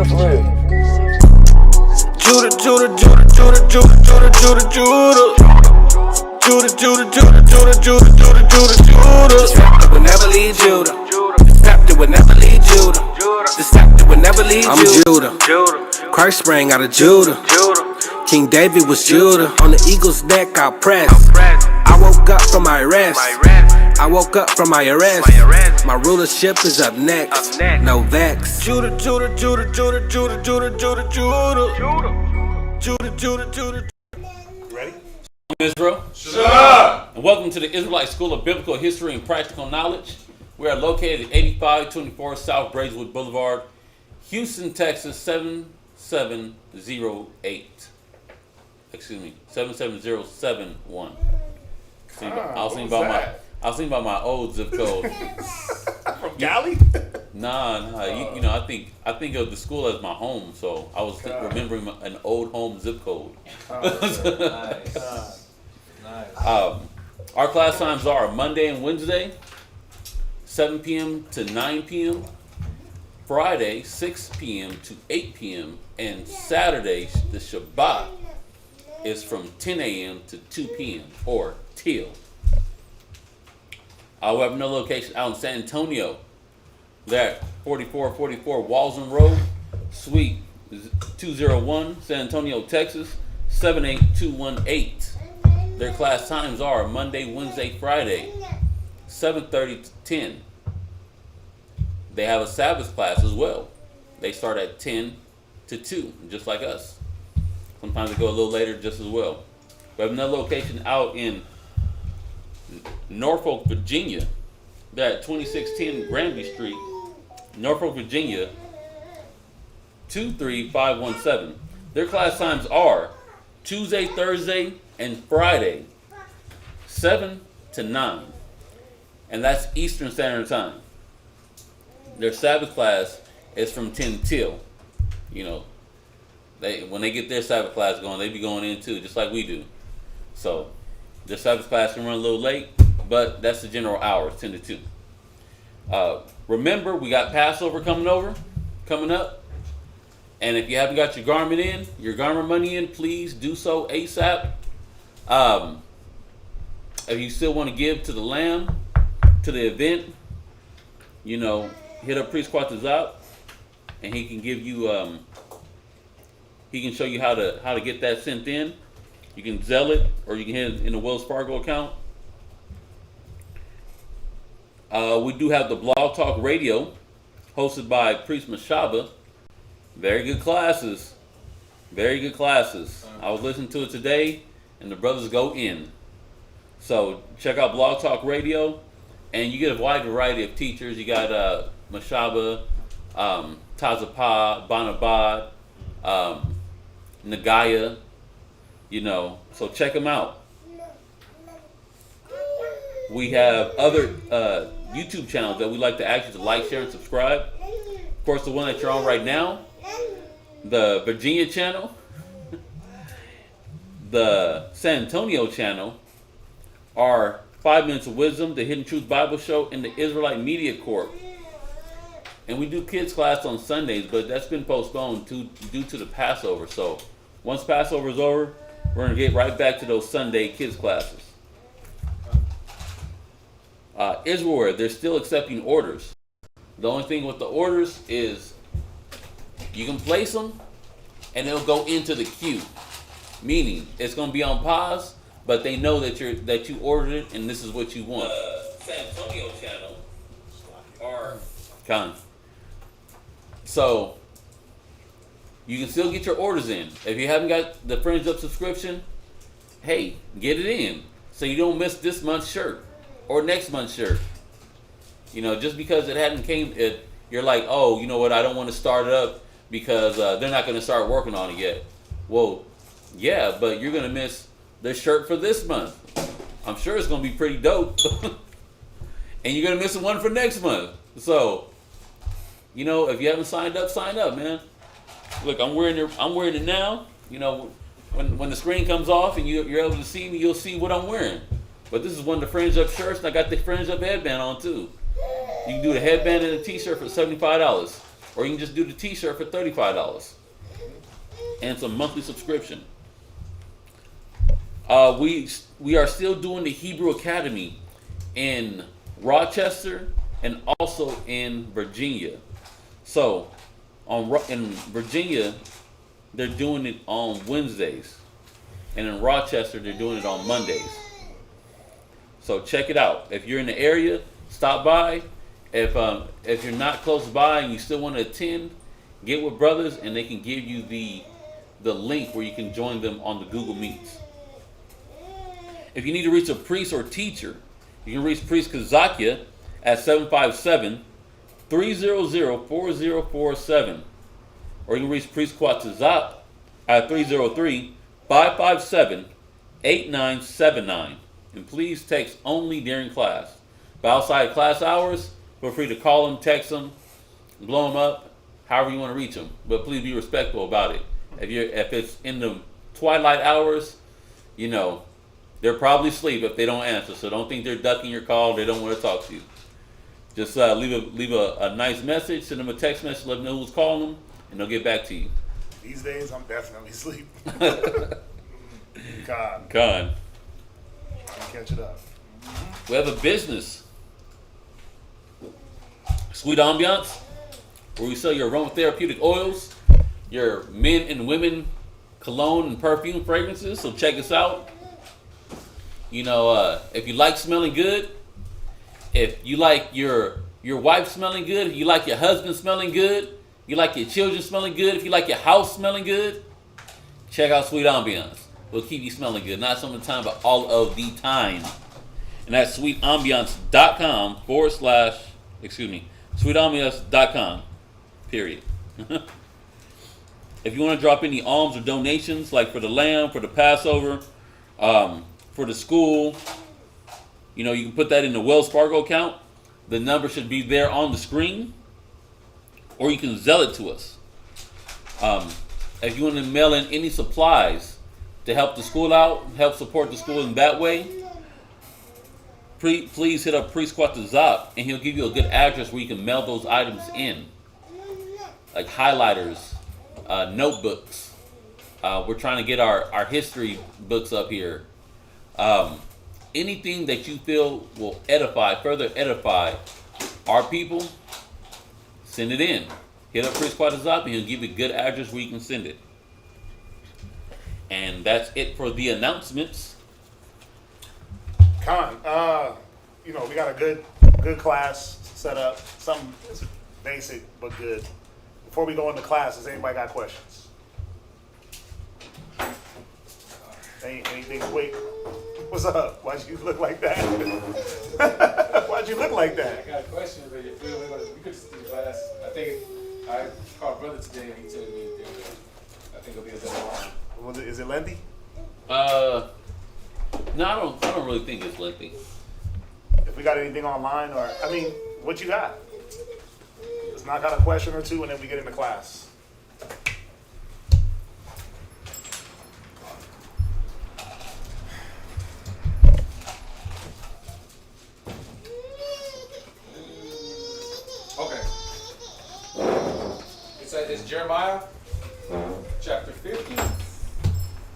for real. Judah, Judah, Judah, Judah, Judah, Judah, Judah, Judah. Judah, Judah, Judah, Judah, Judah, Judah, Judah, Judah. This chapter would never leave Judah. This chapter would never leave Judah. This chapter would never leave Judah. I'm Judah. Christ sprang out of Judah. King David was Judah. On the eagle's neck I pressed. I woke up from my rest. I woke up from my arrest. My rulership is up next. No vex. Judah, Judah, Judah, Judah, Judah, Judah, Judah, Judah. Judah, Judah, Judah. Ready? Israel. Sure. And welcome to the Israelite School of Biblical History and Practical Knowledge. We are located at 8524 South Braeswood Boulevard, Houston, Texas 77008. Excuse me, 77071. I was thinking about my old zip code. From Cali? Nah. You know, I think of the school as my home, so I was remembering an old home zip code. Nice. Our class times are Monday and Wednesday, 7 p.m. to 9 p.m. Friday, 6 p.m. to 8 p.m. And Saturday, the Shabbat, is from 10 a.m. to 2 p.m. or till. We have another location out in San Antonio. They're at 4444 Walsen Road, Suite 201, San Antonio, Texas 78218. Their class times are Monday, Wednesday, Friday, 7:30 to 10. They have a Sabbath class as well. They start at 10 to 2, just like us. Sometimes they go a little later just as well. We have another location out in Norfolk, Virginia. They're at 2610 Granby Street, Norfolk, Virginia 23517. Their class times are Tuesday, Thursday, and Friday, 7 to 9. And that's Eastern Standard Time. Their Sabbath class is from 10 till. You know, when they get their Sabbath class going, they be going in too, just like we do. So their Sabbath class can run a little late, but that's the general hours, 10 to 2. Remember, we got Passover coming up. And if you haven't got your garment money in, please do so ASAP. If you still want to give to the Lamb, to the event, you know, hit up Priest Quatazop, and he can give you, he can show you how to get that sent in. You can Zelle it, or you can hit it in a Wells Fargo account. We do have the Blog Talk Radio, hosted by Priest Mashaba. Very good classes. I was listening to it today, and the brothers go in. So check out Blog Talk Radio, and you get a wide variety of teachers. You got Mashaba, Tazapah, Banabad, Nagaya, you know, so check them out. We have other YouTube channels that we like to ask you to like, share, and subscribe. Of course, the one that you're on right now, the Virginia channel, the San Antonio channel, our 5 Minutes of Wisdom, the Hidden Truth Bible Show, and the Israelite Media Corp. And we do kids class on Sundays, but that's been postponed due to the Passover. So once Passover is over, we're going to get right back to those Sunday kids classes. Israel, they're still accepting orders. The only thing with the orders is you can place them and they'll go into the queue. Meaning it's going to be on pause, but they know that you ordered it and this is what you want. San Antonio channel are con. So you can still get your orders in. If you haven't got the Fringe Up subscription, hey, get it in so you don't miss this month's shirt or next month's shirt. You know, just because it hadn't came, you're like, oh, you know what? I don't want to start it up because they're not going to start working on it yet. Well, yeah, but you're going to miss the shirt for this month. I'm sure it's going to be pretty dope. And you're going to miss the one for next month. So, you know, if you haven't signed up, sign up, man. Look, I'm wearing it now. You know, when the screen comes off and you're able to see me, you'll see what I'm wearing. But this is one of the Fringe Up shirts, and I got the Fringe Up headband on too. You can do the headband and the t-shirt for $75. or you can just do the T-shirt for $35, and it's a monthly subscription. We are still doing the Hebrew Academy in Rochester and also in Virginia. So in Virginia, they're doing it on Wednesdays, and in Rochester, they're doing it on Mondays. So check it out. If you're in the area, stop by. If you're not close by and you still want to attend, get with brothers, and they can give you the link where you can join them on the Google Meets. If you need to reach a priest or teacher, you can reach Priest Kazakia at 757-300-4047. Or you can reach Priest Kwatazat at 303-557-8979. And please text only during class. But outside class hours, feel free to call them, text them, blow them up, however you want to reach them. But please be respectful about it. If it's in the twilight hours, they're probably asleep if they don't answer. So don't think they're ducking your call. They don't want to talk to you. Just leave a nice message, send them a text message, let them know who's calling them, and they'll get back to you. These days, I'm definitely asleep. God. Con. Catch it up. We have a business, Sweet Ambiance, where we sell your aromatherapeutic oils, your men and women cologne and perfume fragrances. So check us out. If you like smelling good, if you like your wife smelling good, if you like your husband smelling good, you like your children smelling good, if you like your house smelling good, check out Sweet Ambiance. We'll keep you smelling good, not some of the time, but all of the time. And that's sweetambiance.com sweetambiance.com, period. If you want to drop any alms or donations, like for the lamb, for the Passover, for the school, you can put that in the Wells Fargo account. The number should be there on the screen, or you can Zelle it to us. If you want to mail in any supplies to help the school out, help support the school in that way, please hit up Priest Kwatazat, and he'll give you a good address where you can mail those items in, like highlighters, notebooks. We're trying to get our history books up here. Anything that you feel will further edify our people, send it in. Hit up Priest Kwatazat, and he'll give you a good address where you can send it. And that's it for the announcements. Con, we got a good class set up. Something basic but good. Before we go into class, does anybody got questions? Anything? Wait, what's up? Why'd you look like that? Why'd you look like that? I got a question, but we could just do class. I think I called brother today, and he told me I think it'll be a better one. Is it lengthy? No, I don't really think it's lengthy. If we got anything online, what you got? Let's knock out a question or two, and then we get into class. Okay. It's Jeremiah chapter 50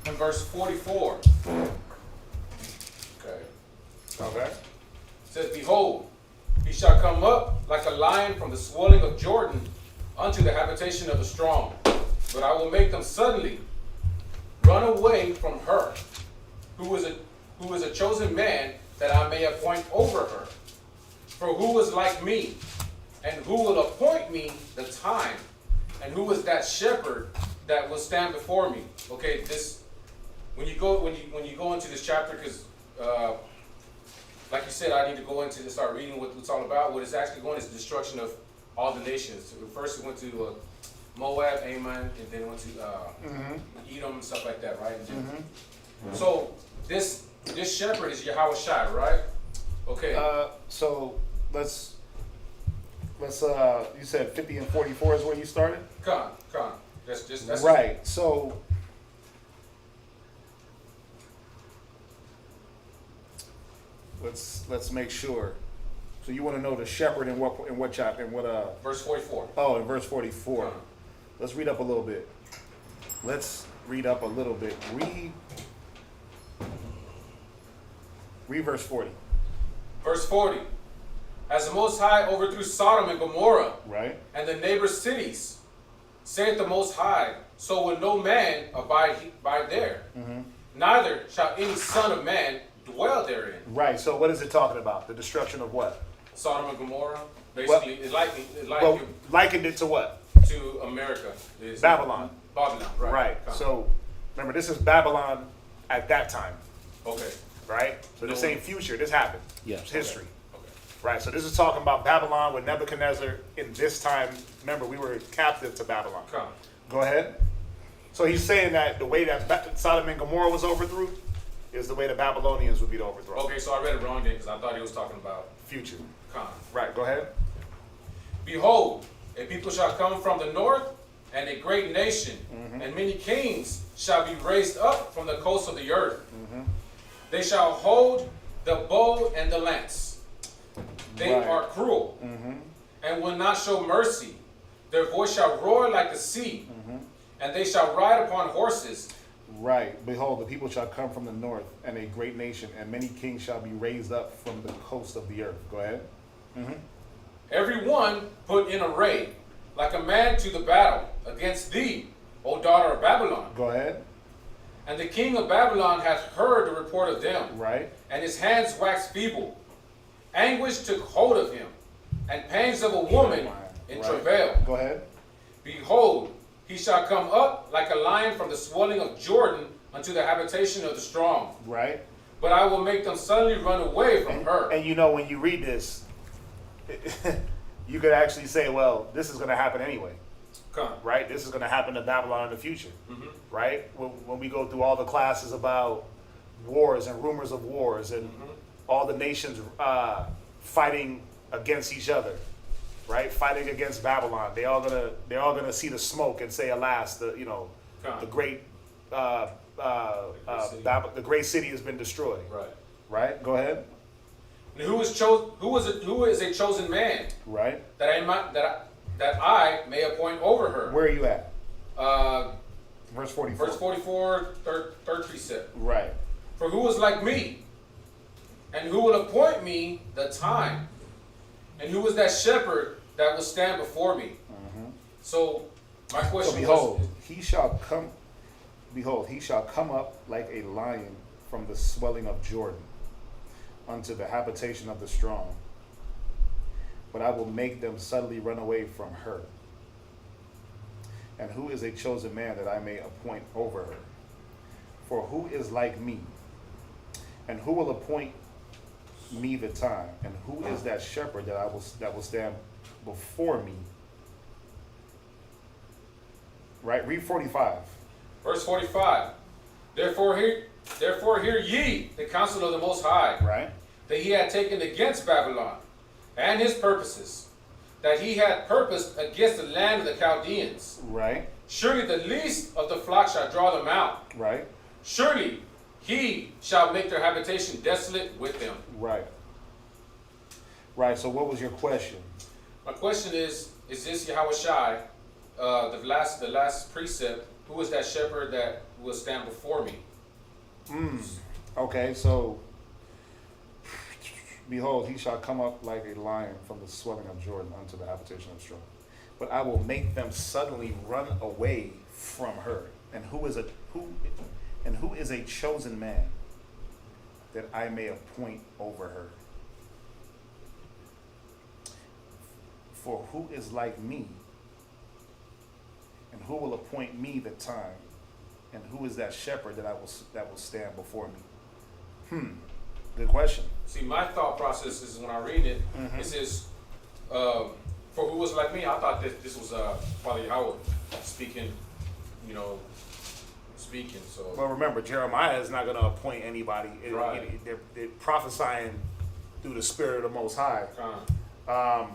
and verse 44. Okay. Okay. It says, "Behold, he shall come up like a lion from the swelling of Jordan unto the habitation of the strong. But I will make them suddenly run away from her, who is a chosen man, that I may appoint over her. For who is like me, and who will appoint me the time, and who is that shepherd that will stand before me?" Okay, when you go into this chapter, because like you said, I need to go into and start reading what it's all about. What it's actually going is the destruction of all the nations. So first it went to Moab, Ammon, and then it went to Edom and stuff like that, right? So this shepherd is Yahweh Shai, right? Okay. So let's you said 50 and 44 is where you started? Come. That's right. So let's make sure. So you want to know the shepherd in what chapter, in what Verse 44. Oh, in verse 44. Uh-huh. Let's read up a little bit. Read verse 40. Verse 40. As the Most High overthrew Sodom and Gomorrah Right? and the neighbor cities, saith the Most High, so will no man abide there. Neither shall any son of man dwell therein. Right. So what is it talking about? The destruction of what? Sodom and Gomorrah, basically, it's like Likened it to what? to America. Is Babylon. Babylon, right. Right. Come. So remember, this is Babylon at that time. Okay. Right? So this ain't future. This happened. Yeah. It's history. Okay. Right. So this is talking about Babylon with Nebuchadnezzar in this time. Remember, we were captive to Babylon. Come. Go ahead. So he's saying that the way that Sodom and Gomorrah was overthrown is the way the Babylonians would be overthrown. Okay, so I read it wrong then because I thought he was talking about Future. Come. Right. Go ahead. Behold, a people shall come from the north, and a great nation, and many kings shall be raised up from the coast of the earth. They shall hold the bow and the lance. They Right. are cruel, and will not show mercy. Their voice shall roar like the sea, and they shall ride upon horses. Right. Behold, the people shall come from the north, and a great nation, and many kings shall be raised up from the coast of the earth. Go ahead. Every one put in array, like a man to the battle, against thee, O daughter of Babylon. Go ahead. And the king of Babylon hath heard the report of them, Right. and his hands waxed feeble. Anguish took hold of him, and pangs of a woman in Right. travail. Go ahead. Behold, he shall come up like a lion from the swelling of Jordan unto the habitation of the strong. Right. But I will make them suddenly run away from her. And you know, when you read this, you could actually say, well, this is going to happen anyway. Come. Right? This is going to happen to Babylon in the future. Right? When we go through all the classes about wars and rumors of wars and all the nations fighting against each other, right? Fighting against Babylon. They're all gonna see the smoke and say, alas, the great the great city has been destroyed. Right. Right? Go ahead. And who is a chosen man Right? that I may appoint over her? Where are you at? Verse Verse 44. 44, third precept. Right. For who is like me? And who will appoint me the time? And who is that shepherd that will stand before me? So my question So behold, he shall come up like a lion from the swelling of Jordan unto the habitation of the strong. But I will make them suddenly run away from her. And who is a chosen man that I may appoint over her? For who is like me? And who will appoint me the time? And who is that shepherd that will stand before me? Right? Read 45. Verse 45. Therefore hear ye the counsel of the Most High, Right? that he had taken against Babylon, and his purposes, that he had purposed against the land of the Chaldeans. Right? Surely the least of the flock shall draw them out. Right? Surely he shall make their habitation desolate with them. Right. Right. So what was your question? My question is this Yahweh Shai, the last precept, who is that shepherd that will stand before me? Okay, so behold, he shall come up like a lion from the swelling of Jordan unto the habitation of strong. But I will make them suddenly run away from her. And who is a chosen man that I may appoint over her? For who is like me? And who will appoint me the time? And who is that shepherd that will stand before me? Good question. See, my thought process is when I read it, it says, for who was like me, I thought that this was Father Yahweh speaking, so. Well, remember, Jeremiah is not going to appoint anybody. Right. They're prophesying through the Spirit of the Most High. I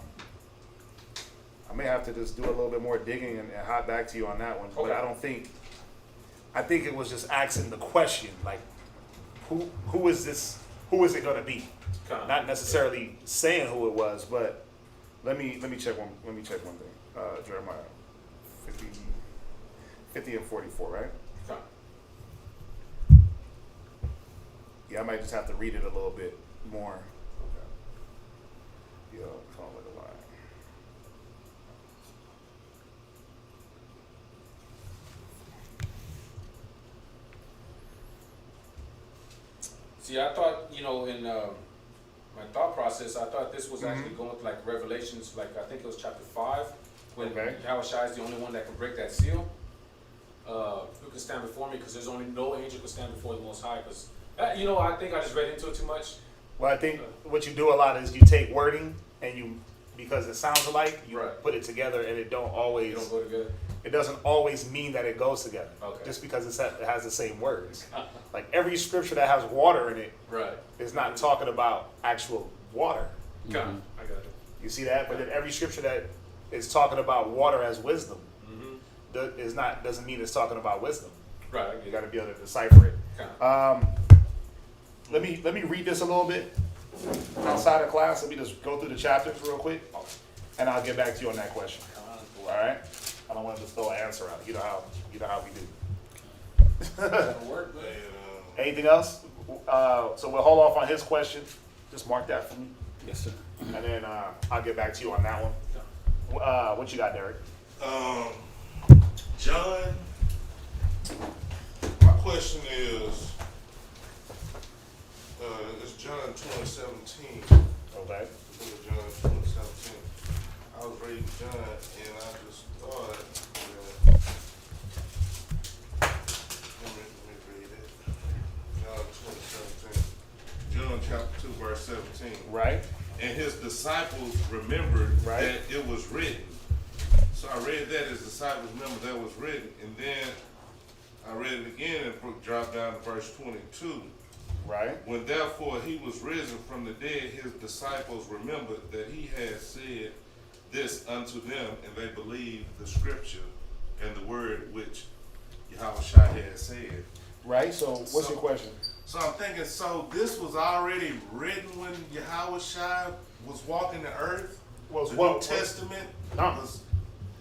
may have to just do a little bit more digging and hop back to you on that one. Okay. But I think it was just asking the question, like, who is this who is it going to be? Con. Not necessarily saying who it was, but let me check one. Let me check one thing. Jeremiah 50 and 44, right? Con. Yeah, I might just have to read it a little bit more. Okay. Yo, call it a lie. See, I thought, in my thought process, I thought this was actually going to like Revelations, like I think it was chapter 5, when Okay. Yahushua is the only one that can break that seal. Who can stand before me? Because there's only no angel can stand before the Most High. Because, I think I just read into it too much. Well, I think what you do a lot is you take wording and because it sounds alike, you Right. put it together, and it They don't go together. it doesn't always mean that it goes together. Okay. Just because it has the same words. Like every scripture that has water in it Right. is not talking about actual water. Con. I got it. You see that? But then every scripture that is talking about water as wisdom Mm-hmm. doesn't mean it's talking about wisdom. Right. I You get got it. to be able to decipher it. Con. Let me read this a little bit outside of class. Let me just go through the chapters real quick, and I'll get back to you on that question. All right? I don't want to just throw an answer out. You know how we do. That'll work, man. Anything else? So we'll hold off on his question. Just mark that for me, Yes, sir. and then I'll get back to you on that one. What you got, Derek? John, my question is, it's John 2017. Okay. Book of John 2017. I was reading John and I just thought, let me read it. John 2017. John chapter 2 verse 17. Right. And his disciples remembered Right. that it was written. So I read that, his disciples remembered that it was written, and then I read it again and dropped down to verse 22. Right. When therefore he was risen from the dead, his disciples remembered that he had said this unto them, and they believed the scripture and the word which Yahushua had said. Right. So what's your question? So I'm thinking, so this was already written when Yahushua was walking the earth? Was The what- New Testament No.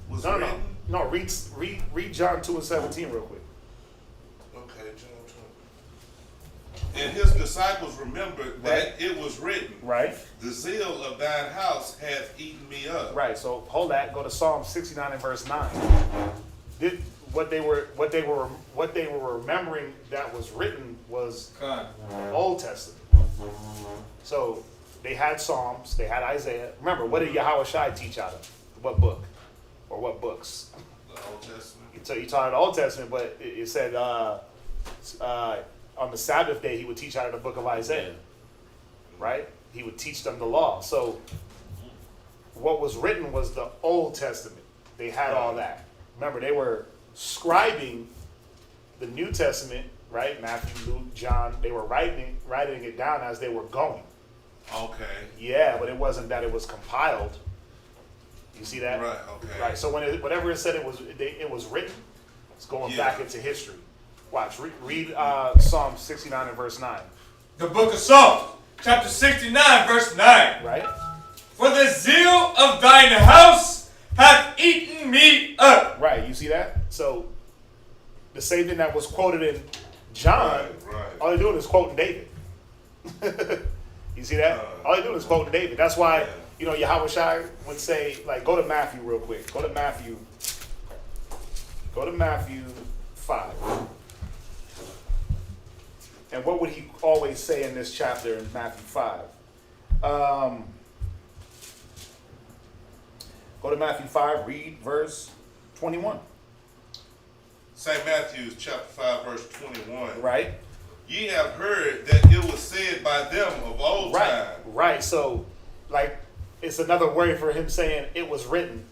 was No. written? No. Read John 2 and 17 real quick. Okay, John 20. And his disciples remembered that it was written, Right. the zeal of thine house hath eaten me up. Right. So hold that. Go to Psalm 69 and verse 9. What they were remembering that was written was Con. the Old Testament. So they had Psalms, they had Isaiah. Remember, what did Yahushua teach out of? What book? Or what books? The Old Testament. So he taught the Old Testament, but it said on the Sabbath day he would teach out of the book of Isaiah. Right? He would teach them the law. So what was written was the Old Testament. They had all that. Remember, they were scribing the New Testament, right? Matthew, Luke, John. They were writing it down as they were going. Okay. Yeah, but it wasn't that it was compiled. You see that? Right, okay. Right. So whenever it said it was written, it's going back into history. Watch. Read Psalm 69 and verse 9. The book of Psalms, chapter 69, verse 9. Right? For the zeal of thine house hath eaten me up. Right. You see that? So the same thing that was quoted in John, Right. all they're doing is quoting David. You see that? All they're doing is quoting David. That's why, Yahushua would say, like, go to Matthew real quick. Go to Matthew 5. And what would he always say in this chapter in Matthew 5? Go to Matthew 5, read verse 21. St. Matthew chapter 5 verse 21. Right? Ye have heard that it was said by them of old time. Right. So, like, it's another word for him saying it was written,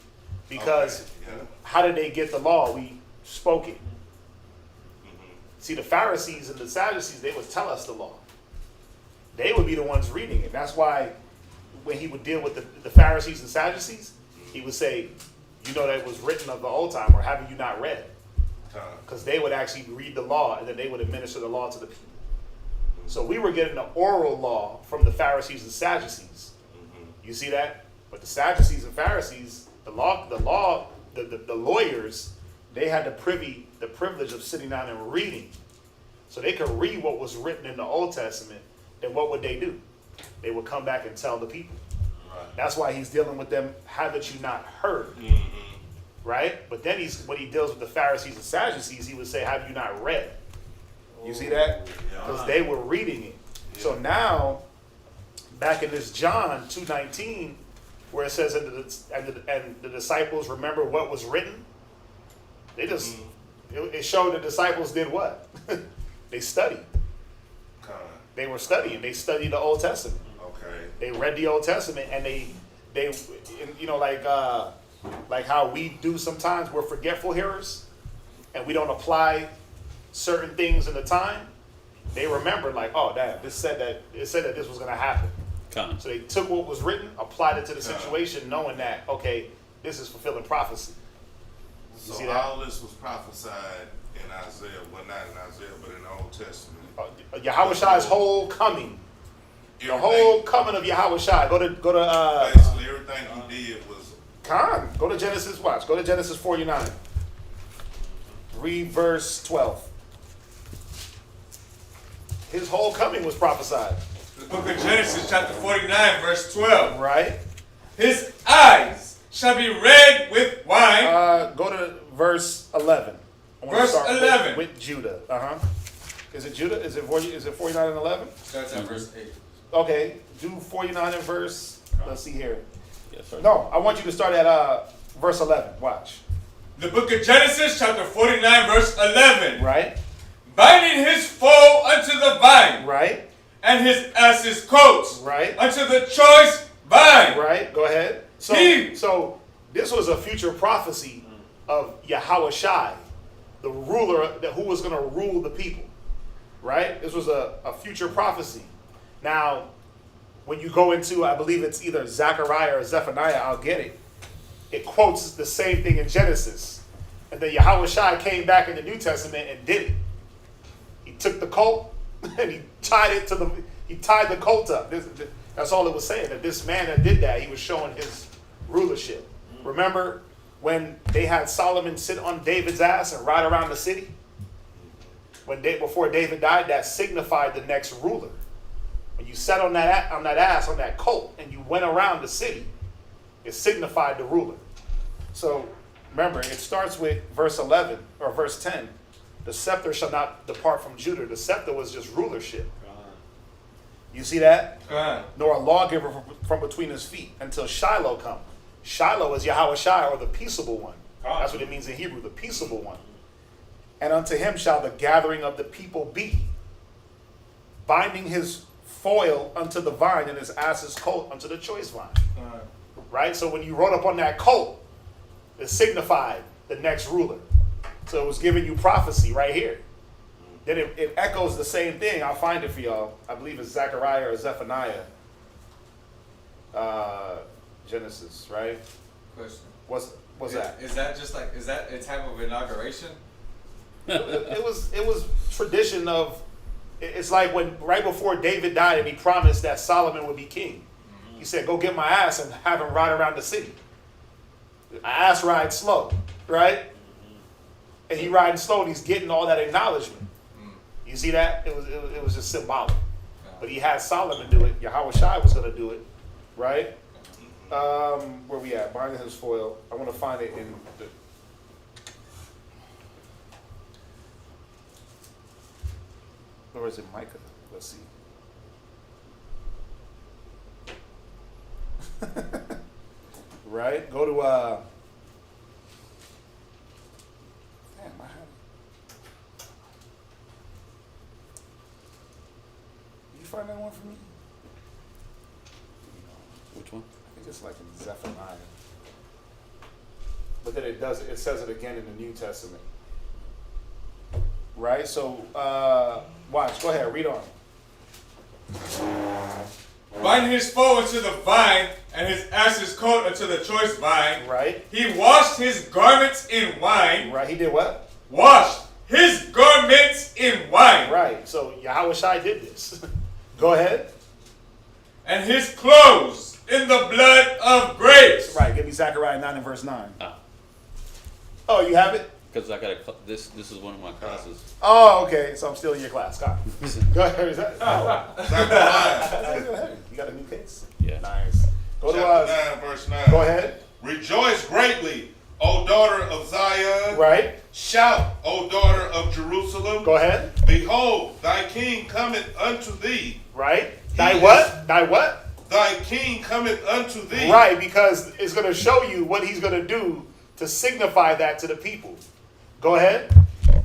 because Okay, yeah. how did they get the law? We spoke it. See, the Pharisees and the Sadducees, they would tell us the law. They would be the ones reading it. That's why when he would deal with the Pharisees and Sadducees, he would say, you know that it was written of the old time, or haven't you not read? Because they would actually read the law, and then they would administer the law to the people. So we were getting the oral law from the Pharisees and Sadducees. You see that? But the Sadducees and Pharisees, the lawyers, they had the privilege of sitting down and reading. So they could read what was written in the Old Testament. Then what would they do? They would come back and tell the people. Right. That's why he's dealing with them. Haven't you not heard? Right? But then when he deals with the Pharisees and Sadducees, he would say, have you not read? You see that? Because they were reading it. Yeah. So now, back in this John 2:19, where it says, and the disciples remember what was written, they just, it showed the disciples did what? They studied. They were studying. They studied the Old Testament. Okay. They read the Old Testament, and they you know, like how we do sometimes, we're forgetful hearers, and we don't apply certain things in the time. They remember, like, oh, damn, it said that this was going to happen. So they took what was written, applied it to the situation, knowing that, okay, this is fulfilling prophecy. You see So that? all this was prophesied in Isaiah, well, not in Isaiah, but in the Old Testament. Yahweh's whole coming, the whole coming of Yahweh. Go to basically everything he did was. Go to Genesis. Watch. Go to Genesis 49. Read verse 12. His whole coming was prophesied. The book of Genesis, chapter 49, verse 12. Right. His eyes shall be red with wine. Go to verse 11. Verse 11. With Judah. Is it Judah? Is it 49 and 11? Starts at verse 8. Okay. Do 49 and verse. Let's see here. Yes, sir. No, I want you to start at verse 11. Watch. The book of Genesis, chapter 49, verse 11. Right. Binding his foal unto the vine. Right. And his ass's coats. Right. Unto the choice vine. Right. Go ahead. So this was a future prophecy of Yahweh, the ruler who was going to rule the people. Right? This was a future prophecy. Now, when you go into, I believe it's either Zechariah or Zephaniah, I'll get it. It quotes the same thing in Genesis. And then Yahweh came back in the New Testament and did it. He took the colt and he tied the colt up. That's all it was saying, that this man that did that, he was showing his rulership. Remember when they had Solomon sit on David's ass and ride around the city? Before David died, that signified the next ruler. When you sat on that ass, on that colt, and you went around the city, it signified the ruler. So remember, it starts with verse 11 or verse 10. The scepter shall not depart from Judah. The scepter was just rulership. You see that? Nor a lawgiver from between his feet until Shiloh come. Shiloh is Yahweh or the peaceable one. That's what it means in Hebrew, the peaceable one. And unto him shall the gathering of the people be, binding his foil unto the vine and his ass's coat unto the choice vine. Right? So when you rode up on that colt, it signified the next ruler. So it was giving you prophecy right here. Then it echoes the same thing. I'll find it for y'all. I believe it's Zechariah or Zephaniah. Genesis, right? Question. What's that? Is that a type of inauguration? It was tradition of. It's like when right before David died and he promised that Solomon would be king. He said, "Go get my ass and have him ride around the city." Ass ride slow, right? And he riding slow and he's getting all that acknowledgement. You see that? It was just symbolic. But he had Solomon do it. Yahweh was going to do it, right? Where we at? Binding his foil. I want to find it in the. Where is it? Micah. Let's see. Right? Go to damn, I have it. Did you find that one for me? Which one? I think it's like in Zephaniah. But then it says it again in the New Testament. Right? So watch, go ahead, read on. Bind his foal unto the vine, and his ass's coat unto the choice vine. Right. He washed his garments in wine. Right, he did what? Washed his garments in wine, Right. So Yahweh Shai did this. Go ahead. and his clothes in the blood of grapes. Right. Give me Zechariah 9 and verse 9. Ah. Oh, you have it? Because I got this is one of my classes. Oh, okay. So I'm still in your class. Go ahead. Is that, Zechariah you got a new case? Yeah. Nice. Go to chapter 9, verse 9. Go ahead. Rejoice greatly, O daughter of Zion. Right. Shout, O daughter of Jerusalem. Go ahead. Behold, thy king cometh unto thee. Right. Thy what? Thy what? Thy king cometh unto thee. Right, because it's going to show you what he's going to do to signify that to the people. Go ahead.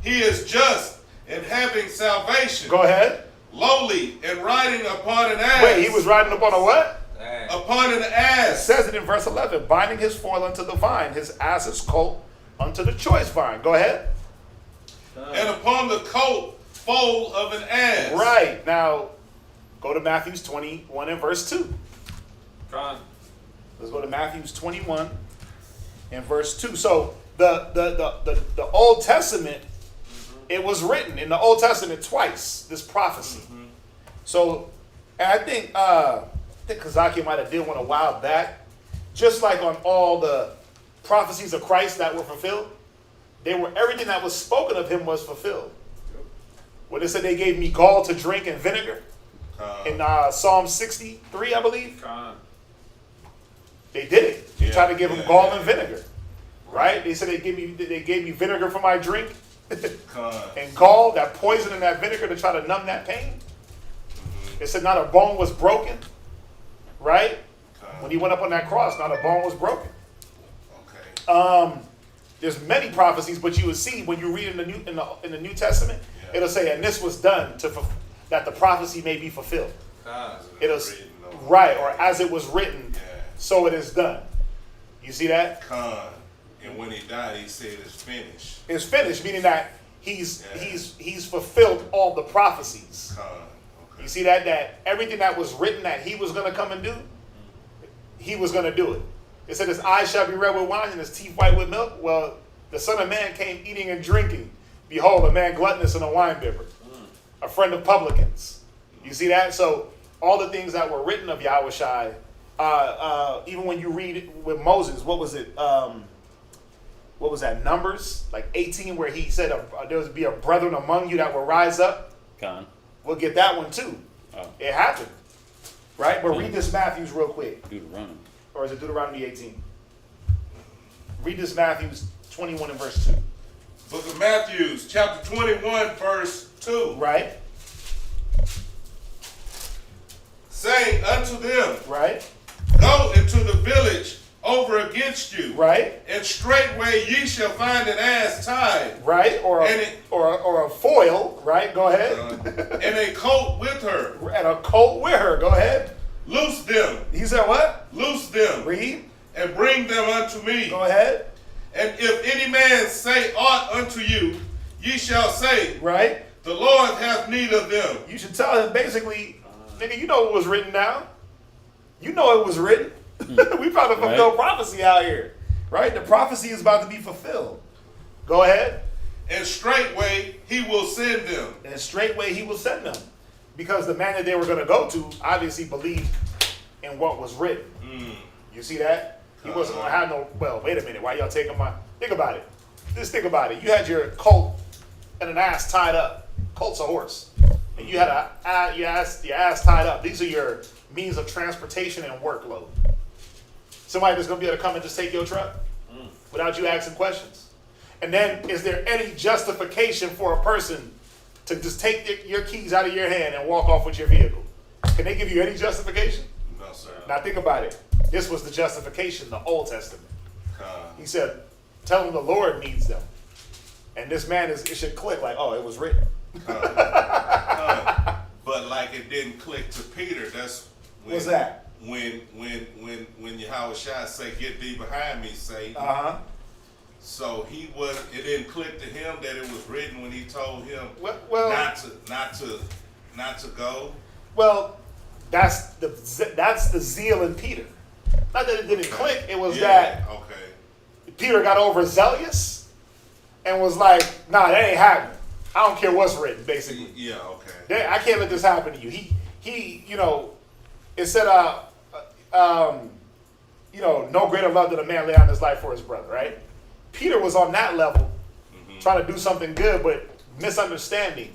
He is just and having salvation. Go ahead. Lowly and riding upon an ass. Wait, he was riding upon a what? Dang. Upon an It ass. says it in verse 11. Binding his foal unto the vine, his ass's colt unto the choice vine. Go ahead. And upon the coat foal of an ass. Right. Now, go to Matthew's 21 and verse 2. Con. Let's go to Matthew's 21 and verse 2. So the Old Testament, it was written in the Old Testament twice, this prophecy. So, and I think Kazaki might have did one a while back, just like on all the prophecies of Christ that were fulfilled. Everything that was spoken of him was fulfilled. When it said they gave me gall to drink and vinegar in Psalm 63, I believe. Con. They did it. They Yeah, tried to give him yeah, gall yeah. and vinegar, right? They said they gave me vinegar for my drink and gall, that poison in that vinegar to try to numb that pain. They said not a bone was broken, right? When he went up on that cross, not a bone was broken. Okay. There's many prophecies, but you would see when you read in the New Testament, Yeah. it'll say, and this was done that the prophecy may be fulfilled. Con. It'll Written over. right, or as it was written, Yeah. so it is done. You see that? And when he died, he said it's finished. It's finished, meaning that he's Yeah. fulfilled all the prophecies. Okay. You see that everything that was written that he was going to come and do, he was going to do it. It said his eyes shall be red with wine and his teeth white with milk. Well, the Son of Man came eating and drinking. Behold, a man gluttonous and a winebibber, a friend of publicans. You see that? So all the things that were written of Yahweh Shai, even when you read it with Moses, what was it? What was that? Numbers, like 18, where he said there would be a brethren among you that will rise up. Con. We'll get that one too. Oh. It happened, right? But read this Matthews real quick, Deuteronomy. or is it Deuteronomy 18? Read this Matthews 21 and verse 2. Book of Matthew, chapter 21, verse 2. Right, Saying unto them, right, go into the village over against you, right, and straightway ye shall find an ass tied, right, or And it- or a foil, right? Go ahead, and a colt with her. and a colt with her. Go ahead. Loose them, He said what? loose them, Read. and bring them unto me. Go ahead. And if any man say aught unto you, ye shall say, Right. the Lord hath need of them. You should tell him basically, nigga, you know what was written down. You know it was written. We trying to fulfill prophecy out here, right? The prophecy is about to be fulfilled. Go ahead. And straightway he will send them. And straightway he will send them, because the man that they were going to go to obviously believed in what was written. You see that? He wasn't going to have no. Well, wait a minute. Why y'all taking my? Think about it. Just think about it. You had your colt and an ass tied up. Colt's a horse, and you had your ass tied up. These are your means of transportation and workload. Somebody that's going to be able to come and just take your truck without you asking questions. And then, is there any justification for a person to just take your keys out of your hand and walk off with your vehicle? Can they give you any justification? No, sir. Now think about it. This was the justification, the Old Testament. He said, tell them the Lord needs them. And this man, it should click like, oh, it was written. But like it didn't click to Peter. That's when, What's that? When Yahweh Shai say, "Get thee behind me, Satan." So it didn't click to him that it was written when he told him Well, not to go. Well, that's the zeal in Peter. Not that it didn't click. It was that Okay. Peter got overzealous and was like, nah, that ain't happening. I don't care what's written, basically. Yeah, okay. I can't let this happen to you. He, it said, no greater love than a man lay down his life for his brother, right? Peter was on that level, trying to do something good, but misunderstanding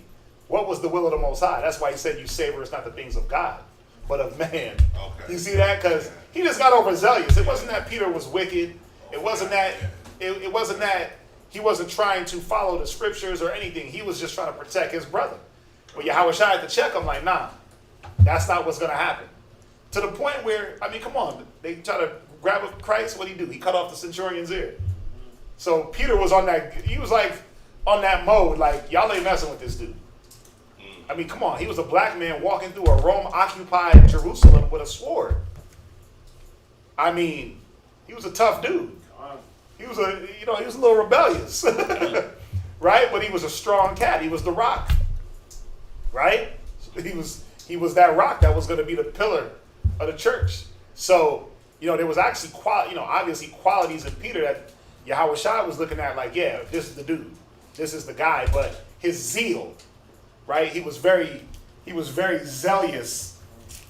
what was the will of the Most High. That's why he said, you savor us not the things of God, but of man. Okay. You see that? Because he just got overzealous. It wasn't that Peter was wicked. It wasn't that, it wasn't that he wasn't trying to follow the scriptures or anything. He was just trying to protect his brother. But Yahweh Shai had to check him like, nah, that's not what's going to happen. To the point where, I mean, come on, they try to grab Christ. What did he do? He cut off the centurion's ear. So Peter was on that, he was like on that mode, like, y'all ain't messing with this dude. I mean, come on, he was a black man walking through a Rome-occupied Jerusalem with a sword. I mean, he was a tough dude. He was he was a little rebellious, right? But he was a strong cat. He was the rock, right? He was that rock that was going to be the pillar of the church. So, there was actually obviously qualities in Peter that Yahweh Shai was looking at like, yeah, this is the dude, this is the guy. But his zeal, right? He was very zealous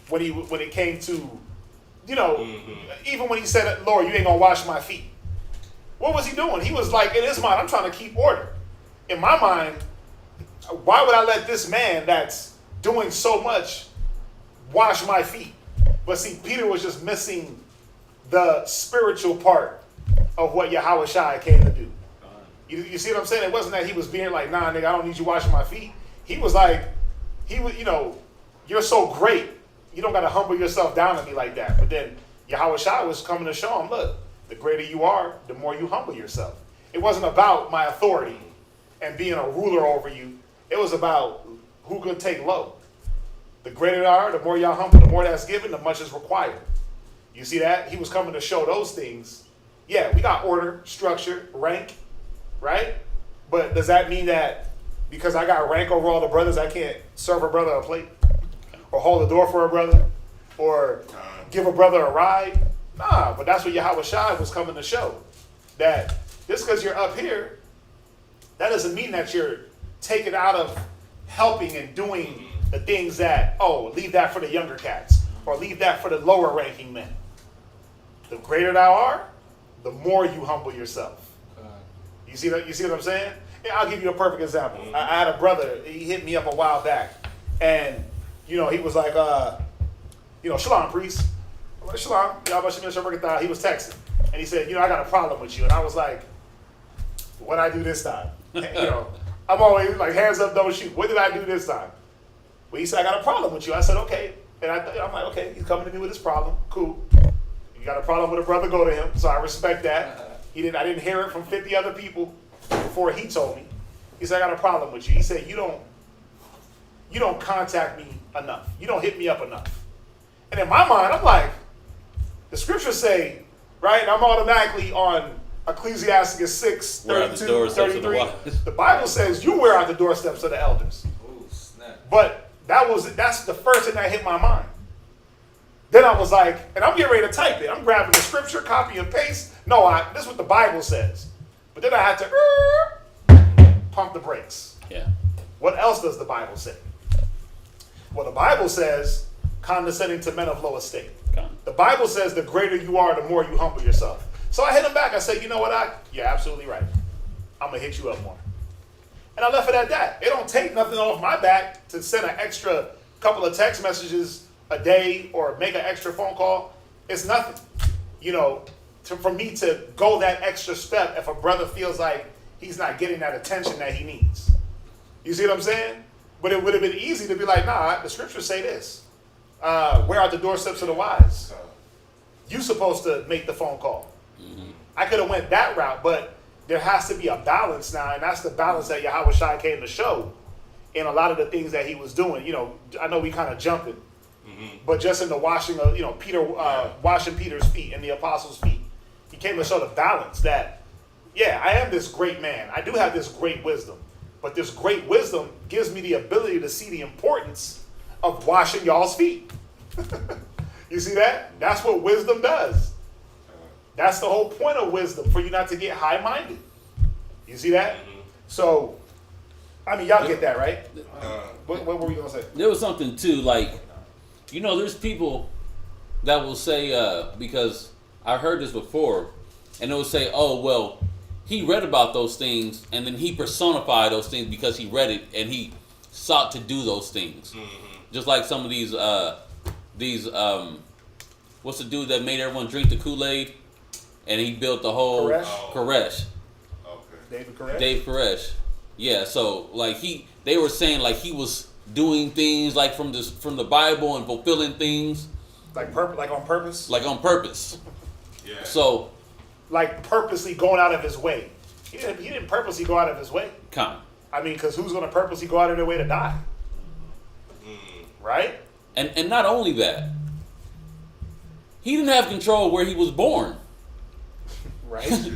when it came to, even when he said, Lord, you ain't gonna wash my feet. What was he doing? He was like, in his mind, I'm trying to keep order. In my mind, why would I let this man that's doing so much wash my feet? But see, Peter was just missing the spiritual part of what Yahweh Shai came to do. You see what I'm saying? It wasn't that he was being like, nah, nigga, I don't need you washing my feet. He was like, you're so great. You don't got to humble yourself down to me like that. But then Yahweh Shai was coming to show him, look, the greater you are, the more you humble yourself. It wasn't about my authority and being a ruler over you. It was about who could take low. The greater you are, the more y'all humble. The more that's given, the much is required. You see that? He was coming to show those things. Yeah, we got order, structure, rank, right? But does that mean that because I got rank over all the brothers, I can't serve a brother a plate? Or hold the door for a brother? Or give a brother a ride? Nah, but that's what Yahweh Shai was coming to show. That just because you're up here, that doesn't mean that you're taken out of helping and doing the things that, leave that for the younger cats. Or leave that for the lower ranking men. The greater thou art, the more you humble yourself. You see what I'm saying? Yeah, I'll give you a perfect example. I had a brother, he hit me up a while back. And, he was like, shalom, priest. I'm like, shalom. He was texting. And he said, I got a problem with you. And I was like, what'd I do this time? I'm always like, hands up, don't shoot. What did I do this time? Well, he said, I got a problem with you. I said, okay. And I'm like, okay, he's coming to me with his problem. Cool. You got a problem with a brother, go to him. So I respect that. I didn't hear it from 50 other people before he told me. He said, I got a problem with you. He said, you don't contact me enough. You don't hit me up enough. And in my mind, I'm like, the scriptures say, right? I'm automatically on Ecclesiastes 6, 32, 33. The Bible says you wear out the doorsteps of the elders. Ooh, snap. But that's the first thing that hit my mind. Then I was like, and I'm getting ready to type it. I'm grabbing the scripture, copy and paste. No, this is what the Bible says. But then I had to pump the brakes. Yeah. What else does the Bible say? Well, the Bible says, condescending to men of low estate. The Bible says the greater you are, the more you humble yourself. So I hit him back. I said, you know what, you're absolutely right. I'm going to hit you up more. And I left it at that. It don't take nothing off my back to send an extra couple of text messages a day or make an extra phone call. It's nothing. For me to go that extra step if a brother feels like he's not getting that attention that he needs. You see what I'm saying? But it would have been easy to be like, nah, the scriptures say this. Where are the doorsteps of the wise? You supposed to make the phone call. Mm-hmm. I could have went that route, but there has to be a balance now, and that's the balance that Yahweh Shai came to show in a lot of the things that he was doing. I know we kind of jumping, but just in the washing of, Peter, washing Peter's feet and the apostles' feet, he came to show the balance that, yeah, I am this great man. I do have this great wisdom, but this great wisdom gives me the ability to see the importance of washing y'all's feet. You see that? That's what wisdom does. That's the whole point of wisdom, for you not to get high-minded. You see that? So I mean, y'all get that, right? Uh, What were we gonna say? There was something too, like, there's people that will say, because I heard this before, and they will say, oh, well, he read about those things, and then he personified those things because he read it, and he sought to do those things. Just like some of these, what's the dude that made everyone drink the Kool-Aid? And he built the whole Koresh. okay. Dave Koresh. Yeah, so like they were saying like he was doing things like from the Bible and fulfilling things like on purpose. like on purpose. Yeah. So Like purposely going out of his way. He didn't purposely go out of his way. kind. I mean, because who's going to purposely go out of their way to die? Right? And not only that, he didn't have control where he was born. Right?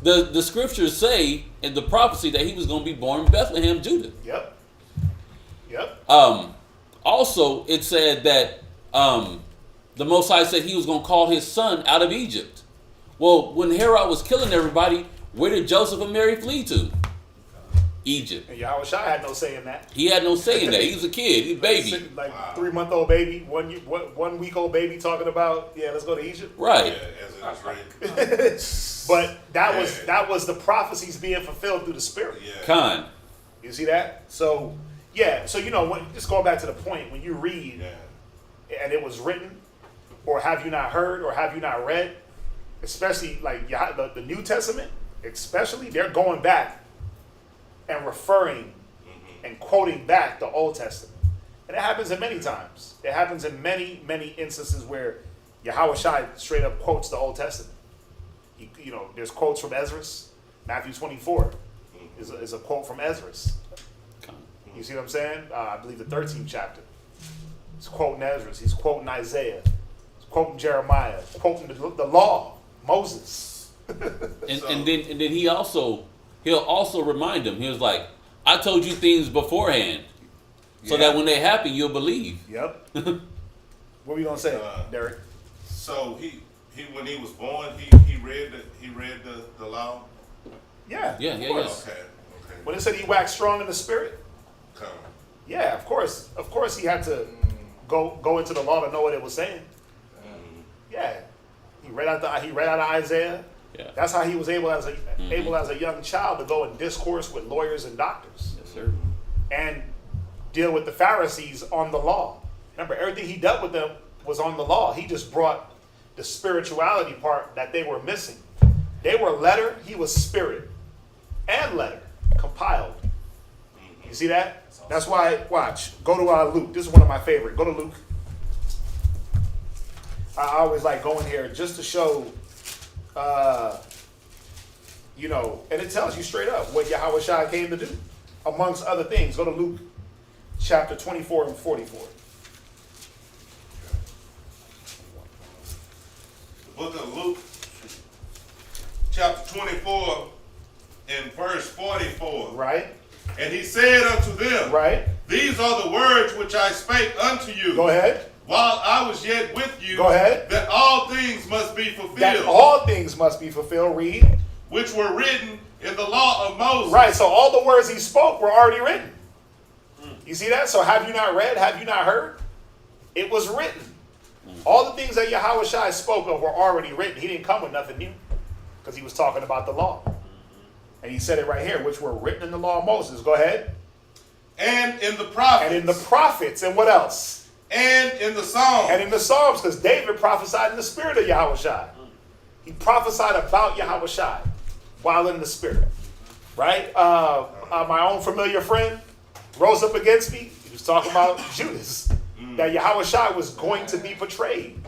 The scriptures say in the prophecy that he was going to be born in Bethlehem, Judah. Yep. Also, it said that the Most High said he was going to call his son out of Egypt. Well, when Herod was killing everybody, where did Joseph and Mary flee to? Egypt. And Yahweh Shai had no say in that. He had no say in that. He was a kid. He was a baby. Like 3-month-old baby, 1 week old baby talking about, let's go to Egypt. Right. Yeah, as it is written. But that was the prophecies being fulfilled through the Spirit. Yeah. Con. You see that? So just going back to the point, when you read and it was written, or have you not heard, or have you not read, especially like the New Testament, especially, they're going back and referring and quoting back the Old Testament. And it happens in many times. It happens in many, many instances where Yahweh Shai straight up quotes the Old Testament. There's quotes from Ezra. Matthew 24 is a quote from Ezra. You see what I'm saying? I believe the 13th chapter. He's quoting Ezra. He's quoting Isaiah. He's quoting Jeremiah. Quoting the law, Moses. And then he'll also remind them. He was like, I told you things beforehand, so that when they happen, you'll believe. Yep. What were you gonna say, Derek? So he when he was born, he read the law. Yeah. Yeah. Okay. When it said he waxed strong in the Spirit. Come. Yeah, of course. Of course, he had to go into the law to know what it was saying. Yeah, he read out of Isaiah. Yeah. That's how he was able as a young child to go and discourse with lawyers and doctors. Yes, sir. And deal with the Pharisees on the law. Remember, everything he dealt with them was on the law. He just brought the spirituality part that they were missing. They were letter, he was spirit, and letter compiled. You see that? That's why, watch, go to Luke. This is one of my favorite. Go to Luke. I always like going here just to show, and it tells you straight up what Yahweh Shai came to do, amongst other things. Go to Luke chapter 24 and 44. The book of Luke, chapter 24 and verse 44. Right? And he said unto them, Right? These are the words which I spake unto you. Go ahead. While I was yet with you. Go ahead. That all things must be fulfilled. That all things must be fulfilled. Read. Which were written in the law of Moses. Right, so all the words he spoke were already written. You see that? So have you not read? Have you not heard? It was written. All the things that Yahweh Shai spoke of were already written. He didn't come with nothing new because he was talking about the law. And he said it right here, which were written in the law of Moses. Go ahead. And in the prophets. And in the prophets. And what else? And in the Psalms. And in the Psalms, because David prophesied in the spirit of Yahweh Shai. He prophesied about Yahweh Shai while in the spirit. Right? My own familiar friend rose up against me. He was talking about Judas. That Yahweh Shai was going to be portrayed.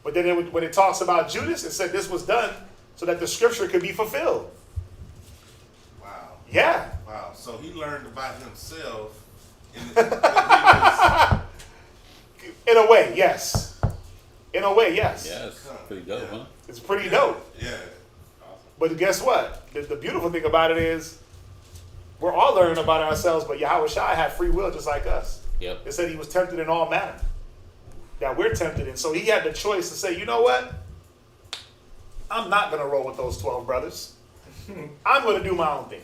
But then when it talks about Judas, it said this was done so that the scripture could be fulfilled. Wow. Yeah. Wow. So he learned about himself In a way, yes. In a way, yes. Yeah, it's pretty dope, huh? It's pretty dope. Yeah. But guess what? The beautiful thing about it is we're all learning about ourselves, but Yahweh Shai had free will just like us. Yep. It said he was tempted in all manner that we're tempted in. So he had the choice to say, you know what? I'm not going to roll with those 12 brothers. I'm going to do my own thing.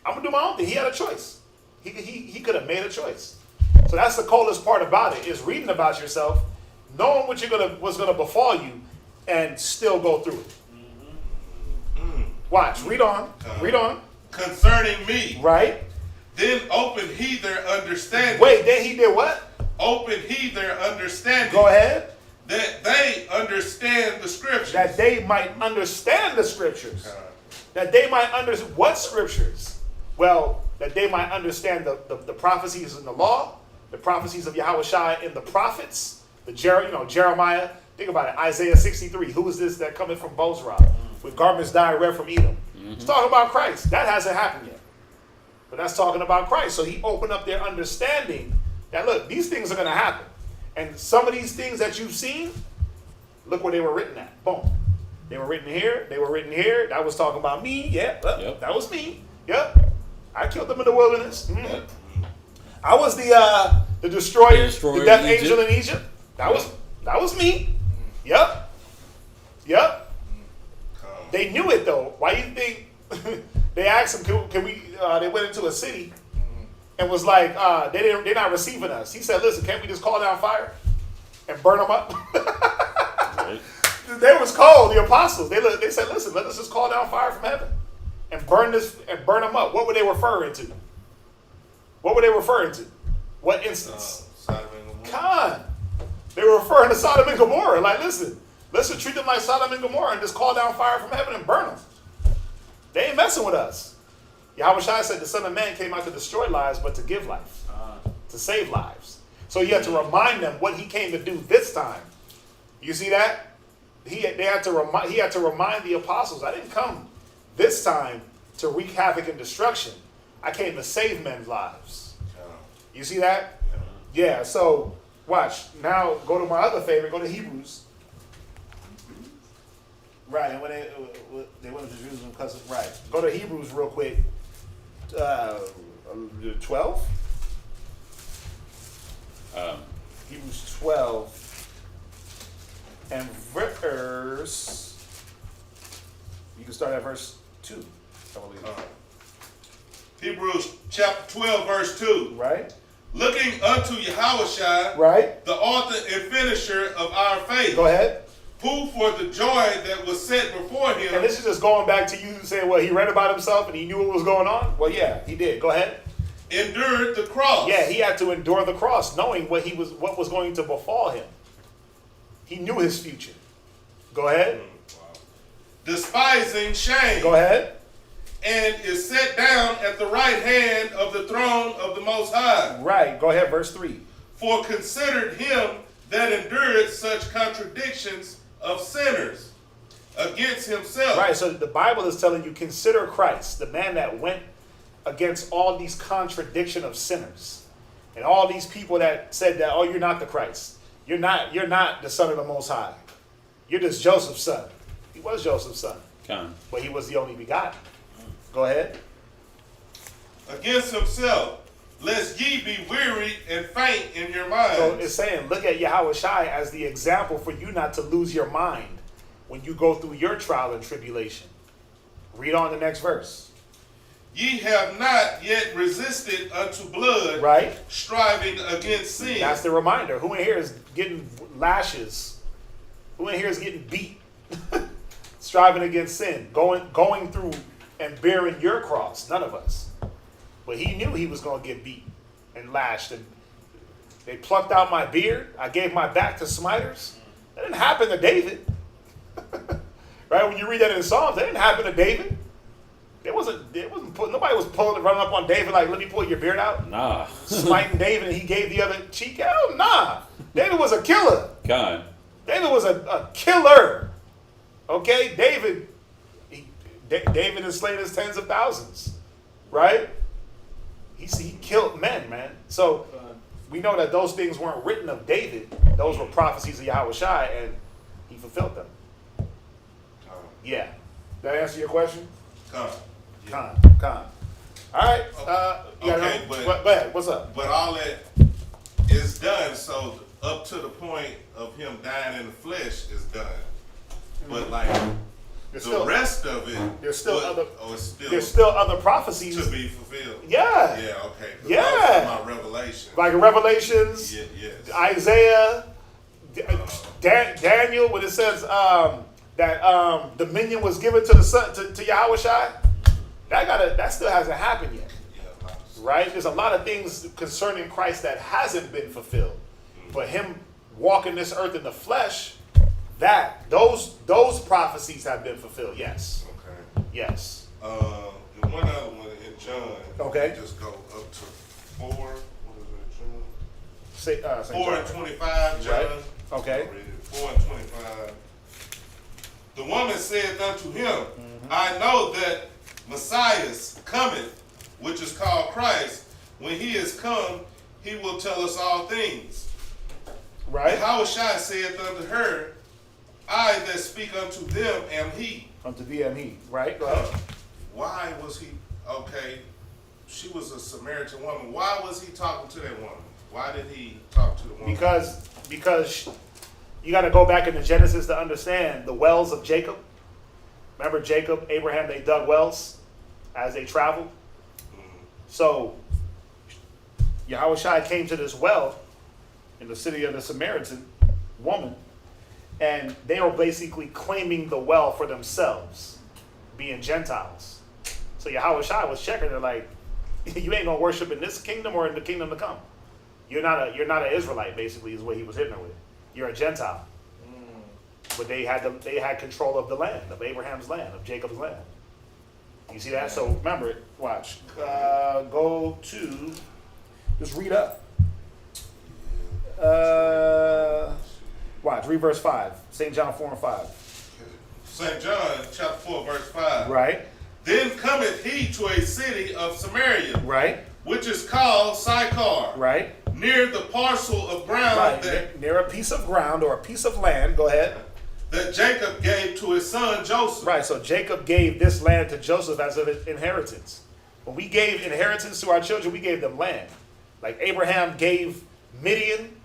I'm gonna do my own thing. He had a choice. He could have made a choice. So that's the coldest part about it, is reading about yourself, knowing what's gonna befall you, and still go through it. Watch. Read on. Read on. Concerning me, Right. then opened he their understanding. Wait. Then he did what? Opened he their understanding. Go ahead. That they understand the scriptures. That they might understand the scriptures. That they might understand what scriptures? Well, that they might understand the prophecies in the law, the prophecies of Yahushua in the prophets, Jeremiah. Think about it. Isaiah 63. Who is this that cometh from Bozrah with garments dyed red from Edom? It's talking about Christ. That hasn't happened yet. But that's talking about Christ. So he opened up their understanding that, look, these things are going to happen. And some of these things that you've seen, look where they were written at. Boom. They were written here. They were written here. That was talking about me. Yeah, Yep. That was me. Yep. I killed them in the wilderness. Yep. I was the destroyer, the death in Egypt. angel in Egypt. That was me. Yep. They knew it though. Why do you think they asked him? Can we? They went into a city and was like, they're not receiving us. He said, listen, can't we just call down fire and burn them up? Right. They was cold. The apostles. They said, listen, let us just call down fire from heaven and burn them up. What were they referring to? What were they referring to? What instance? Sodom and Gomorrah. Con. They were referring to Sodom and Gomorrah. Like, listen, let's treat them like Sodom and Gomorrah and just call down fire from heaven and burn them. They ain't messing with us. Yahushua said the Son of Man came out to destroy lives, but to give life, to save lives. So you have to remind them what he came to do this time. You see that? He had to remind the apostles, I didn't come this time to wreak havoc and destruction. I came to save men's lives. You see that? Yeah, so watch. Now go to my other favorite, go to Hebrews. Right, and when they went to Jerusalem because right. Go to Hebrews real quick. 12? Hebrews 12 and verse, you can start at verse 2, I believe. Hebrews chapter 12, verse 2. Right? Looking unto Yahushua, Right? the author and finisher of our faith, Go ahead. who for the joy that was set before him, And this is just going back to you saying, well, he read about himself and he knew what was going on? Well, yeah, he did. Go ahead. endured the cross. Yeah, he had to endure the cross, knowing what was going to befall him. He knew his future. Go ahead. Despising shame. Go ahead. And is set down at the right hand of the throne of the Most High. Right. Go ahead. Verse 3. For considered him that endured such contradictions of sinners against himself. Right. So the Bible is telling you, consider Christ, the man that went against all these contradiction of sinners, and all these people that said that, oh, you're not the Christ. You're not the Son of the Most High. You're just Joseph's son. He was Joseph's son, but he was the only begotten. Go ahead. Against himself, lest ye be weary and faint in your minds. So it's saying, look at Yahushua as the example for you not to lose your mind when you go through your trial and tribulation. Read on the next verse. Ye have not yet resisted unto blood, Right. striving against sin. That's the reminder. Who in here is getting lashes? Who in here is getting beat? Striving against sin. Going through and bearing your cross. None of us. But he knew he was going to get beat and lashed. And they plucked out my beard. I gave my back to smiters. That didn't happen to David. Right? When you read that in the Psalms, that didn't happen to David. Nobody was running up on David like, let me pull your beard out. Nah. Smiting David and he gave the other cheek. Hell nah. David was a killer. God. David was a killer. Okay? David has slain his tens of thousands. Right? He killed men, man. So we know that those things weren't written of David. Those were prophecies of Yahushua, and he fulfilled them. Yeah. Did that answer your question? Con. All right. Okay, go ahead. What's up? But all that is done, so up to the point of him dying in the flesh is done. But like The rest of it, there's still other. it's still There's still other prophecies to be fulfilled. Yeah. Yeah. Okay. 'Cause Yeah. I was talking about Revelation. Like Revelations, Yes. Isaiah, Daniel, when it says that dominion was given to the son to Yahushua, that still hasn't happened yet. Yeah. Right? There's a lot of things concerning Christ that hasn't been fulfilled. But him walking this earth in the flesh, those prophecies have been fulfilled. Yes. Okay. Yes. And one other one in John. Okay. Just go up to 4. What is it, John? Say 4 and 25, John. Right. Okay. I'll read it. 4 and 25. The woman said unto him, I know that Messiah cometh, which is called Christ. When he is come, he will tell us all things. Right. And Yahushua saith unto her, I that speak unto them am he. Unto thee am he. Right. Go ahead. Why was he, okay, she was a Samaritan woman. Why was he talking to that woman? Why did he talk to the woman? Because you got to go back into Genesis to understand the wells of Jacob. Remember Jacob, Abraham, they dug wells as they traveled. So Yahushua came to this well in the city of the Samaritan woman, and they were basically claiming the well for themselves, being Gentiles. So Yahushua was checking her like, you ain't gonna worship in this kingdom or in the kingdom to come. You're not an Israelite, basically, is what he was hitting her with. You're a Gentile. But they had control of the land, of Abraham's land, of Jacob's land. You see that? So remember it. Watch. Go to, just read up. Watch. Read verse 5. St. John 4 and 5. St. John chapter 4 verse 5. Right. Then cometh he to a city of Samaria, Right. which is called Sychar, Right. near the parcel of ground Right. Near a piece of ground or a piece of land. Go ahead. that Jacob gave to his son Joseph. Right. So Jacob gave this land to Joseph as an inheritance. When we gave inheritance to our children, we gave them land. Like Abraham gave Midian,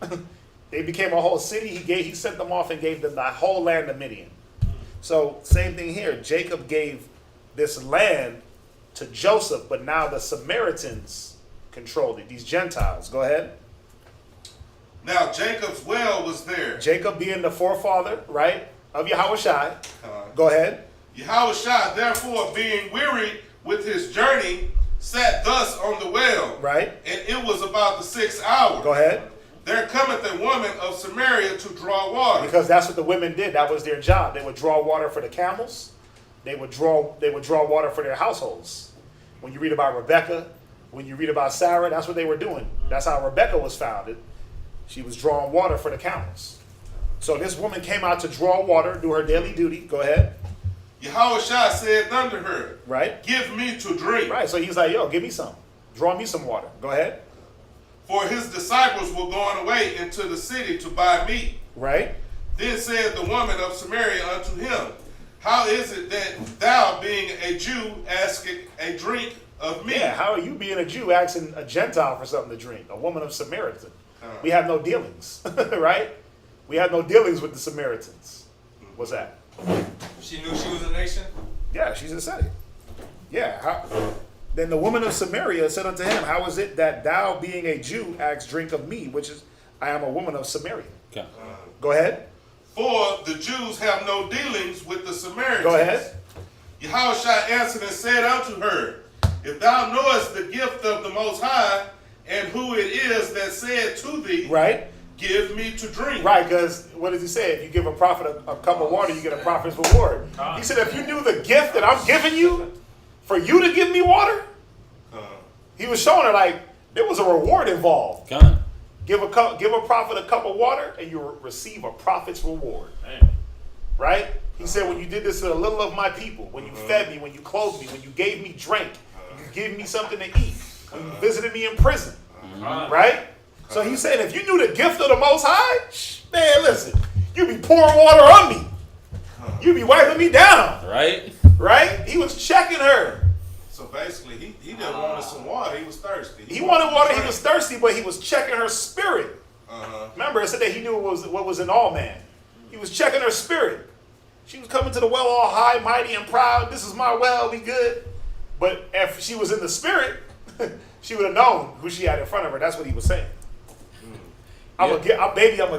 they became a whole city. He sent them off and gave them the whole land of Midian. So same thing here. Jacob gave this land to Joseph, but now the Samaritans controlled it. These Gentiles. Go ahead. Now Jacob's well was there. Jacob being the forefather, right, of Yahushua. Go ahead. Yahushua, therefore, being wearied with his journey, sat thus on the well. Right. And it was about the 6th hour. Go ahead. There cometh a woman of Samaria to draw water. Because that's what the women did. That was their job. They would draw water for the camels. They would draw water for their households. When you read about Rebecca, when you read about Sarah, that's what they were doing. That's how Rebecca was founded. She was drawing water for the camels. So this woman came out to draw water, do her daily duty. Go ahead. Yahushua said unto her, Right. Give me to drink. Right. So he's like, yo, give me some. Draw me some water. Go ahead. For his disciples were going away into the city to buy meat. Right. Then said the woman of Samaria unto him, How is it that thou, being a Jew, askest a drink of me? Yeah, how are you being a Jew asking a Gentile for something to drink? A woman of Samaritan. We have no dealings, right? We have no dealings with the Samaritans. What's that? She knew she was a nation? Yeah, she just said it. Yeah. Then the woman of Samaria said unto him, How is it that thou, being a Jew, ask drink of me, which is, I am a woman of Samaria? Okay. Go ahead. For the Jews have no dealings with the Samaritans. Go ahead. Yahushua answered and said unto her, If thou knowest the gift of the Most High, and who it is that said to thee, Right. Give me to drink. Right, because what does he say? If you give a prophet a cup of water, you get a prophet's reward. He said, if you knew the gift that I'm giving you, for you to give me water, he was showing her like there was a reward involved. Come. Give a prophet a cup of water, and you receive a prophet's reward. Right? He said, when you did this to a little of my people, when you fed me, when you clothed me, when you gave me drink, when you gave me something to eat, when you visited me in prison. Right? So he's saying, if you knew the gift of the Most High, man, listen, you be pouring water on me. You be wiping me down. Right? Right? He was checking her. So basically, he just wanted some water. He was thirsty. He wanted water. He was thirsty, but he was checking her spirit. Uh-huh. Remember, it said that he knew what was in all man. He was checking her spirit. She was coming to the well all high, mighty, and proud. This is my well, we good. But if she was in the spirit, she would have known who she had in front of her. That's what he was saying. I'm a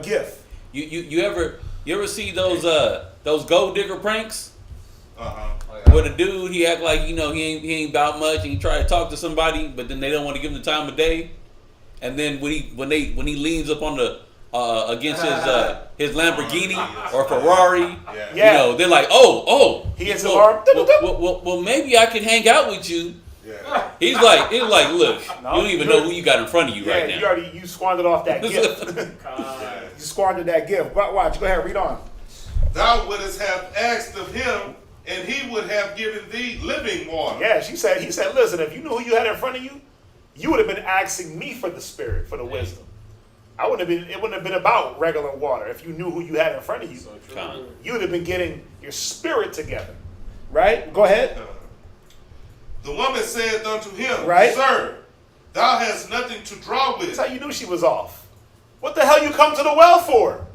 gift. You ever see those gold digger pranks? Uh-huh. Where the dude, he act like, he ain't about much, and he try to talk to somebody, but then they don't want to give him the time of day. And then when he leans up on the against his Lamborghini or Ferrari, they're like, oh, He hits well, the arm. well, maybe I can hang out with you. Yeah. He's like, look, No, you don't even know who you got in front of you right now. You squandered off that gift. You squandered that gift. But watch, go ahead, read on. Thou wouldst have asked of him, and he would have given thee living water. Yeah, he said, listen, if you knew who you had in front of you, you would have been asking me for the spirit, for the wisdom. It wouldn't have been about regular water if you knew who you had in front of you. You would have been getting your spirit together. Right? Go ahead. The woman said unto him, Right. Sir, thou hast nothing to draw with. That's how you knew she was off. What the hell you come to the well for?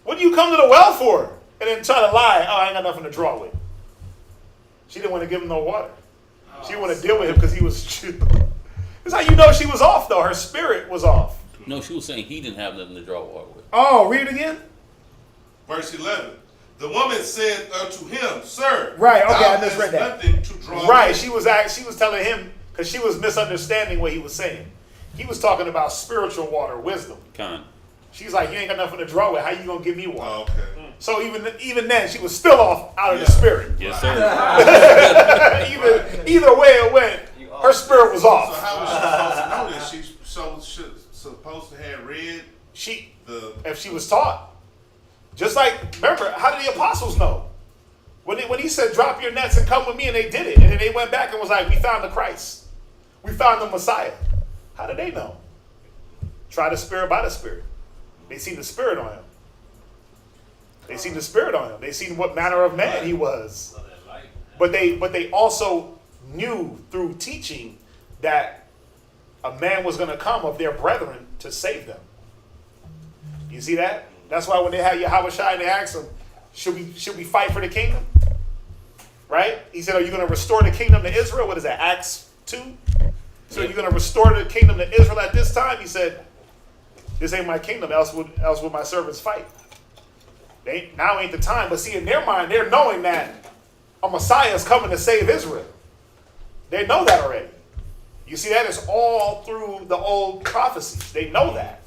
What do you come to the well for? And then try to lie, I ain't got nothing to draw with. She didn't want to give him no water. She didn't want to deal with him because he was Jew. That's how you know she was off, though. Her spirit was off. No, she was saying he didn't have nothing to draw water with. Oh, read it again. Verse 11. The woman said unto him, Sir, Right, okay, thou I misread hast that. nothing to draw Right, with. she was telling him because she was misunderstanding what he was saying. He was talking about spiritual water, wisdom. She's like, you ain't got nothing to draw with. How you gonna give me water? Oh, okay. So even then, she was still off out of the spirit. Yes, sir. Either way it went, her spirit was So off. how was she supposed to know this? She's supposed to have read If she was taught, just like, remember, how did the apostles know? When he said, drop your nets and come with me, and they did it. And then they went back and was like, we found the Christ. We found the Messiah. How did they know? Try the spirit by the spirit. They seen the spirit on him. They seen the spirit on him. They seen what manner of man he was. But they also knew through teaching that a man was going to come of their brethren to save them. You see that? That's why when they had Yahushua and they asked him, should we fight for the kingdom? Right? He said, are you going to restore the kingdom to Israel? What is that, Acts 2? So you're going to restore the kingdom to Israel at this time? He said, this ain't my kingdom, else would my servants fight. Now ain't the time. But see, in their mind, they're knowing that a Messiah is coming to save Israel. They know that already. You see, that is all through the old prophecies. They know that.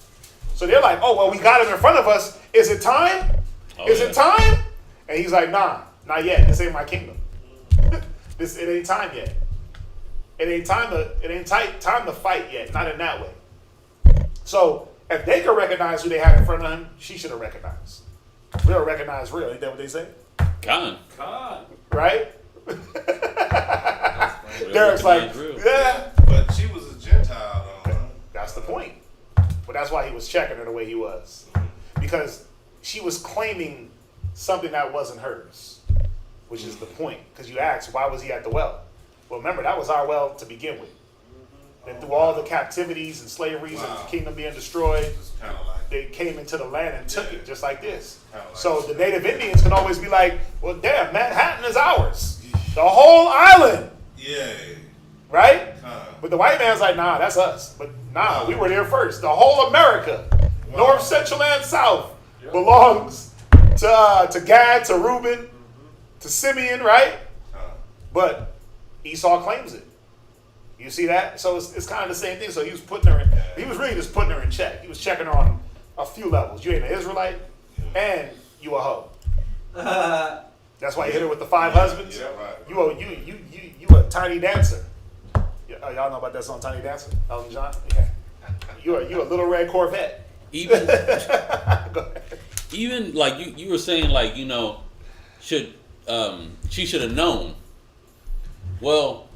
So they're like, oh, well, we got him in front of us. Is it time? Is it time? And he's like, nah, not yet. This ain't my kingdom. It ain't time yet. It ain't time to fight yet. Not in that way. So if they could recognize who they had in front of him, she should have recognized. Real recognize real. Ain't that what they say? Con. Right? Derek's like, yeah. But she was a Gentile, though. That's the point. But that's why he was checking her the way he was. Because she was claiming something that wasn't hers. Which is the point. Because you asked, why was he at the well? Well, remember, that was our well to begin with. And through all the captivities and slaveries and the kingdom being destroyed, they came into the land and took it just like this. So the native Indians can always be like, well, damn, Manhattan is ours. The whole island. Yeah. Right? But the white man's like, nah, that's us. But nah, we were there first. The whole America, North, Central, and South, belongs to Gad, to Reuben, to Simeon, right? But Esau claims it. You see that? So it's kind of the same thing. So he was he was really just putting her in check. He was checking her on a few levels. You ain't an Israelite, and you a hoe. That's why you hit her with the 5 husbands. Yeah, right. You a tiny dancer. Y'all know about that song, Tiny Dancer? Elton John? Yeah. You a little red Corvette. Even like you were saying, like, she should have known. Well,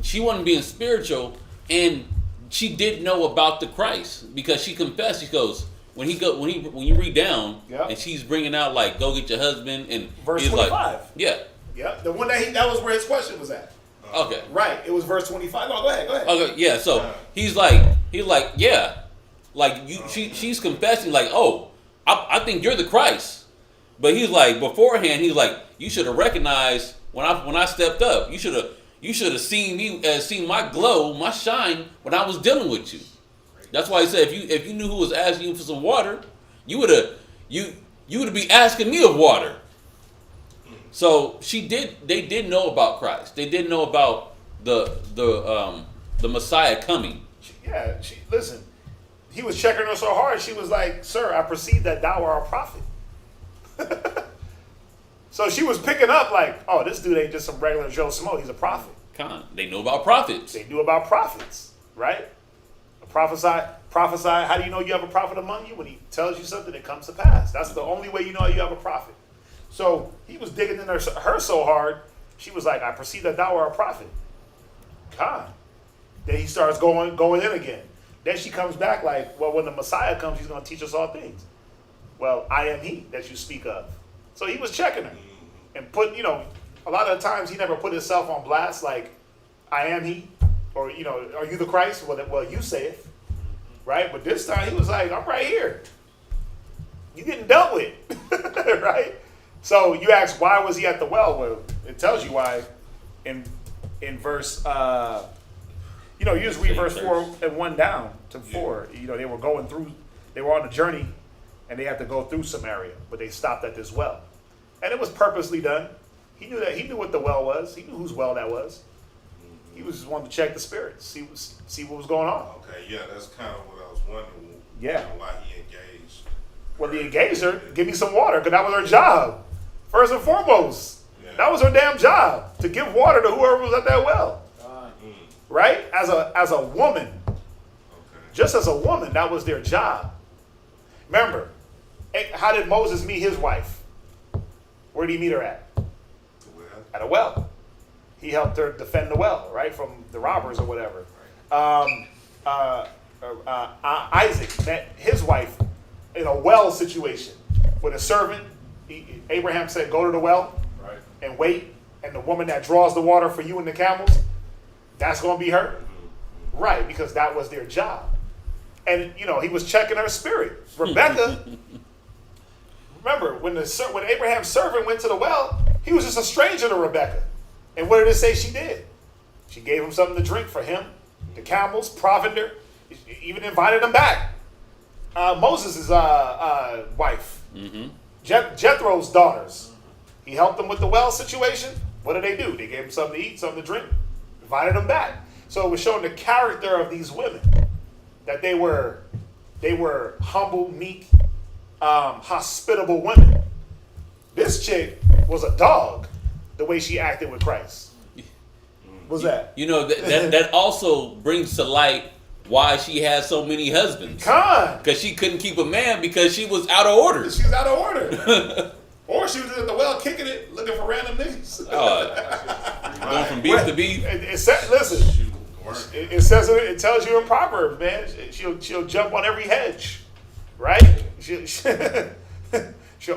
she wasn't being spiritual, and she did know about the Christ because she confessed. She goes, when you read down, and she's bringing out like, go get your husband, and verse he's 25. Like, yeah, the one that was where his question was at. Okay, right. It was verse 25. Oh, go ahead. Okay, yeah. So he's like, yeah, like she's confessing, like, oh, I think you're the Christ, But he's like, beforehand, he's like, you should have recognized when I stepped up. You should have seen me, seen my glow, my shine when I was dealing with you. That's why he said, if you knew who was asking you for some water, you would be asking me of water. So they did know about Christ. They did know about the Messiah coming. Listen, he was checking her so hard, she was like, sir, I perceive that thou art a prophet. So she was picking up like, oh, this dude ain't just some regular Joe Smo, he's a prophet. They know about prophets. They knew about prophets, right? Prophesy. How do you know you have a prophet among you? When he tells you something, it comes to pass. That's the only way you know you have a prophet. So he was digging in her so hard, she was like, I perceive that thou art a prophet. God. Then he starts going in again. Then she comes back like, well, when the Messiah comes, he's going to teach us all things. Well, I am he that you speak of. So he was checking her. And a lot of the times he never put himself on blast like, I am he. Or, are you the Christ? Well, you say it. Right? But this time he was like, I'm right here. You getting dealt with. Right? So you ask, why was he at the well? Well, it tells you why in verse, you just read verse 4 and 1 down to 4. They were on a journey and they had to go through Samaria, but they stopped at this well. And it was purposely done. He knew what the well was. He knew whose well that was. He was just wanting to check the spirits, see what was going on. Okay, yeah, that's kind of what I was wondering. Yeah. Why he engaged. Well, he engaged her. Give me some water, because that was her job. First and foremost, that was her damn job, to give water to whoever was at that well. Right? As a woman, just as a woman, that was their job. Remember, how did Moses meet his wife? Where did he meet her at? At a well. He helped her defend the well, right, from the robbers or whatever. Isaac met his wife in a well situation with a servant. Abraham said, go to the well and wait. And the woman that draws the water for you and the camels, that's going to be her. Right, because that was their job. And, he was checking her spirit. Rebecca, remember, when Abraham's servant went to the well, he was just a stranger to Rebecca. And what did it say she did? She gave him something to drink for him, the camels, provender, even invited them back. Moses' wife, Jethro's daughters. He helped them with the well situation. What did they do? They gave him something to eat, something to drink, invited them back. So it was showing the character of these women, that they were humble, meek, hospitable women. This chick was a dog. The way she acted with Christ. What's that? That also brings to light why she had so many husbands. Because she couldn't keep a man because she was out of order. She was out of order. Or she was at the well kicking it, looking for random niggas. Going from beef to beef. Listen, it tells you in Proverbs, man. She'll jump on every hedge, right? She'll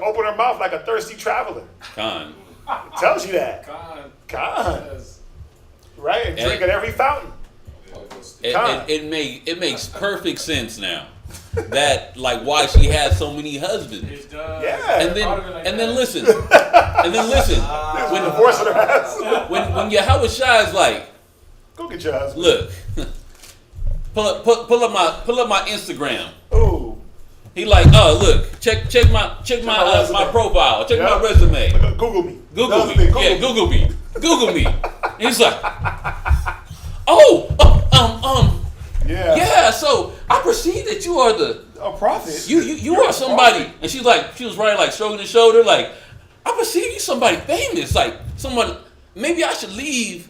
open her mouth like a thirsty traveler. It tells you that. God. Right? And drink at every fountain. It makes perfect sense now. That why she had so many husbands. It does. Yeah. And then listen. When divorcing her ass. when Yahweh Shai is like, go get your husband. Look, pull up my Instagram. Ooh. He like, oh look, check my profile, check my resume. Google me. Google me. Google me. And he's like, yeah. So I perceive that you are a prophet. You are somebody. And she was right, stroking his shoulder, like, I perceive you somebody famous, like someone. Maybe I should leave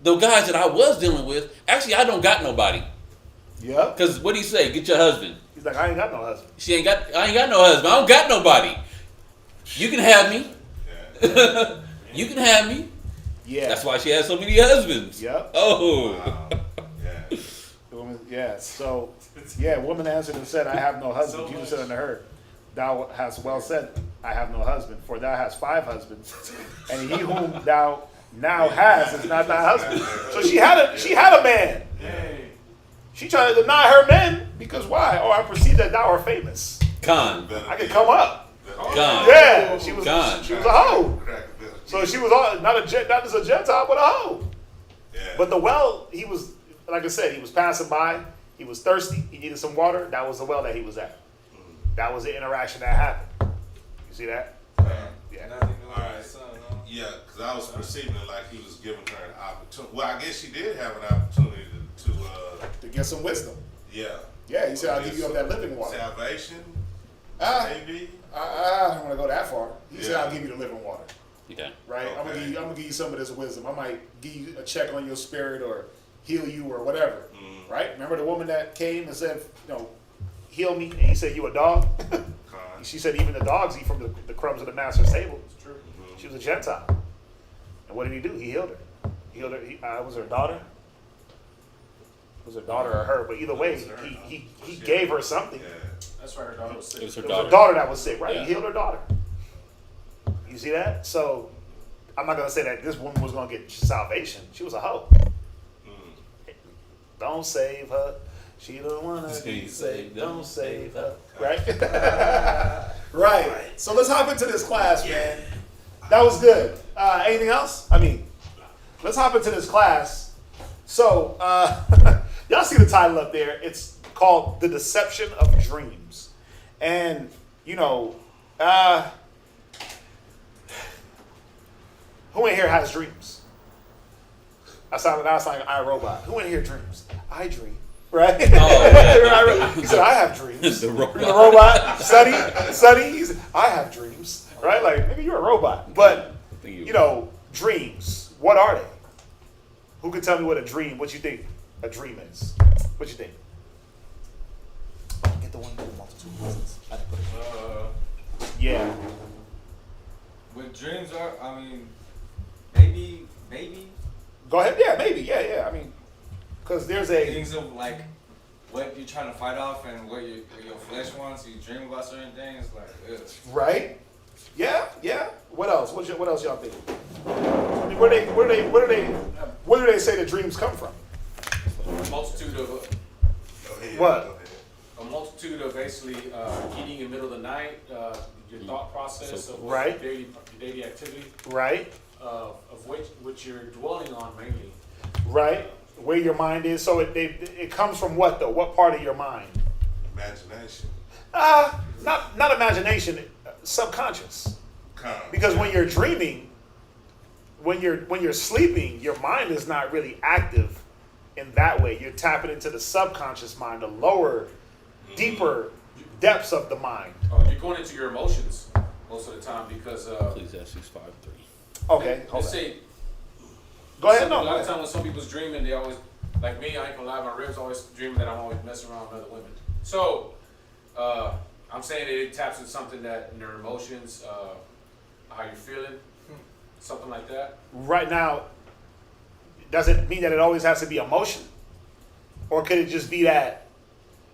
the guys that I was dealing with. Actually, I don't got nobody. Yeah. Because what do he say? Get your husband. He's like, I ain't got no husband. I ain't got no husband. I don't got nobody. You can have me. You can have me. Yeah. That's why she has so many husbands. Yep. Oh. Wow. Yeah. So, woman answered and said, I have no husband. Jesus said unto her, thou hast well said, I have no husband, for thou hast 5 husbands, and he whom thou now hast is not thy husband. So she had a man. She tried to deny her men because why? Oh, I perceive that thou art famous. Con. I can come up. Gone. Yeah, she was Gone. she was a hoe. Cracker Bill. So she was not just a Gentile, but a hoe. Yeah. But the well, he was, like I said, he was passing by. He was thirsty. He needed some water. That was the well that he was at. That was the interaction that happened. You see that? Yeah. Nothing to do with Alright. the son, huh? Yeah, because I was perceiving it like he was giving her an opportunity. Well, I guess she did have an opportunity To get some wisdom. yeah. Yeah, he said, I'll give you of that living water. Salvation, Ah, maybe. I don't want to go that far. He said, Yeah. I'll give you the living water. Okay. Right? I'm Okay. gonna give you some of this wisdom. I might give you a check on your spirit or heal you or whatever. Right? Remember the woman that came and said, heal me, and he said, you a dog? She said, even the dogs eat from the crumbs of the master's table. It's true. She was a Gentile. And what did he do? He healed her. He healed her. Was her daughter? Was her daughter or her? But either way, he gave her something. Yeah. That's right, her daughter was sick. It was her It was daughter. her daughter that was sick, right? Yeah. He healed her daughter. You see that? So I'm not gonna say that this woman was gonna get salvation. She was a hoe. Don't save her. She don't wanna be saved. Don't save her. Right? Right. So let's hop into this class, man. That was good. Anything else? Let's hop into this class. So y'all see the title up there. It's called The Deception of Dreams. And, who in here has dreams? I sound like an iRobot. Who in here dreams? I dream. Right? Oh, yeah. He said, I have dreams. The robot. The robot. Sonny, he said, I have dreams. Right? Like, maybe you're a robot. But, dreams, what are they? Who can tell me what you think a dream is? What you think? Get the one with the multitude of reasons. I didn't put it. Yeah. What dreams are, maybe Go ahead. Yeah, maybe. Yeah. Because there's a... things of like what you're trying to fight off and what your flesh wants. You dream about certain things, like ugh. Right? Yeah. What else? What else y'all think? Where do they say the dreams come from? A multitude of Go ahead. What? Go ahead. a multitude of basically eating in the middle of the night, your thought process of Right. your daily activity, Right? of which you're dwelling on mainly. Right? Where your mind is. So it comes from what though? What part of your mind? Imagination. Not imagination, subconscious. Because when you're dreaming, when you're sleeping, your mind is not really active in that way. You're tapping into the subconscious mind, the lower, deeper depths of the mind. You're going into your emotions most of the time because Ecclesiastes 5:3. Okay, hold let's on. say Go ahead. a No, lot of times when some people's dreaming, they always, like me, I ain't gonna lie, my ribs always dreaming that I'm always messing around with other women. So I'm saying that it taps into something that in their emotions, how you're feeling, something like that. right now, does it mean that it always has to be emotion? Or could it just be that,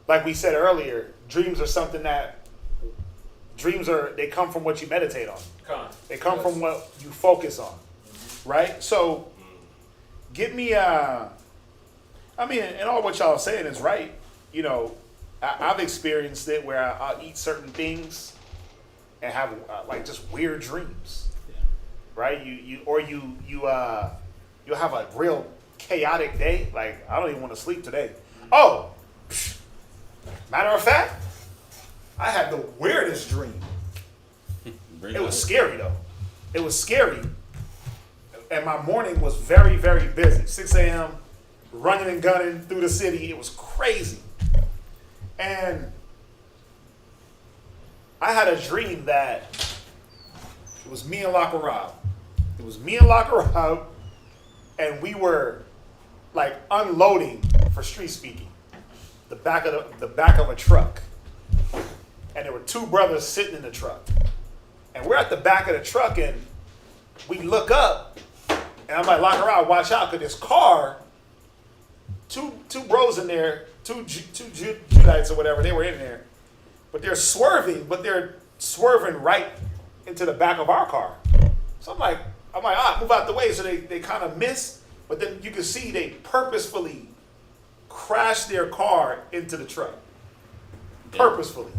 like we said earlier, dreams are something that, they come from what you meditate on. They come from what you focus on, right? So, give me, and all what y'all are saying is right. You know, I've experienced it where I'll eat certain things and have like just weird dreams, right? You'll have a real chaotic day. Like, I don't even want to sleep today. Oh, matter of fact, I had the weirdest dream. It was scary though. It was scary. And my morning was very, very busy. 6 a.m., running and gunning through the city. It was crazy. And I had a dream that it was me and Lacquerab. It was me and Lacquerab, and we were like unloading, for street speaking, the back of a truck. And there were two brothers sitting in the truck. And we're at the back of the truck, and we look up, and I'm like, Lacquerab, watch out, because this car, two bros in there, two Judites or whatever, they were in there. But they're swerving right into the back of our car. So I'm like, move out the way. So they kind of miss, but then you can see they purposefully crashed their car into the truck. Purposefully.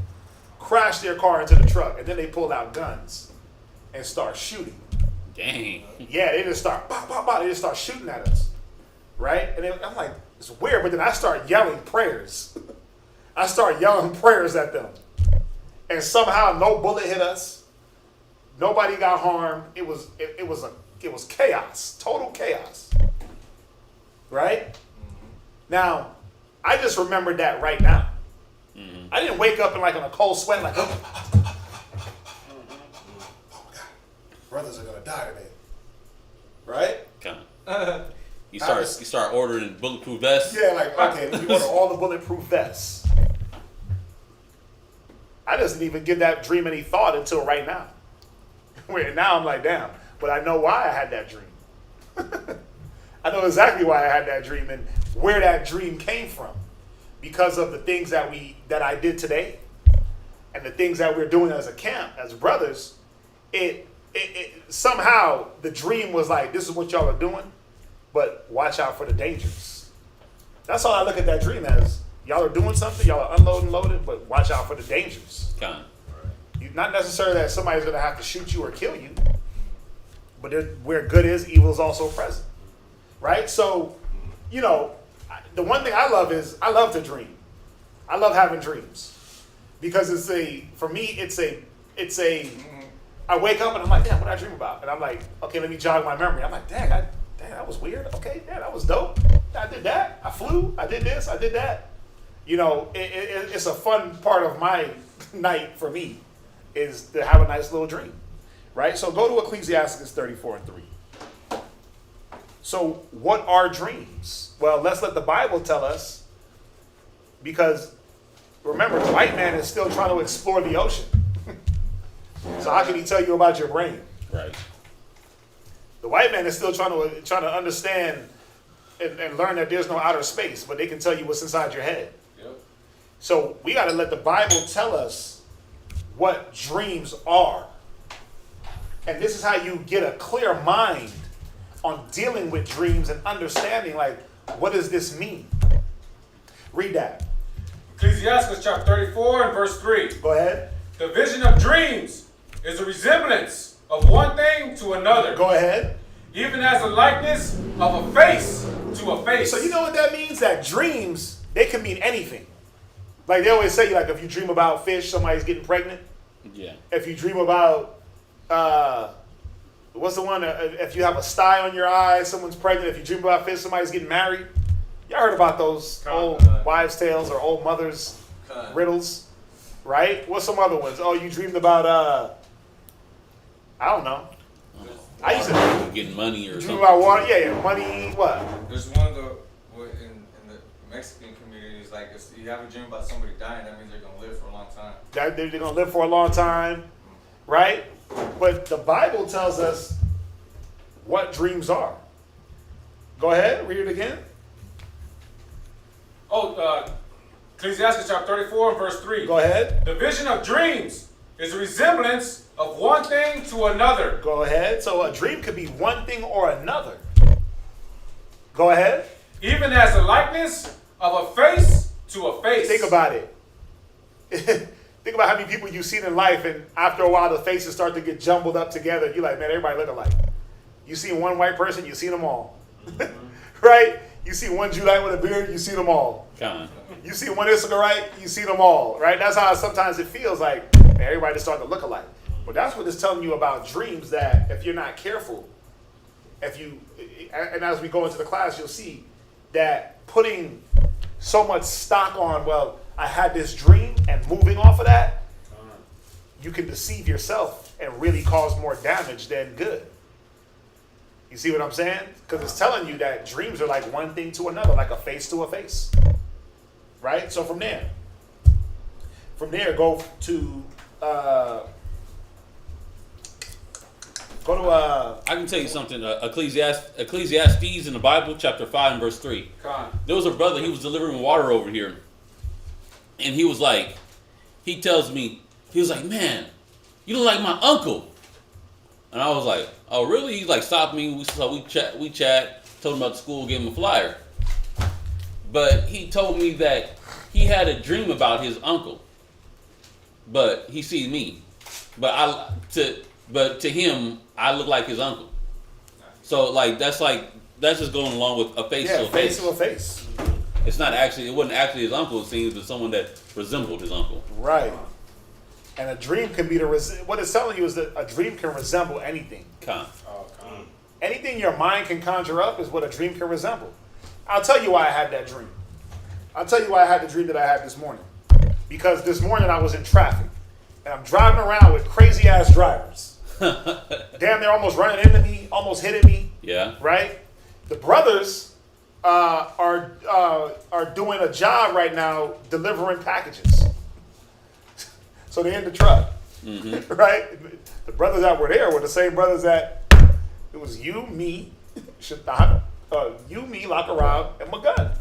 crash their car into the truck, and then they pulled out guns and start shooting. Dang. Yeah, they just start, bah, bah, bah, they just start shooting at us, right? And then I'm like, it's weird, but then I start yelling prayers. I start yelling prayers at them, and somehow no bullet hit us. Nobody got harmed. It was chaos, total chaos, right? Now, I just remembered that right now. I didn't wake up in like on a cold sweat, like, oh my God, brothers are gonna die today, right? You start ordering bulletproof vests. Yeah, like, okay, you order all the bulletproof vests. I just didn't even give that dream any thought until right now. Where now I'm like, damn, but I know why I had that dream. I know exactly why I had that dream and where that dream came from. Because of the things that I did today and the things that we're doing as a camp, as brothers, it somehow the dream was like, this is what y'all are doing, but watch out for the dangers. That's all I look at that dream as. Y'all are doing something, y'all are unloading, loaded, but watch out for the dangers. Not necessarily that somebody's going to have to shoot you or kill you, but where good is, evil is also present. Right? So, you know, the one thing I love is I love to dream. I love having dreams because for me, I wake up and I'm like, damn, what did I dream about? And I'm like, okay, let me jog my memory. I'm like, dang, that was weird. Okay, yeah, that was dope. I did that. I flew. I did this. I did that. You know, it's a fun part of my night for me is to have a nice little dream, right? So go to Ecclesiastes 34:3. So what are dreams? Well, let's let the Bible tell us, because remember, the white man is still trying to explore the ocean. So how can he tell you about your brain? Right. The white man is still trying to understand and learn that there's no outer space, but they can tell you what's inside your head. Yep. So we got to let the Bible tell us what dreams are. And this is how you get a clear mind on dealing with dreams and understanding, like, what does this mean? Read that. Ecclesiastes chapter 34 and verse 3. Go ahead. The vision of dreams is a resemblance of one thing to another. Go ahead. Even as the likeness of a face to a face. So you know what that means? That dreams, they can mean anything. Like they always say, like if you dream about fish, somebody's getting pregnant. Yeah. If you dream about, what's the one? If you have a sty on your eye, someone's pregnant. If you dream about fish, somebody's getting married. Y'all heard about those old wives' tales or old mothers' riddles, right? What's some other ones? Oh, you dreamed about, I don't know. I used to getting money or dream something. about water. Yeah, money. What? There's one of the in the Mexican communities, like if you have a dream about somebody dying, that means they're gonna live for a long time. That they're gonna live for a long time, right? But the Bible tells us what dreams are. Go ahead, read it again. Ecclesiastes chapter 34 and verse 3. Go ahead. The vision of dreams is a resemblance of one thing to another. Go ahead. So a dream could be one thing or another. Go ahead. Even as the likeness of a face to a face. Think about it. Think about how many people you've seen in life, and after a while the faces start to get jumbled up together. You're like, man, everybody look alike. You see one white person, you see them all. Right? You see one Judite with a beard, you see them all. You see one Israelite, you see them all. Right? That's how sometimes it feels like, man, everybody just starting to look alike. But that's what it's telling you about dreams, that if you're not careful, and as we go into the class, you'll see that putting so much stock on, well, I had this dream, and moving off of that, you can deceive yourself and really cause more damage than good. You see what I'm saying? Because it's telling you that dreams are like one thing to another, like a face to a face. Right? So from there, go to I can tell you something. Ecclesiastes in the Bible, chapter 5 and verse 3. There was a brother, he was delivering water over here. And he was like, he tells me, he was like, man, you look like my uncle. And I was like, oh, really? He's like, stopped me. We chat, told him about the school, gave him a flyer. But he told me that he had a dream about his uncle. but he sees me. But to him, I look like his uncle. So that's just going along with a face to a face. Face to a face. It wasn't actually his uncle, it seems, but someone that resembled his uncle. Right. And a dream can be what it's telling you is that a dream can resemble anything. Con. Anything your mind can conjure up is what a dream can resemble. I'll tell you why I had that dream. I'll tell you why I had the dream that I had this morning. Because this morning I was in traffic. And I'm driving around with crazy ass drivers. Damn, they're almost running into me, almost hitting me. Yeah. Right? The brothers are doing a job right now delivering packages. So they're in the truck. Mm-hmm. Right? The brothers that were there were the same brothers that it was you, me, Shatana, you, me, Lakarab, and Magun.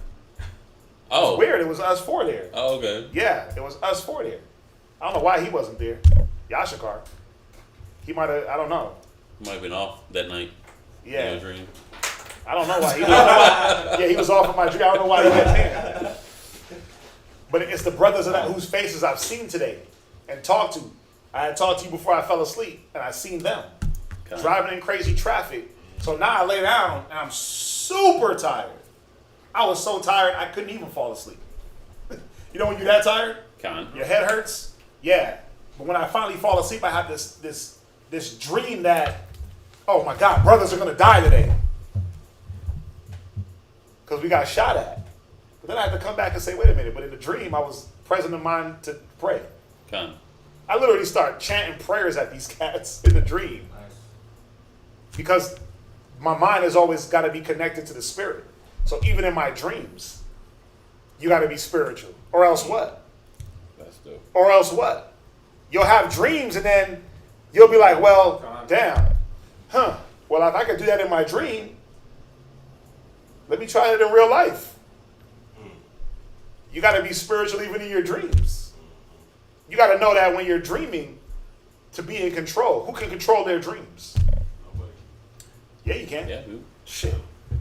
Oh. It's weird. It was us four there. Oh, okay. Yeah, it was us four there. I don't know why he wasn't there. Yashikar. He might have, I don't know. Might have been off that night. Yeah. In your dream. I don't know why. Yeah, he was off of my dream. I don't know why he wasn't there. But it's the brothers whose faces I've seen today and talked to. I had talked to you before I fell asleep, and I seen them. Okay. Driving in crazy traffic. So now I lay down, and I'm super tired. I was so tired, I couldn't even fall asleep. You know when you're that tired? Your head hurts? Yeah. But when I finally fall asleep, I have this dream that, oh my God, brothers are going to die today. Because we got shot at. But then I had to come back and say, wait a minute. But in the dream, I was present in mind to pray. I literally start chanting prayers at these cats in the dream. Nice. Because my mind has always got to be connected to the spirit. So even in my dreams, you got to be spiritual. Or else what? That's dope. Or else what? You'll have dreams and then you'll be like, well, damn. Well, if I could do that in my dream, let me try it in real life. You got to be spiritual even in your dreams. You got to know that when you're dreaming, to be in control. Who can control their dreams? Nobody. Yeah, you can. Yeah, who? Shit.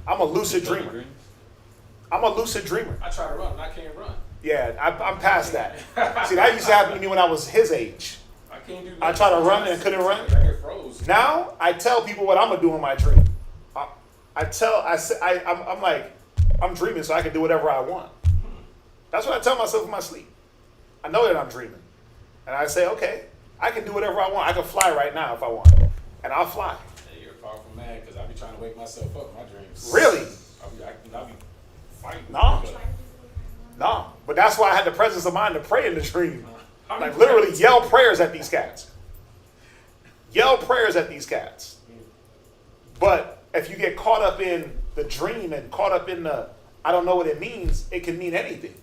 I'm a lucid dreamer. I'm a lucid dreamer. I try to run, and I can't run. Yeah, I'm past that. See, that used to happen to me when I was his age. I can't do that. I tried to run and couldn't run. I get froze. Now I tell people what I'm gonna do in my dream. I'm like, I'm dreaming, so I can do whatever I want. That's what I tell myself in my sleep. I know that I'm dreaming, and I say, okay, I can do whatever I want. I can fly right now if I want, and I'll fly. Hey, you're far from mad because I be trying to wake myself up in my dreams. Really? I'll be fighting. No. But that's why I had the presence of mind to pray in the dream. Like literally yell prayers at these cats. Yell prayers at these cats. But if you get caught up in the dream and caught up in the, I don't know what it means, it can mean anything.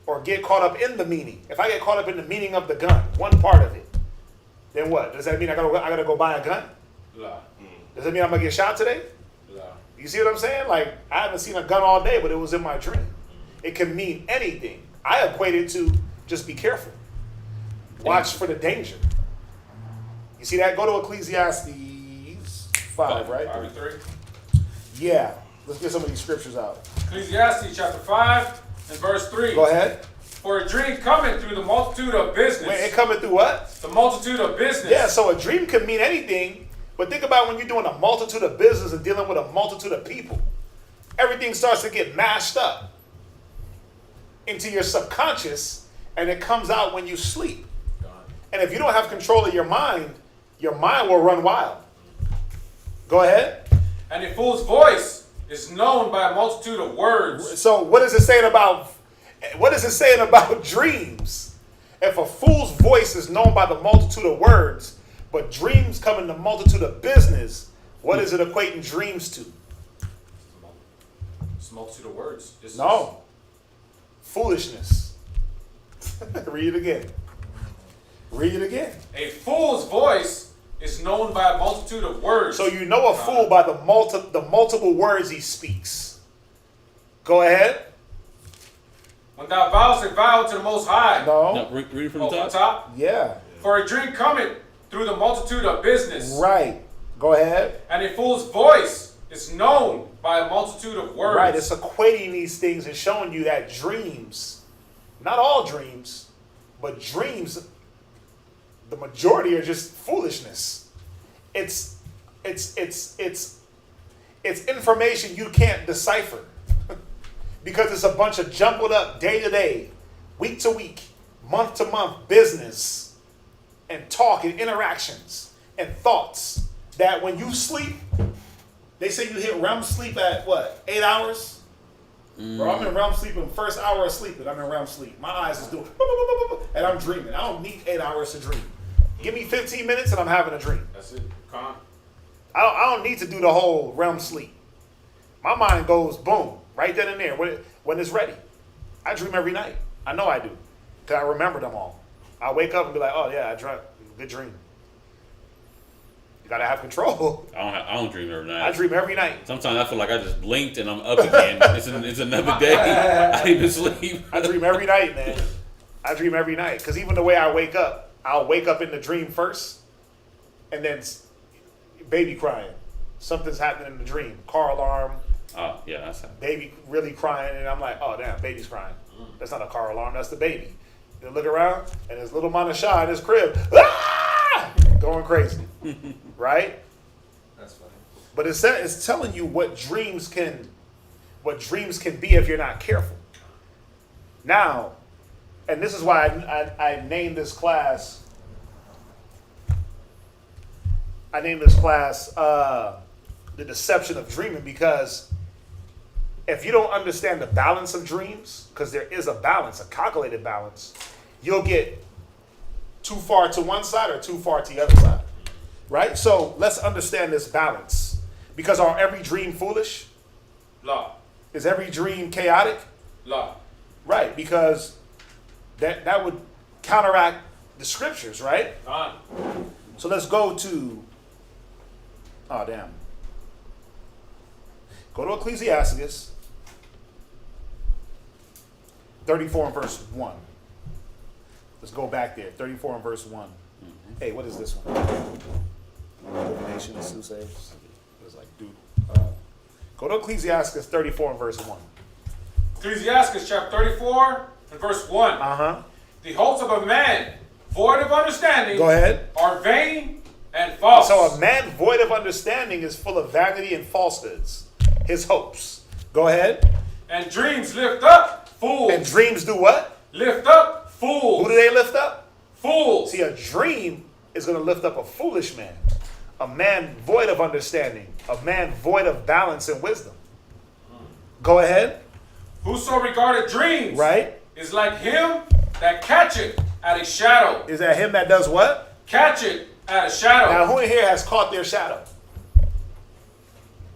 Or get caught up in the meaning. If I get caught up in the meaning of the gun, one part of it, then what? Does that mean I gotta go buy a gun? Nah. Does that mean I'm gonna get shot today? Nah. You see what I'm saying? Like, I haven't seen a gun all day, but it was in my dream. It can mean anything. I equate it to just be careful. Watch for the danger. You see that? Go to Ecclesiastes 5, right? 5:3. Yeah. Let's get some of these scriptures out. Ecclesiastes chapter 5 and verse 3. Go ahead. For a dream coming through the multitude of business. Wait, it coming through what? The multitude of business. Yeah, so a dream can mean anything, but think about when you're doing a multitude of business and dealing with a multitude of people. Everything starts to get mashed up into your subconscious, and it comes out when you sleep. And if you don't have control of your mind will run wild. Go ahead. And a fool's voice is known by a multitude of words. So what is it saying about dreams? If a fool's voice is known by the multitude of words, but dreams come in the multitude of business, what is it equating dreams to? It's a multitude of words. No. Foolishness. Read it again. Read it again. A fool's voice is known by a multitude of words. So you know a fool by the multiple words he speaks. Go ahead. When thou vowest a vow to the Most High. No. Read it from the top. Top. Yeah. For a dream cometh through the multitude of business. Right. Go ahead. And a fool's voice is known by a multitude of words. Right. It's equating these things and showing you that dreams, not all dreams, but dreams The majority are just foolishness. It's information you can't decipher because it's a bunch of jumbled up day to day, week to week, month to month business and talk and interactions and thoughts that when you sleep, they say you hit REM sleep at what, 8 hours? Bro, I'm in REM sleep in the first hour of sleeping. I'm in REM sleep. My eyes is doing, and I'm dreaming. I don't need 8 hours to dream. Give me 15 minutes and I'm having a dream. That's it. Con. I don't need to do the whole REM sleep. My mind goes boom, right then and there when it's ready. I dream every night. I know I do. Because I remember them all. I wake up and be like, oh yeah, I dreamt. Good dream. You gotta have control. I don't dream every night. I dream every night. Sometimes I feel like I just blinked and I'm up again. It's another day. I didn't even sleep. I dream every night, man. I dream every night. Because even the way I wake up, I'll wake up in the dream first, and then baby crying. Something's happening in the dream. Car alarm. Oh, yeah, that's happening. Baby really crying, and I'm like, oh damn, baby's crying. That's not a car alarm, that's the baby. Then look around, and there's little Manasha in his crib, going crazy, right? That's funny. But it's telling you what dreams can be if you're not careful. Now, and this is why I named this class. The Deception of Dreaming, because if you don't understand the balance of dreams, because there is a balance, a calculated balance, you'll get too far to one side or too far to the other side, right? So let's understand this balance, because are every dream foolish? Law. Is every dream chaotic? Law. Right, because that would counteract the scriptures, right? Con. So let's go to, oh damn. Go to Ecclesiastes 34 and verse 1. Let's go back there. 34 and verse 1. Hey, what is this one? Divination, soothsayers. It's like, dude. Go to Ecclesiastes 34 and verse 1. Ecclesiastes chapter 34 and verse 1. Uh-huh. The hopes of a man void of understanding Go ahead. are vain and false. So a man void of understanding is full of vanity and falsehoods. His hopes. Go ahead. And dreams lift up fools. And dreams do what? Lift up fools. Who do they lift up? Fools. See, a dream is going to lift up a foolish man. A man void of understanding. A man void of balance and wisdom. Go ahead. Whoso regarded dreams, Right. is like him that catcheth at a shadow. Is that him that does what? Catch it at a shadow. Now, who in here has caught their shadow?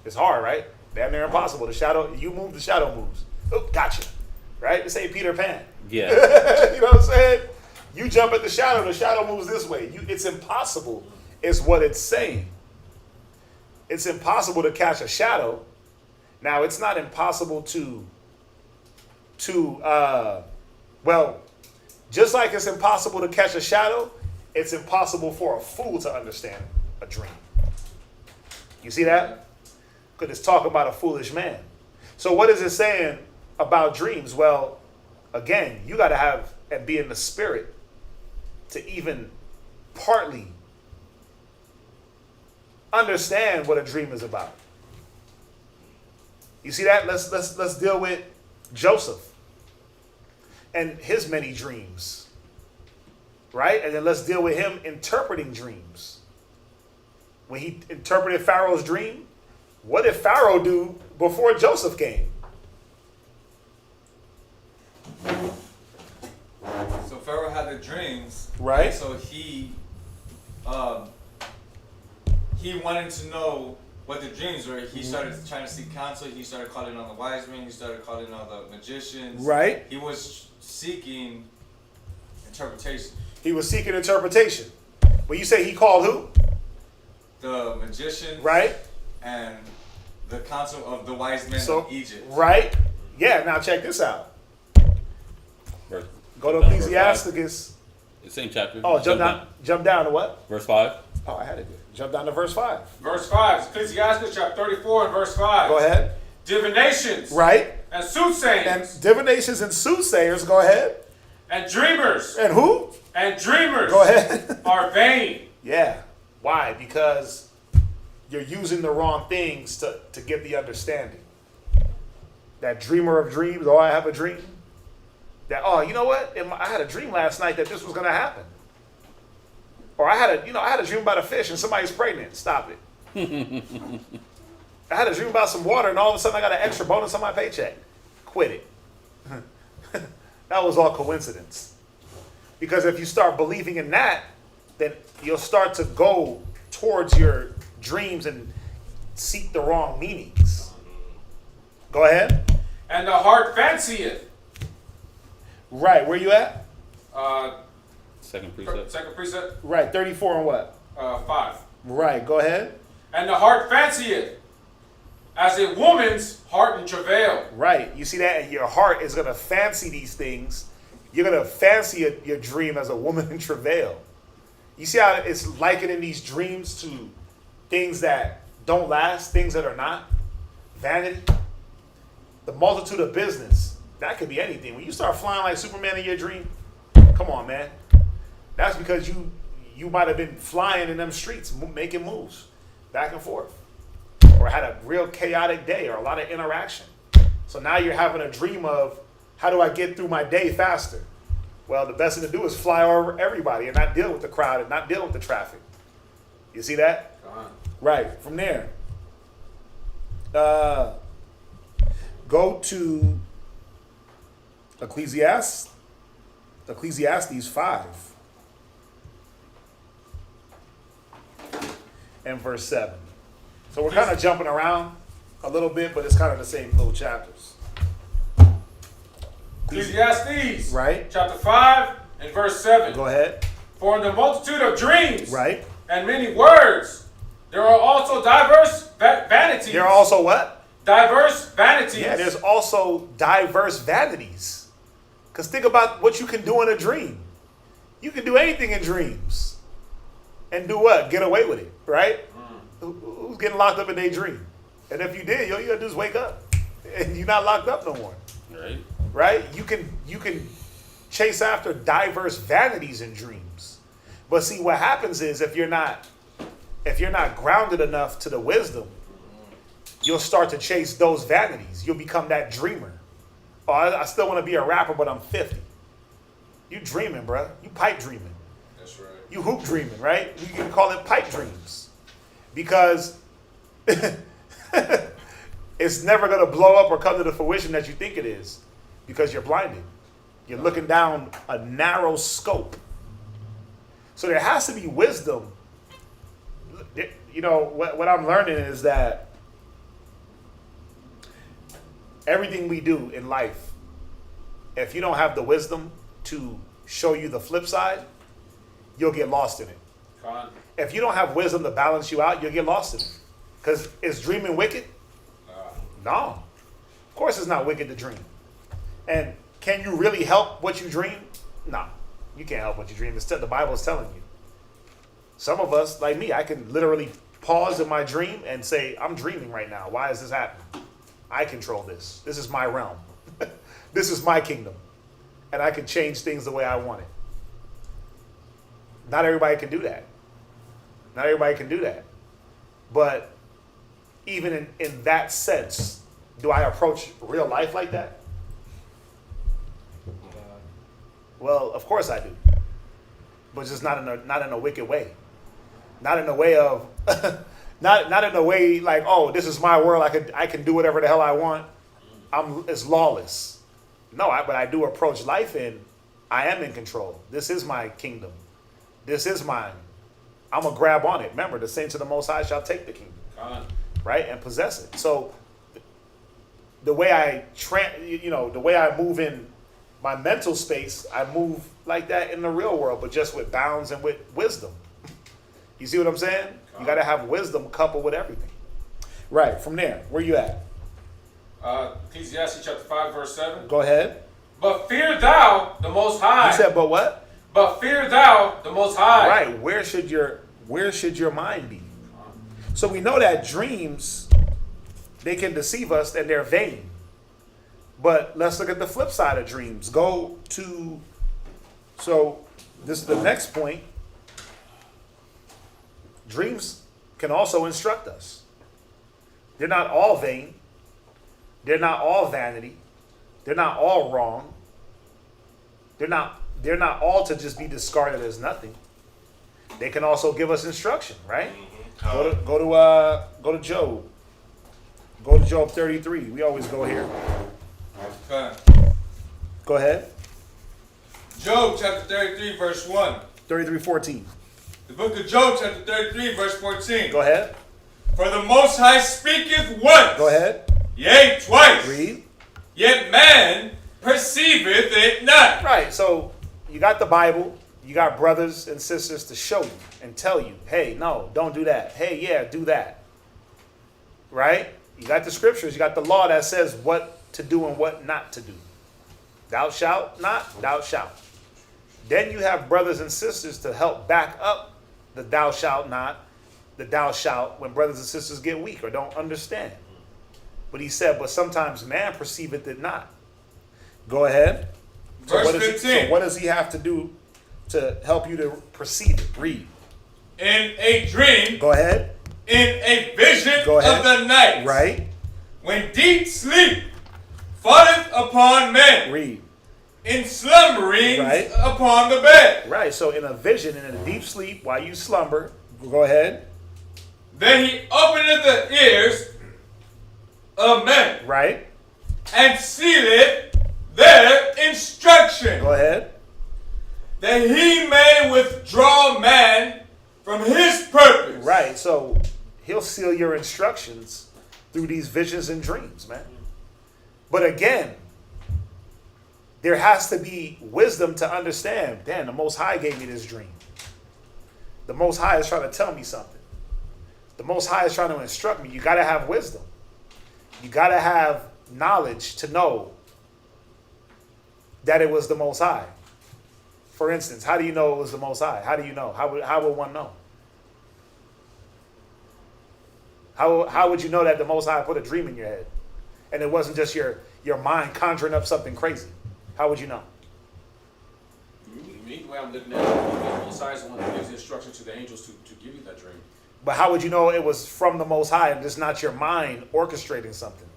It's hard, right? Damn near impossible. The shadow, you move, the shadow moves. Oh, gotcha. Right? This ain't Peter Pan. Yeah. You know what I'm saying? You jump at the shadow moves this way. It's impossible, is what it's saying. It's impossible to catch a shadow. Now, it's not impossible well, just like it's impossible to catch a shadow, it's impossible for a fool to understand a dream. You see that? Because it's talking about a foolish man. So what is it saying about dreams? Well, again, you got to have and be in the spirit to even partly understand what a dream is about. You see that? Let's deal with Joseph and his many dreams, right? And then let's deal with him interpreting dreams. When he interpreted Pharaoh's dream, what did Pharaoh do before Joseph came? So Pharaoh had the dreams, Right. and so he wanted to know what the dreams were. He started trying to seek counsel. He started calling on the wise men. He started calling on the magicians. Right. He was seeking interpretation. He was seeking interpretation. When you say he called who? The magicians. Right. And the council of the wise men So, of Egypt. right. Yeah, now check this out. Verse, Go to verse Ecclesiastes. the same chapter. Oh, jump down to what? Verse 5. Oh, I had it good. Jump down to verse 5. Verse 5. Ecclesiastes chapter 34 and verse 5. Go ahead. Divinations. Right. And soothsayings. And divinations and soothsayers, go ahead. And dreamers. And who? And dreamers Go ahead. are vain. Yeah. Why? Because you're using the wrong things to get the understanding. That dreamer of dreams, oh, I have a dream. That, oh, you know what? I had a dream last night that this was going to happen. Or I had a dream about a fish and somebody's pregnant. Stop it. I had a dream about some water and all of a sudden I got an extra bonus on my paycheck. Quit it. That was all coincidence. Because if you start believing in that, then you'll start to go towards your dreams and seek the wrong meanings. Go ahead. And the heart fancieth. Right, where you at? Second precept. Second precept. Right, 34 and what? 5. Right, go ahead. And the heart fancieth as a woman's heart in travail. Right, you see that? And your heart is going to fancy these things. You're going to fancy your dream as a woman in travail. You see how it's likening these dreams to things that don't last, things that are not? Vanity. The multitude of business. That could be anything. When you start flying like Superman in your dream, come on, man. That's because you might have been flying in them streets, making moves back and forth. Or had a real chaotic day or a lot of interaction. So now you're having a dream of, how do I get through my day faster? Well, the best thing to do is fly over everybody and not deal with the crowd and not deal with the traffic. You see that? Right. From there, go to Ecclesiastes 5 and verse 7. So we're kind of jumping around a little bit, but it's kind of the same little chapters. Ecclesiastes, Right. chapter 5 and verse 7. Go ahead. For in the multitude of dreams Right. and many words, there are also diverse vanities. There are also what? Diverse vanities. Yeah, there's also diverse vanities. Because think about what you can do in a dream. You can do anything in dreams. And do what? Get away with it, right? Who's getting locked up in their dream? And if you did, all you gotta do is wake up. And you're not locked up no more. Right. Right? You can chase after diverse vanities in dreams. But see, what happens is if you're not grounded enough to the wisdom, you'll start to chase those vanities. You'll become that dreamer. Oh, I still want to be a rapper, but I'm 50. You dreaming, bruh. You pipe dreaming. That's right. You hoop dreaming, right? You can call it pipe dreams. Because it's never going to blow up or come to the fruition that you think it is. Because you're blinded. You're looking down a narrow scope. So there has to be wisdom. You know, what I'm learning is that everything we do in life, if you don't have the wisdom to show you the flip side, you'll get lost in it. If you don't have wisdom to balance you out, you'll get lost in it. Because is dreaming wicked? No. Of course it's not wicked to dream. And can you really help what you dream? No. You can't help what you dream. Instead, the Bible is telling you. Some of us, like me, I can literally pause in my dream and say, I'm dreaming right now. Why is this happening? I control this. This is my realm. This is my kingdom. And I can change things the way I want it. Not everybody can do that. Not everybody can do that. But even in that sense, do I approach real life like that? Well, of course I do. But just not in a wicked way. Not in a way of not in a way like, oh, this is my world. I can do whatever the hell I want. It's lawless. No, but I do approach life in, I am in control. This is my kingdom. This is mine. I'm going to grab on it. Remember, the saints of the Most High shall take the kingdom. Right? And possess it. So the way the way I move in my mental space, I move like that in the real world, but just with bounds and with wisdom. You see what I'm saying? You got to have wisdom coupled with everything. Right. From there, where you at? Ecclesiastes chapter 5, verse 7. Go ahead. But fear thou the Most High. You said, but what? But fear thou the Most High. Right. Where should your mind be? So we know that dreams, they can deceive us and they're vain. But let's look at the flip side of dreams. So this is the next point. Dreams can also instruct us. They're not all vain. They're not all vanity. They're not all wrong. They're not all to just be discarded as nothing. They can also give us instruction, right? Go to Job. Go to Job 33. We always go here. Okay. Go ahead. Job chapter 33, verse 1. 33:14. The book of Job chapter 33, verse 14. Go ahead. For the Most High speaketh once. Go ahead. Yea, twice. Read. Yet man perceiveth it not. Right. So you got the Bible. You got brothers and sisters to show you and tell you, hey, no, don't do that. Hey, yeah, do that. Right? You got the scriptures. You got the law that says what to do and what not to do. Thou shalt not, thou shalt. Then you have brothers and sisters to help back up the thou shalt not, the thou shalt, when brothers and sisters get weak or don't understand. But he said, but sometimes man perceiveth it not. Go ahead. Verse So 15. what does he have to do to help you to perceive it? Read. In a dream. Go ahead. In a vision Go ahead. of the night. Right. When deep sleep falleth upon men. Read. In slumberings Right. upon the bed. Right. So in a vision, in a deep sleep, while you slumber, go ahead. Then he openeth the ears of men. Right. And sealeth their instruction. Go ahead. That he may withdraw man from his purpose. Right. So he'll seal your instructions through these visions and dreams, man. But again, there has to be wisdom to understand. Damn, the Most High gave me this dream. The Most High is trying to tell me something. The Most High is trying to instruct me. You got to have wisdom. You got to have knowledge to know that it was the Most High. For instance, how do you know it was the Most High? How do you know? How would one know? How would you know that the Most High put a dream in your head? And it wasn't just your mind conjuring up something crazy. How would you know? Me, the way I'm looking at it, the Most High is the one that gives instructions to the angels to give you that dream. But how would you know it was from the Most High and just not your mind orchestrating something?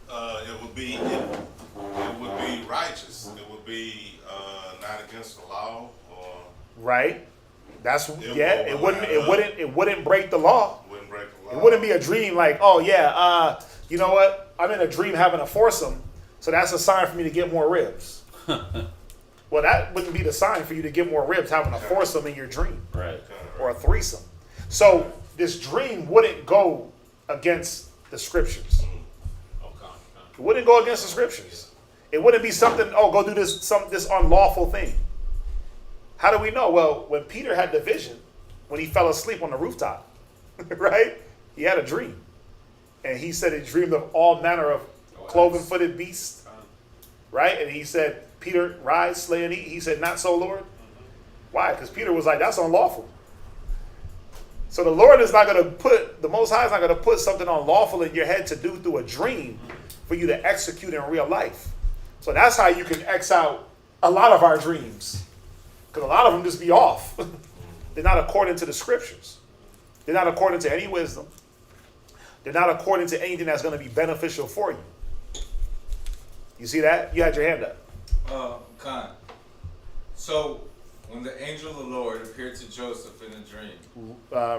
It would be righteous. It would be not against the law, or Right? That's It it wouldn't break the law. wouldn't break the law. It wouldn't be a dream like, oh yeah, you know what? I'm in a dream having a foursome, so that's a sign for me to get more ribs. Well, that wouldn't be the sign for you to get more ribs having a foursome in your dream. Right. Or a threesome. So this dream wouldn't go against the scriptures. It wouldn't go against the scriptures. It wouldn't be something, oh, go do this unlawful thing. How do we know? Well, when Peter had the vision, when he fell asleep on the rooftop, right? He had a dream. And he said he dreamed of all manner of cloven-footed beasts. Right? And he said, Peter, rise, slay, and eat. He said, not so, Lord. Why? Because Peter was like, that's unlawful. So the Lord is not going to the Most High is not going to put something unlawful in your head to do through a dream for you to execute in real life. So that's how you can X out a lot of our dreams. Because a lot of them just be off. They're not according to the scriptures. They're not according to any wisdom. They're not according to anything that's going to be beneficial for you. You see that? You had your hand up. Khan. So, when the angel of the Lord appeared to Joseph in a dream,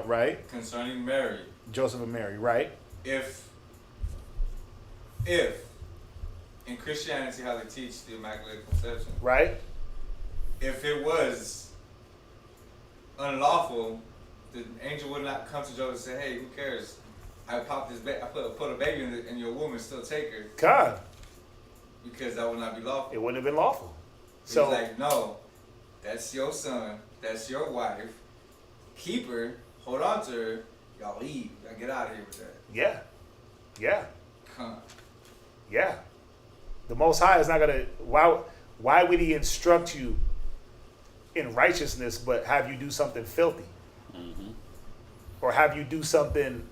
Right. concerning Mary, Joseph and Mary, right? if in Christianity how they teach the Immaculate Conception, Right? if it was unlawful, the angel would not come to Joseph and say, "Hey, who cares? I popped this I put a baby in your womb and still take her," God, because that would not be lawful. it wouldn't have been lawful. He's So, like, "No, that's your son. That's your wife. Keep her. Hold on to her. Y'all leave. Y'all get out of here with that." yeah. Come. Yeah. The Most High is not going to, why would he instruct you in righteousness but have you do something filthy? Mm-hmm. Or have you do something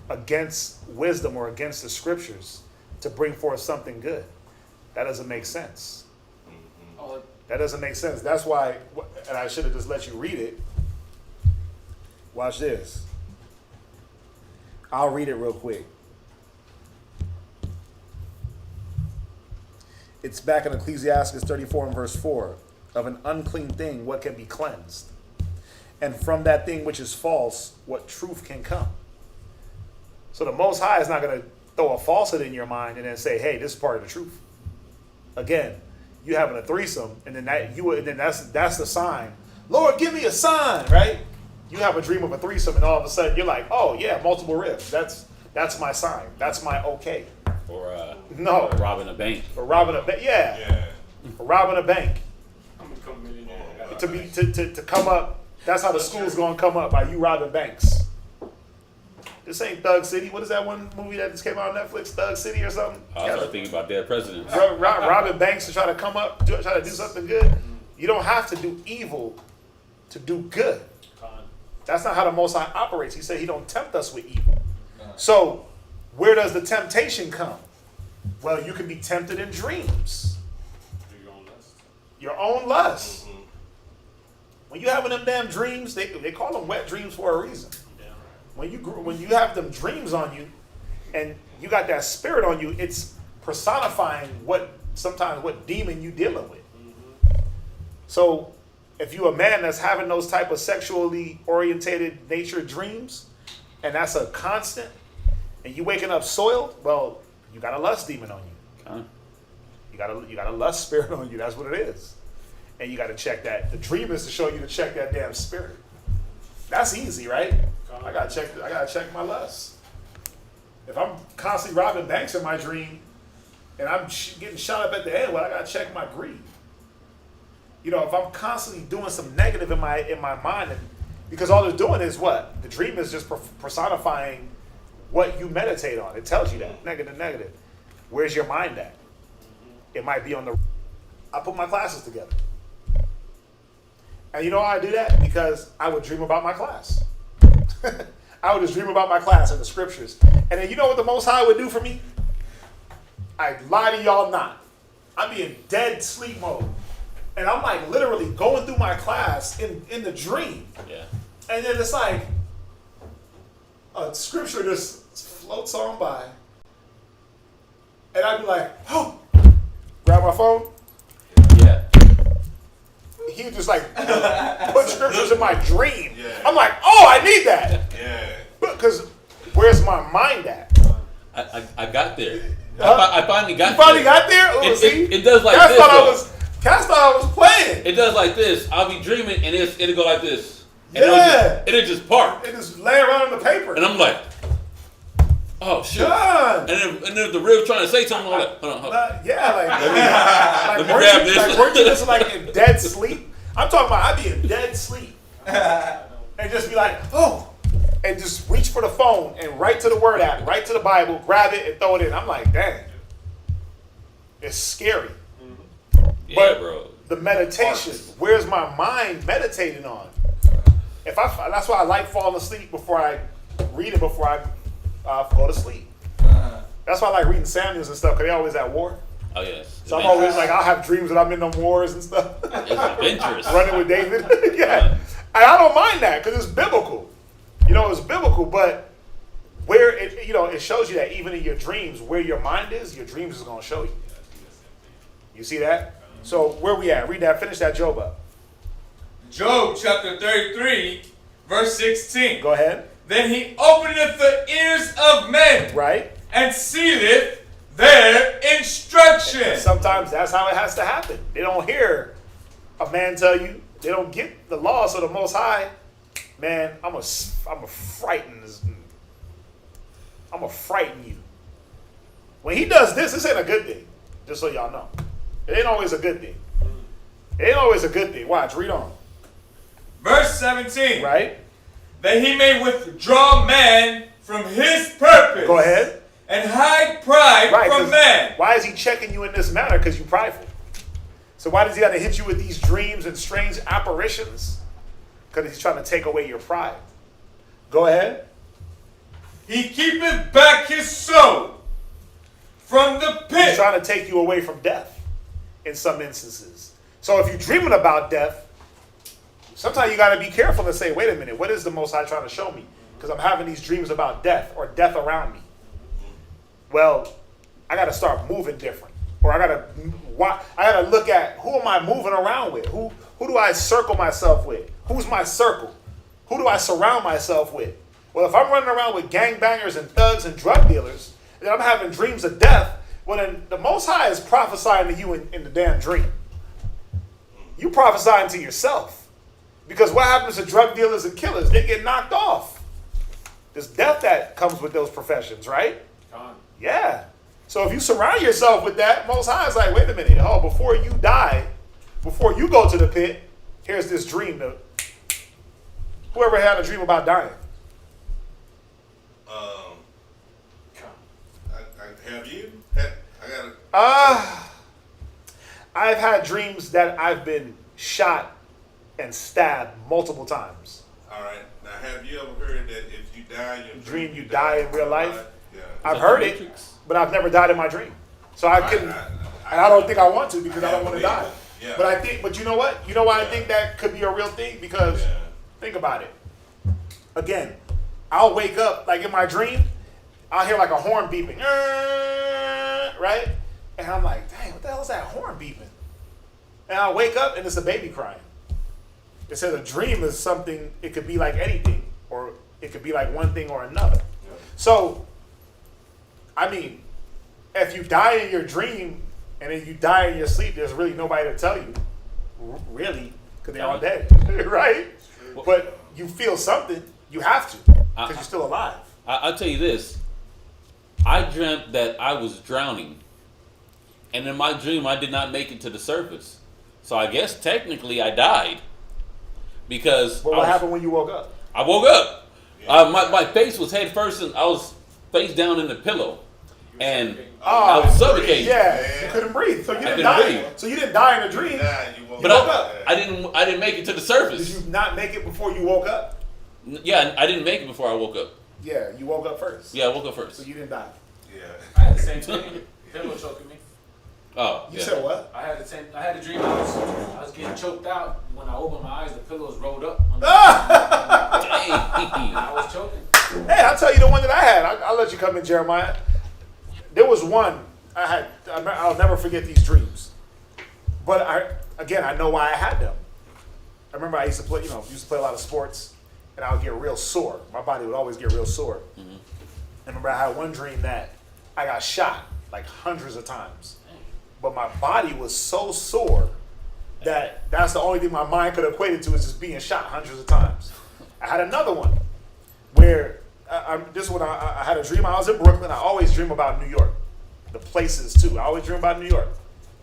against wisdom or against the scriptures to bring forth something good? That doesn't make sense. Oh, That doesn't make sense. That's why, and I should have just let you read it. Watch this. I'll read it real quick. It's back in Ecclesiastes 34 and verse 4. Of an unclean thing, what can be cleansed? And from that thing which is false, what truth can come? So the Most High is not going to throw a falsehood in your mind and then say, hey, this is part of the truth. Again, you having a threesome, and then that's the sign. Lord, give me a sign, right? You have a dream of a threesome, and all of a sudden you're like, oh yeah, multiple ribs. That's my sign. That's my okay. Or No. or robbing a bank. For robbing a bank, yeah. For robbing a bank. I'm gonna become a millionaire. To come up. That's how the school's gonna come up, by you robbing banks. This ain't Thug City. What is that one movie that just came out on Netflix? Thug City or something? I was thinking about dead presidents. Robbing banks to try to come up, try to do something good. You don't have to do evil to do good. That's not how the Most High operates. He said he don't tempt us with evil. So where does the temptation come? Well, you can be tempted in dreams. Your own lust. When you having them damn dreams, they call them wet dreams for a reason. When you have them dreams on you, and you got that spirit on you, it's personifying sometimes what demon you dealing with. So if you a man that's having those type of sexually orientated nature dreams, and that's a constant, and you waking up soiled, well, you got a lust demon on you. Huh? You got a lust spirit on you. That's what it is. And you got to check that. The dream is to show you to check that damn spirit. That's easy, right? I gotta check my lust. If I'm constantly robbing banks in my dream, and I'm getting shot up at the end, well, I gotta check my greed. You know, if I'm constantly doing some negative in my mind, because all it's doing is what? The dream is just personifying what you meditate on. It tells you that negative. Where's your mind at? It might be on the. I put my classes together. And you know why I do that? Because I would dream about my class. I would just dream about my class and the scriptures. And then you know what the Most High would do for me? I lie to y'all not. I'd be in dead sleep mode. And I'm like literally going through my class in the dream. Yeah. And then it's like a scripture just floats on by. And I'd be like, oh, grab my phone. Yeah. He would just like put scriptures in my dream. Yeah. I'm like, oh, I need that. Yeah. Because where's my mind at? I got there. I finally got there. You finally got there? Oh, see? It does like Cass this. Cass thought I was playing. It does like this. I'll be dreaming and it'll go like this. And Yeah. it'll just park. It just lay around on the paper. And I'm like, oh shit. Done. And then the rib trying to say something, I'm like, hold on. Yeah, like Let me grab this. Like, weren't you just like in dead sleep? I'm talking about I'd be in dead sleep. And just be like, oh. And just reach for the phone and write to the Word app, write to the Bible, grab it and throw it in. I'm like, dang. It's scary. Yeah, But bro. the meditation, where's my mind meditating on? That's why I like falling asleep before I read it, before I go to sleep. That's why I like reading Samuels and stuff, because they're always at war. Oh yes. So I'm always like, I'll have dreams that I'm in them wars and stuff. It's adventurous. Running with David. Yeah. And I don't mind that because it's biblical. You know, it's biblical, but where it shows you that even in your dreams, where your mind is, your dreams is going to show you. You see that? So where we at? Read that. Finish that Job up. Job chapter 33, verse 16. Go ahead. Then he openeth the ears of men Right? and sealeth their instruction. Sometimes that's how it has to happen. They don't hear a man tell you. They don't get the law. So the Most High, man, I'm a frighten you. When he does this ain't a good thing. Just so y'all know, it ain't always a good thing. It ain't always a good thing. Watch, read on. Verse 17. Right? That he may withdraw man from his purpose. Go ahead. And hide pride Right, from 'cause man. why is he checking you in this manner? Because you're prideful. So why does he got to hit you with these dreams and strange apparitions? Because he's trying to take away your pride. Go ahead. He keepeth back his soul from the He's pit. trying to take you away from death in some instances. So if you're dreaming about death, sometimes you got to be careful and say, wait a minute, what is the Most High trying to show me? Because I'm having these dreams about death or death around me. Well, I got to start moving different. Or I got to look at who am I moving around with? Who do I circle myself with? Who's my circle? Who do I surround myself with? Well, if I'm running around with gangbangers and thugs and drug dealers, and I'm having dreams of death, well, then the Most High is prophesying to you in the damn dream. You prophesying to yourself. Because what happens to drug dealers and killers? They get knocked off. There's death that comes with those professions, right? Yeah. So if you surround yourself with that, Most High is like, wait a minute. Oh, before you die, before you go to the pit, here's this dream. Whoever had a dream about dying? Have you? I got I've had dreams that I've been shot and stabbed multiple times. All right. Now, have you ever heard that if you die in your Dream you die in real life? Yeah. I've heard it, but I've never died in my dream. So I couldn't, and I don't think I want to because I don't want to die. Yeah. But you know what? You know why I think that could be a real thing? Because think about it. Again, I'll wake up, like in my dream, I'll hear like a horn beeping, right? And I'm like, dang, what the hell is that horn beeping? And I'll wake up and it's a baby crying. It says a dream is something, it could be like anything, or it could be like one thing or another. Yeah. So, I mean, if you die in your dream and then you die in your sleep, there's really nobody to tell you, really, because they're all dead, right? But you feel something, you have to, because you're still alive. I'll tell you this. I dreamt that I was drowning. And in my dream, I did not make it to the surface. So I guess technically I died. Because... But what happened when you woke up? I woke up. Yeah. My face was head first, and I was face down in the pillow. And I was suffocating. Yeah, you couldn't breathe. So you didn't die. Breathe. So you didn't die in a dream. You woke up. I didn't make it to the surface. Did you not make it before you woke up? Yeah, I didn't make it before I woke up. Yeah, you woke up first. Yeah, I woke up first. So you didn't die. Yeah. I had the same thing. Pillow choking me. Oh, you said what? I had a dream I was getting choked out. When I opened my eyes, the pillow was rolled up. I was choking. Hey, I'll tell you the one that I had. I'll let you come in, Jeremiah. There was one I had. I'll never forget these dreams. But I know why I had them. I remember I used to play a lot of sports, and I would get real sore. My body would always get real sore. Mm-hmm. I remember I had one dream that I got shot like hundreds of times. But my body was so sore that's the only thing my mind could equate it to is just being shot hundreds of times. I had another one where I had a dream. I was in Brooklyn. I always dream about New York, the places too. I always dream about New York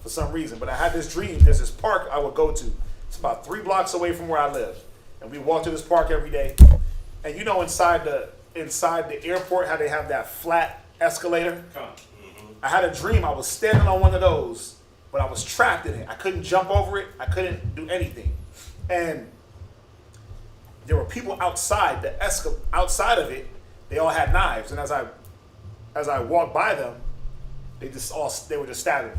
for some reason. But I had this dream. There's this park I would go to. It's about 3 blocks away from where I live, and we walk to this park every day. And you know, inside the airport, how they have that flat escalator. I had a dream. I was standing on one of those, but I was trapped in it. I couldn't jump over it. I couldn't do anything. And there were people outside outside of it. They all had knives, and as I walked by them, they were just stabbing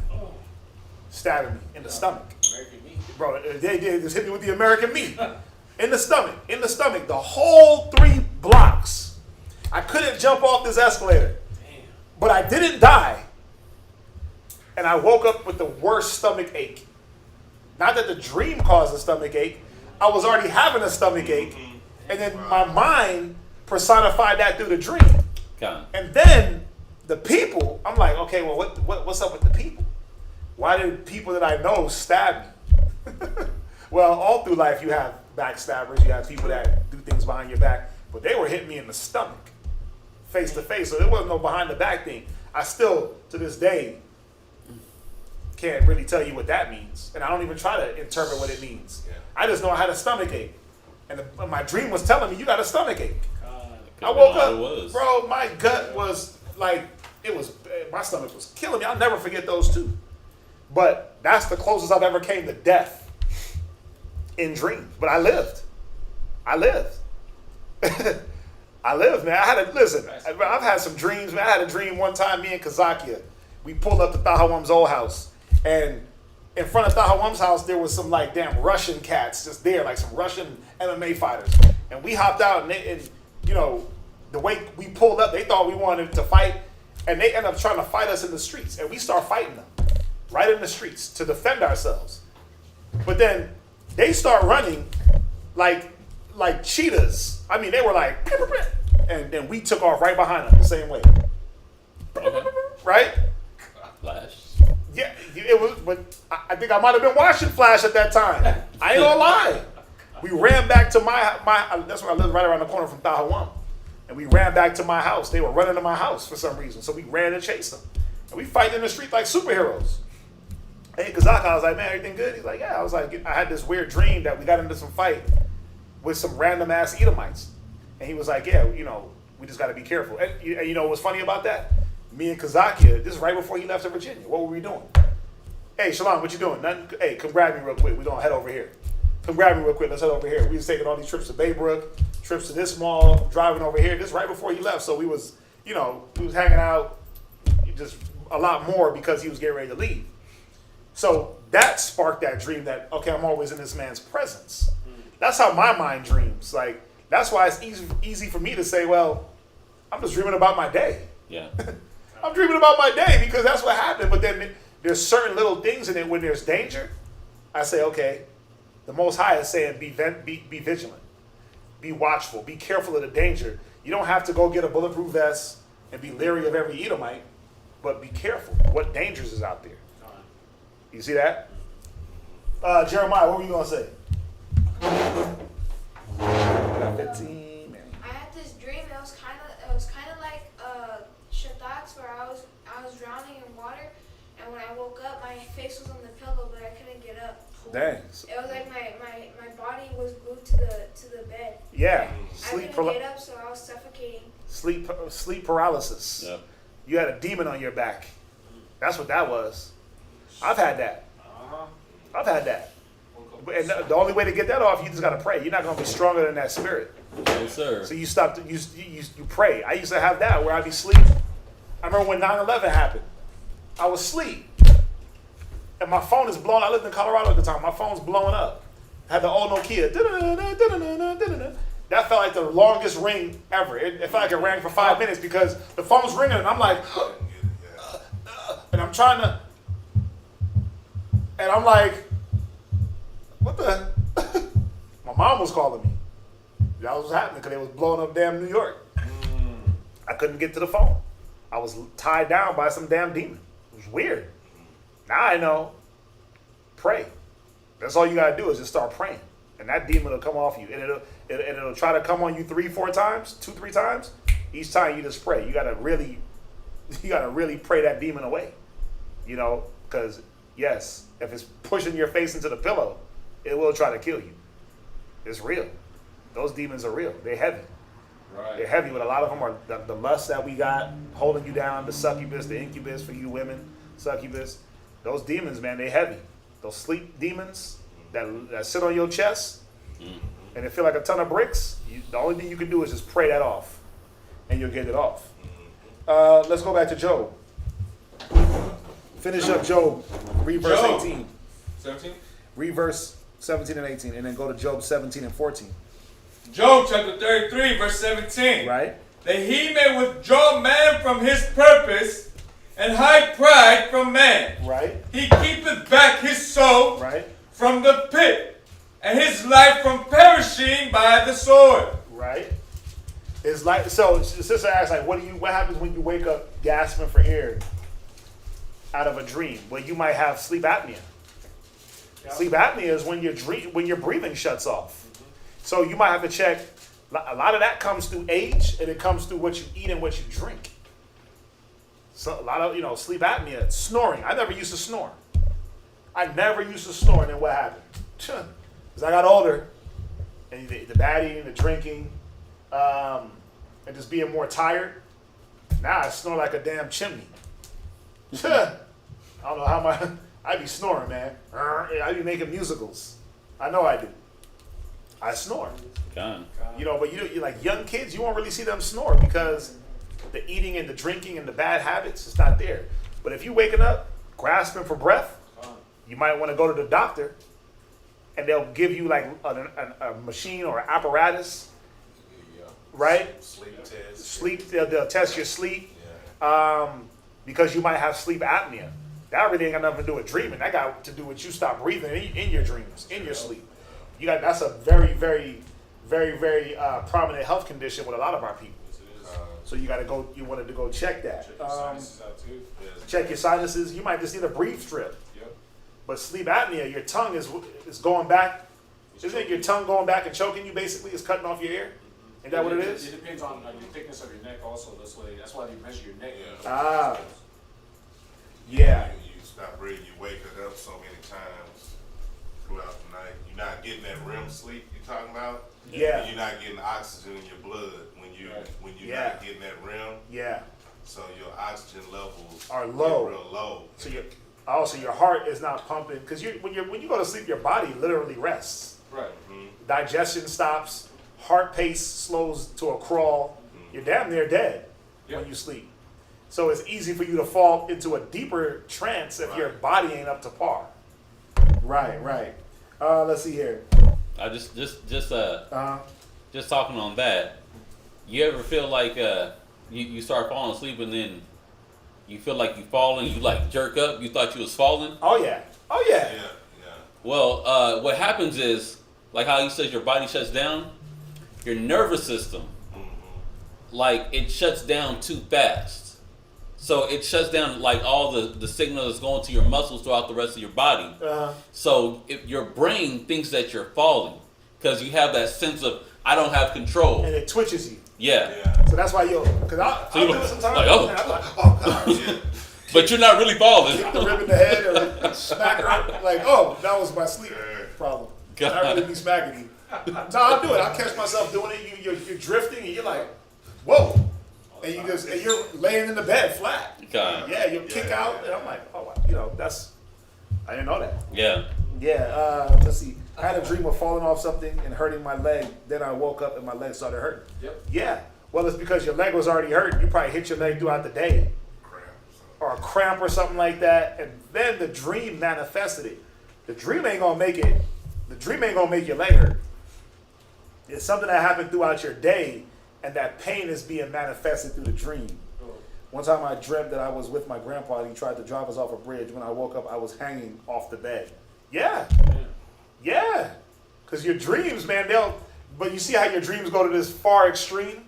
me in the stomach. American meat. Bro, they just hit me with the American meat in the stomach. The whole 3 blocks. I couldn't jump off this escalator, but I didn't die. And I woke up with the worst stomach ache. Not that the dream caused a stomach ache. I was already having a stomach ache. And then my mind personified that through the dream. And then the people, I'm like, okay, well, what's up with the people? Why did people that I know stab me? Well, all through life you have backstabbers. You have people that do things behind your back. But they were hitting me in the stomach, face to face. So there wasn't no behind the back thing. I still, to this day, can't really tell you what that means. And I don't even try to interpret what it means. Yeah. I just know I had a stomach ache. And my dream was telling me, you got a stomach ache. I woke up, bro, my gut was like, my stomach was killing me. I'll never forget those 2. But that's the closest I've ever came to death in dreams. But I lived. I lived, man. I've had some dreams, man. I had a dream one time, me and Kazakia, we pulled up to Tahawam's old house. And in front of Tahawam's house, there was some like damn Russian cats just there, like some Russian MMA fighters. And we hopped out, and you know, the way we pulled up, they thought we wanted to fight, and they end up trying to fight us in the streets, and we start fighting them right in the streets to defend ourselves. But then they start running like cheetahs. I mean, they were like, and then we took off right behind them the same way. Okay. Right? Flash. Yeah, it was. But I think I might have been watching Flash at that time. I ain't gonna lie. We ran back to my. That's where I lived, right around the corner from Tahawam. And we ran back to my house. They were running to my house for some reason, so we ran and chased them. And we fight in the street like superheroes. Hey, Kazaka, I was like, man, everything good? He's like, yeah. I was like, I had this weird dream that we got into some fight with some random ass Edomites. And he was like, yeah, you know, we just got to be careful. And you know what's funny about that? Me and Kazakia, this is right before he left to Virginia. What were we doing? Hey, Shalom, what you doing? Nothing. Hey, come grab me real quick. We're going to head over here. Come grab me real quick. Let's head over here. We was taking all these trips to Baybrook, trips to this mall, driving over here. This is right before he left. So we was, you know, we was hanging out just a lot more because he was getting ready to leave. So that sparked that dream that, okay, I'm always in this man's presence. That's how my mind dreams. Like, that's why it's easy for me to say, well, I'm just dreaming about my day. Yeah. I'm dreaming about my day because that's what happened. But then there's certain little things in it when there's danger. I say, okay, the Most High is saying be vigilant, be watchful, be careful of the danger. You don't have to go get a bulletproof vest and be leery of every Edomite, but be careful. What dangers is out there? You see that? Jeremiah, what were you going to say? Got 15 minutes. I had this dream. It was kind of like Shaddak's, where I was drowning in water, and when I woke up, my face was on the pillow, but I couldn't get up. Dang. It was like my body was glued to the bed. Yeah. I couldn't get up, so I was suffocating. Sleep paralysis. Yep. You had a demon on your back. That's what that was. I've had that. I've had that. And the only way to get that off, you just got to pray. You're not going to be stronger than that spirit. No, sir. So you stop. You pray. I used to have that where I'd be asleep. I remember when 9/11 happened. I was asleep. And my phone is blowing. I lived in Colorado at the time. My phone's blowing up. I had the old Nokia. That felt like the longest ring ever. It felt like it rang for 5 minutes because the phone's ringing and I'm like, and I'm trying to, and I'm like, what the? My mom was calling me. That was happening because they was blowing up damn New York. I couldn't get to the phone. I was tied down by some damn demon. It was weird. Now I know. Pray. That's all you gotta do is just start praying, and that demon will come off you, and it'll try to come on you 3-4 times, 2-3 times. Each time you just pray. You gotta really pray that demon away. You know, because yes, if it's pushing your face into the pillow, it will try to kill you. It's real. Those demons are real. They're heavy. Right. They're heavy, but a lot of them are the lust that we got holding you down, the succubus, the incubus for you women, succubus. Those demons, man, they heavy. Those sleep demons that sit on your chest and they feel like a ton of bricks. The only thing you can do is just pray that off, and you'll get it off. Let's go back to Job. Finish up Job. Read verse 18. 17? Read verse 17 and 18, and then go to Job 17 and 14. Job chapter 33, verse 17. Right? That he may withdraw man from his purpose and hide pride from man. Right? He keepeth back his soul Right? from the pit, and his life from perishing by the sword. Right? It's like, so the sister asks, like, what happens when you wake up gasping for air out of a dream? Well, you might have sleep apnea. Yeah. Sleep apnea is when your breathing shuts off. So you might have to check. A lot of that comes through age, and it comes through what you eat and what you drink. So a lot of, sleep apnea, snoring. I never used to snore. And then what happened? Because I got older, and the bad eating, the drinking, and just being more tired. Now I snore like a damn chimney. I don't know how I be snoring, man. I be making musicals. I know I do. I snore. Gone. But you like young kids, you won't really see them snore because the eating and the drinking and the bad habits, it's not there. But if you waking up, grasping for breath, You might want to go to the doctor, and they'll give you like a machine or apparatus, right? Sleep test. Sleep. They'll test your sleep, because you might have sleep apnea. That really ain't got nothing to do with dreaming. That got to do with you stop breathing in your dreams, in your sleep. That's a very, very, very, very prominent health condition with a lot of our people. So you wanted to go check that. Check your sinuses out too. Check your sinuses. You might just need a breathe strip. Yep. But sleep apnea, your tongue is going back. Isn't it your tongue going back and choking you? Basically, it's cutting off your air. Is that what it is? It depends on your thickness of your neck also. That's why you measure your neck. Yeah. You stop breathing, you wake up so many times throughout the night. You're not getting that REM sleep you're talking about. Yeah. And you're not getting oxygen in your blood when you're not getting that REM. Yeah. So your oxygen levels Are low. get real low. So your heart is not pumping because when you go to sleep, your body literally rests. Right. Digestion stops. Heart pace slows to a crawl. You're damn near dead when you sleep. So it's easy for you to fall into a deeper trance if your body ain't up to par. Right. Let's see here. I just talking on that. You ever feel like you start falling asleep and then you feel like you falling, you like jerk up, you thought you was falling? Oh yeah. Yeah. Well, what happens is, like how you said your body shuts down, your nervous system, like it shuts down too fast. So it shuts down like all the signal that's going to your muscles throughout the rest of your body. So if your brain thinks that you're falling because you have that sense of I don't have control, and it twitches you. Yeah. So that's why because I'll do it sometimes. Like, oh. And I'm like, oh God. But you're not really falling. Kick the rib in the head or smack her. Like, oh, that was my sleep problem. God. I really be smacking you. No, I'll do it. I'll catch myself doing it. You're drifting and you're like, whoa. And you're laying in the bed flat. God. Yeah, you'll kick out. And I'm like, oh, I didn't know that. Yeah. Yeah, let's see. I had a dream of falling off something and hurting my leg. Then I woke up and my leg started hurting. Yep. Yeah. Well, it's because your leg was already hurting. You probably hit your leg throughout the day. Or a cramp or something like that. And then the dream manifested it. The dream ain't gonna make it. The dream ain't gonna make your leg hurt. It's something that happened throughout your day, and that pain is being manifested through the dream. One time I dreamt that I was with my grandpa and he tried to drive us off a bridge. When I woke up, I was hanging off the bed. Yeah. Because your dreams, man, but you see how your dreams go to this far extreme?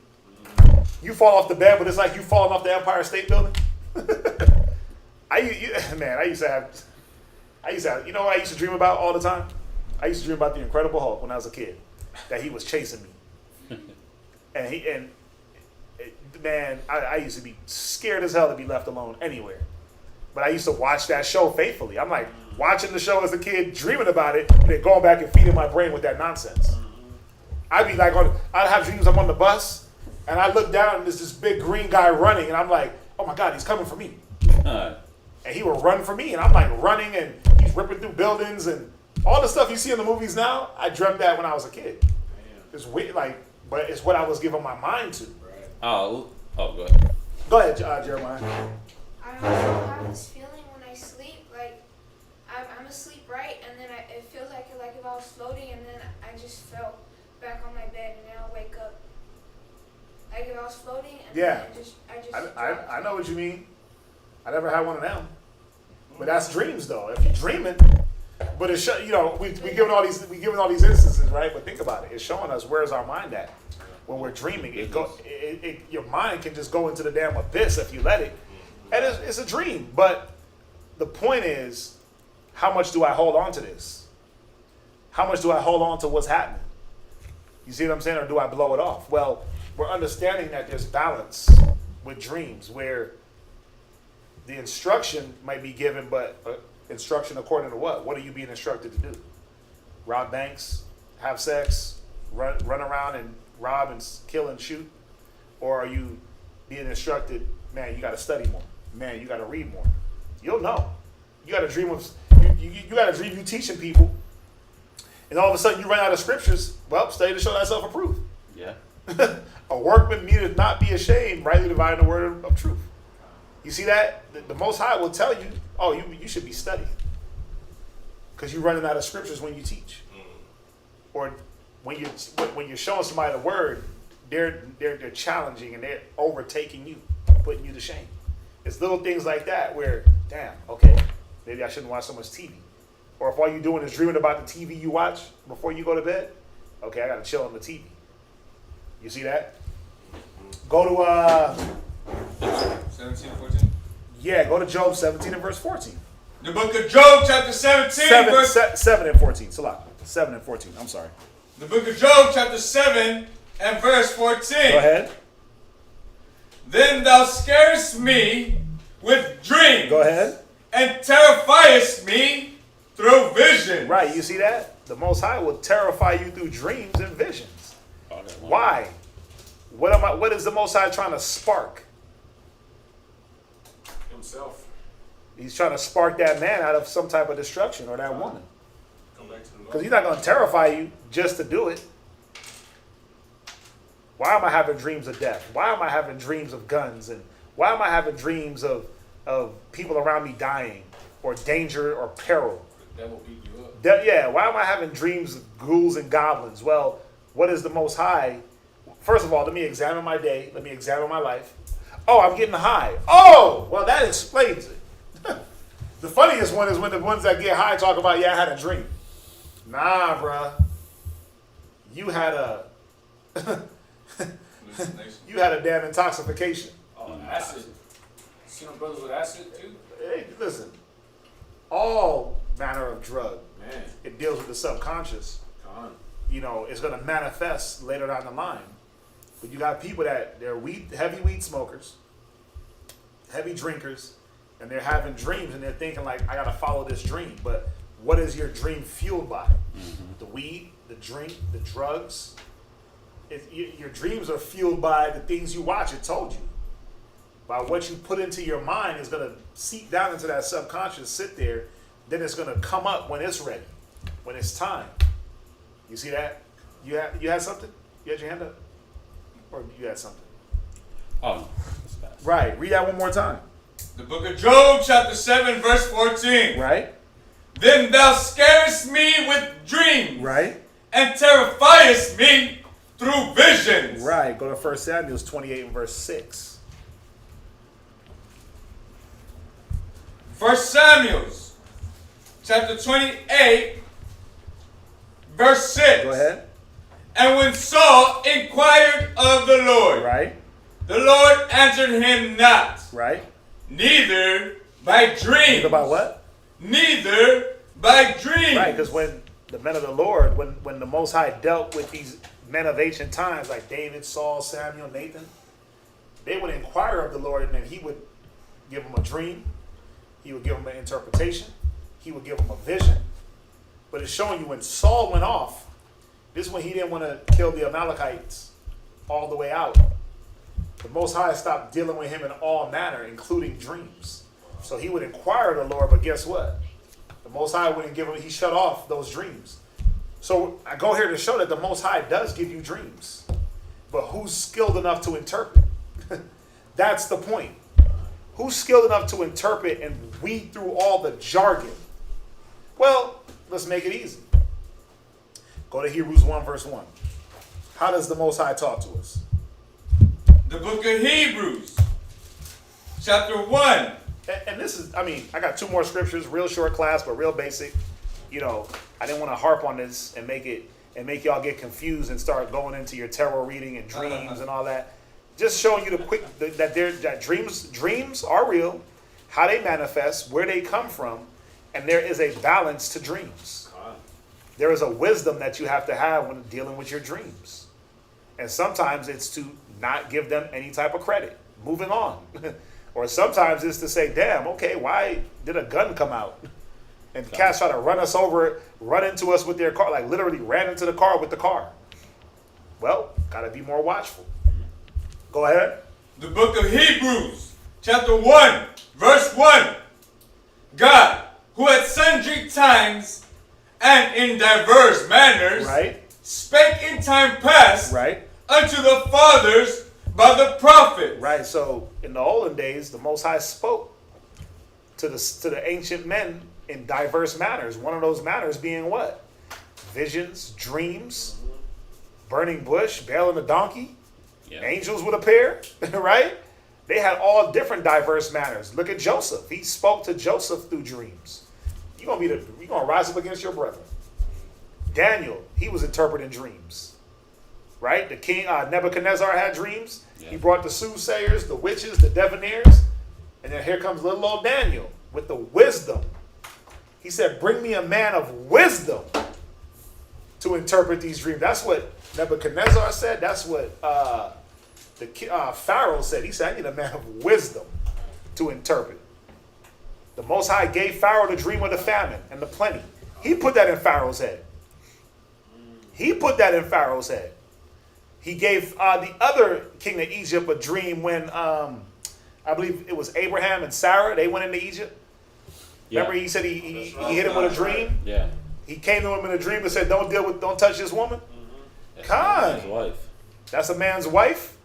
You fall off the bed, but it's like you falling off the Empire State Building. I used to have, you know what I used to dream about all the time? I used to dream about the Incredible Hulk when I was a kid, that he was chasing me. Man, I used to be scared as hell to be left alone anywhere. But I used to watch that show faithfully. I'm like watching the show as a kid, dreaming about it, and then going back and feeding my brain with that nonsense. I'd be like, I'd have dreams I'm on the bus, and I look down and there's this big green guy running, and I'm like, oh my God, he's coming for me. And he would run for me, and I'm like running, and he's ripping through buildings, and all the stuff you see in the movies now, I dreamt that when I was a kid. It's weird, but it's what I was giving my mind to. Oh, go ahead. Go ahead, Jeremiah. I also have this feeling when I sleep, like I'm asleep, right? And then it feels like if I was floating, and then I just fell back on my bed, and then I'll wake up. Like if I was floating, and then I know what you mean. I never had one of them. But that's dreams, though. If you're dreaming, but it's we giving all these instances, right? But think about it. It's showing us where's our mind at when we're dreaming. Your mind can just go into the damn abyss if you let it, and it's a dream. But the point is, how much do I hold on to this? How much do I hold on to what's happening? You see what I'm saying, or do I blow it off? Well, we're understanding that there's balance with dreams where the instruction might be given, but instruction according to what? What are you being instructed to do? Rob banks, have sex, run around and rob and kill and shoot? Or are you being instructed, man, you got to study more. Man, you got to read more. You'll know. You got to dream of, you got to dream you teaching people. And all of a sudden you run out of scriptures. Well, study to show thyself approved. Yeah. A workman needeth not be ashamed, rightly dividing the word of truth. You see that? The Most High will tell you, oh, you should be studying. Because you're running out of scriptures when you teach. Or when you're showing somebody the word, they're challenging and they're overtaking you, putting you to shame. It's little things like that where, damn, okay, maybe I shouldn't watch so much TV. Or if all you're doing is dreaming about the TV you watch before you go to bed, okay, I gotta chill on the TV. You see that? Go to 17, 14. Yeah, go to Job 17 and verse 14. The book of Job, chapter 17, verse 7 and 14. Salah. 7 and 14. I'm sorry. The book of Job, chapter 7 and verse 14. Go ahead. Then thou scarest me with dreams. Go ahead. And terrifiest me through visions. Right, you see that? The Most High will terrify you through dreams and visions. Why? What is the Most High trying to spark? Himself. He's trying to spark that man out of some type of destruction, or that woman. Come back to the Because he's not going to terrify you just to do it. Why am I having dreams of death? Why am I having dreams of guns? And why am I having dreams of people around me dying, or danger or peril? The devil beat you up. Yeah, why am I having dreams of ghouls and goblins? Well, what is the Most High? First of all, let me examine my day. Let me examine my life. Oh, I'm getting high. Oh, well, that explains it. The funniest one is when the ones that get high talk about, yeah, I had a dream. Nah, bruh. You had a you had a damn intoxication. Oh, acid. See them brothers with acid too? Hey, listen. All manner of drug. Man. It deals with the subconscious. Con. You know, it's going to manifest later down the line. But you got people that they're heavy weed smokers, heavy drinkers, and they're having dreams and they're thinking like, I got to follow this dream. But what is your dream fueled by? The weed, the drink, the drugs. Your dreams are fueled by the things you watch. It told you. By what you put into your mind is going to seep down into that subconscious, sit there. Then it's going to come up when it's ready, when it's time. You see that? You had something? You had your hand up? Or you had something? Oh, no. That's fast. Right. Read that one more time. The book of Job, chapter 7, verse 14. Right. Then thou scarest me with dreams. Right. And terrifiest me through visions. Right. Go to 1 Samuel 28 and verse 6. 1 Samuel, chapter 28, verse 6. Go ahead. And when Saul inquired of the Lord, Right. the Lord answered him not, Right. neither by dreams. Think about what? Neither by dreams. Right. Because when the men of the Lord, when the Most High dealt with these men of ancient times like David, Saul, Samuel, Nathan, they would inquire of the Lord and then he would give them a dream. He would give them an interpretation. He would give them a vision. But it's showing you when Saul went off, this is when he didn't want to kill the Amalekites all the way out. The Most High stopped dealing with him in all manner, including dreams. So he would inquire of the Lord, but guess what? The Most High wouldn't give him, he shut off those dreams. So I go here to show that the Most High does give you dreams. But who's skilled enough to interpret? That's the point. Who's skilled enough to interpret and weed through all the jargon? Well, let's make it easy. Go to Hebrews 1 verse 1. How does the Most High talk to us? The book of Hebrews, chapter 1. And this is, I got two more scriptures, real short class, but real basic. You know, I didn't want to harp on this and make y'all get confused and start going into your tarot reading and dreams and all that. Just showing you that dreams are real, how they manifest, where they come from, and there is a balance to dreams. There is a wisdom that you have to have when dealing with your dreams. And sometimes it's to not give them any type of credit. Moving on. Or sometimes it's to say, damn, okay, why did a gun come out? And cats try to run us over, run into us with their car, like literally ran into the car with the car. Well, gotta be more watchful. Go ahead. The book of Hebrews, chapter 1, verse 1. God, who at sundry times and in diverse manners Right. spake in time past Right. unto the fathers by the prophets. Right. So in the olden days, the Most High spoke to the ancient men in diverse manners. One of those manners being what? Visions, dreams, burning bush, bailing a donkey, angels would appear, right? They had all different diverse manners. Look at Joseph. He spoke to Joseph through dreams. You're gonna rise up against your brethren. Daniel, he was interpreting dreams. Right? The king Nebuchadnezzar had dreams. Yeah. He brought the soothsayers, the witches, the diviners, and then here comes little old Daniel with the wisdom. He said, bring me a man of wisdom to interpret these dreams. That's what Nebuchadnezzar said. That's what Pharaoh said. He said, I need a man of wisdom to interpret. The Most High gave Pharaoh the dream of the famine and the plenty. He put that in Pharaoh's head. He put that in Pharaoh's head. He gave the other king of Egypt a dream when, I believe it was Abraham and Sarah, they went into Egypt. Yeah. Remember he said he hit him with a dream? Yeah. He came to him in a dream and said, don't touch this woman. Mm-hmm. That's a man's wife. That's a man's wife?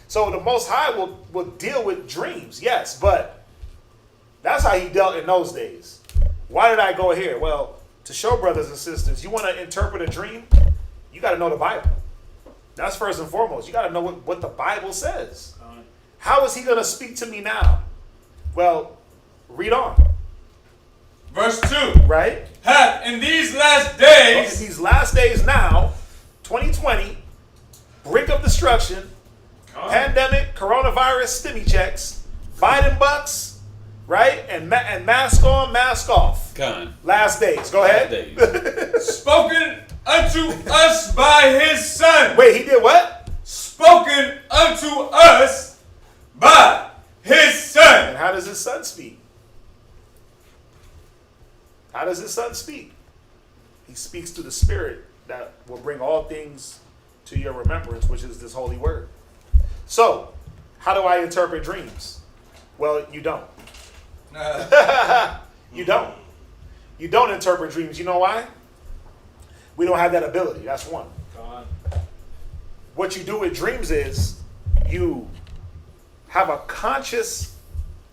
So the Most High will deal with dreams, yes, but that's how he dealt in those days. Why did I go here? Well, to show brothers and sisters, you want to interpret a dream? You got to know the Bible. That's first and foremost. You got to know what the Bible says. How is he going to speak to me now? Well, read on. Verse 2. Right? Hath in these last days. In these last days now, 2020, brink of destruction, pandemic, coronavirus, stimmy checks, Biden bucks, right? And mask on, mask off. Last days. Go ahead. Spoken unto us by his son. Wait, he did what? Spoken unto us by his son. And how does his son speak? How does his son speak? He speaks to the Spirit that will bring all things to your remembrance, which is this holy word. So, how do I interpret dreams? Well, you don't. You don't. You don't interpret dreams. You know why? We don't have that ability. That's one. What you do with dreams is you have a conscious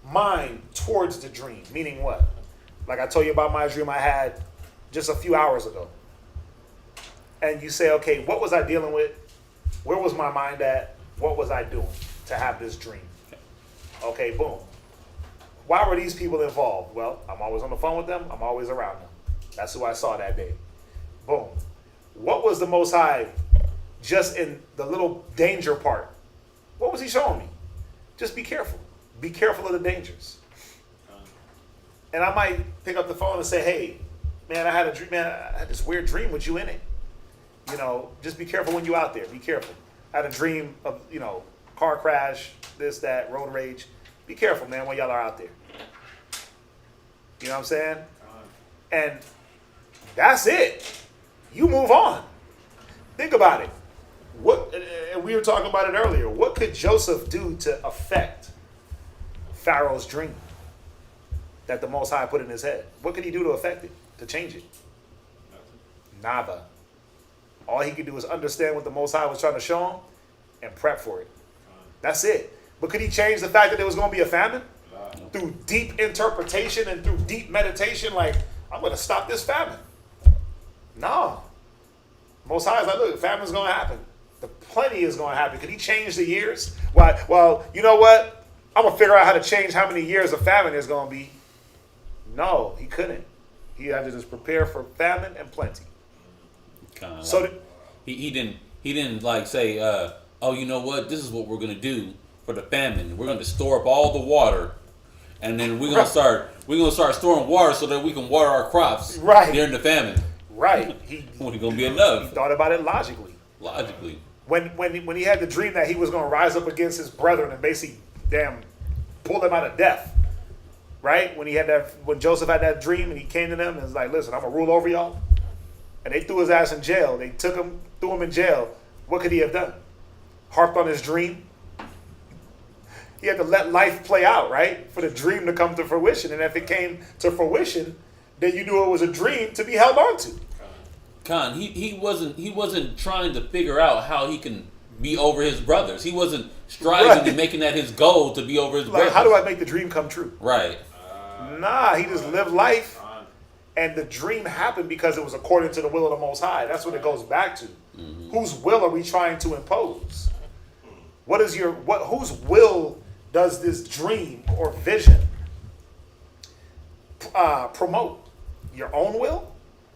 mind towards the dream. Meaning what? Like I told you about my dream I had just a few hours ago. And you say, okay, what was I dealing with? Where was my mind at? What was I doing to have this dream? Okay, boom. Why were these people involved? Well, I'm always on the phone with them. I'm always around them. That's who I saw that day. Boom. What was the Most High just in the little danger part? What was he showing me? Just be careful. Be careful of the dangers. And I might pick up the phone and say, hey, man, I had a dream. Man, I had this weird dream with you in it. You know, just be careful when you're out there. Be careful. I had a dream of, car crash, this, that, road rage. Be careful, man, when y'all are out there. You know what I'm saying? And that's it. You move on. Think about it. And we were talking about it earlier. What could Joseph do to affect Pharaoh's dream that the Most High put in his head? What could he do to affect it, to change it? Nada. All he could do is understand what the Most High was trying to show him and prep for it. That's it. But could he change the fact that there was going to be a famine? Through deep interpretation and through deep meditation, like, I'm going to stop this famine. No. Most High is like, look, famine's going to happen. The plenty is going to happen. Could he change the years? Well, you know what? I'm going to figure out how to change how many years of famine there's going to be. No, he couldn't. He had to just prepare for famine and plenty. So he didn't like say, oh, you know what? This is what we're going to do for the famine. We're going to store up all the water, and then we're going to start storing water so that we can water our crops during the famine. Right. When it's going to be enough. He thought about it logically. When he had the dream that he was going to rise up against his brethren and basically pull them out of death. Right? When Joseph had that dream and he came to them and was like, listen, I'm going to rule over y'all. And they threw his ass in jail. They took him, threw him in jail. What could he have done? Harped on his dream? He had to let life play out, right? For the dream to come to fruition. And if it came to fruition, then you knew it was a dream to be held on to. Khan, he wasn't trying to figure out how he can be over his brothers. He wasn't striving and making that his goal to be over his brothers. How do I make the dream come true? Right. Nah, he just lived life. And the dream happened because it was according to the will of the Most High. That's what it goes back to. Whose will are we trying to impose? Whose will does this dream or vision promote? Your own will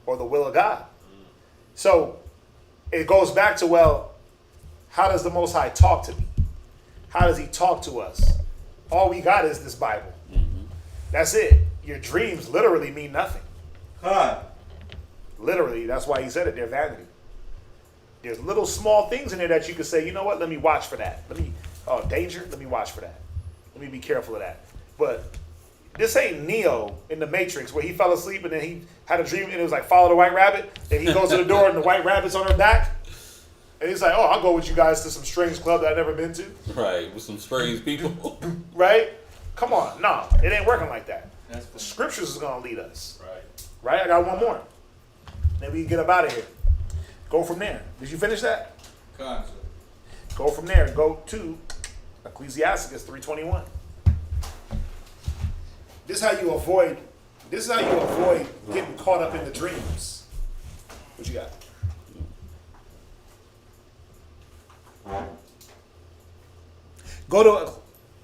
or the will of God? So it goes back to, well, how does the Most High talk to me? How does he talk to us? All we got is this Bible. That's it. Your dreams literally mean nothing. Literally, that's why he said it. They're vanity. There's little small things in there that you can say, you know what, let me watch for that. Danger, let me watch for that. Let me be careful of that. But this ain't Neo in the Matrix where he fell asleep and then he had a dream and it was like, follow the white rabbit. Then he goes to the door and the white rabbit's on her back. And he's like, oh, I'll go with you guys to some strange club that I've never been to. Right, with some strange people. Right? Come on. No, it ain't working like that. The scriptures is going to lead us. Right? I got one more. Then we can get up out of here. Go from there. Did you finish that? Go from there and go to Ecclesiasticus 3:21. This is how you avoid getting caught up in the dreams. What you got? Go to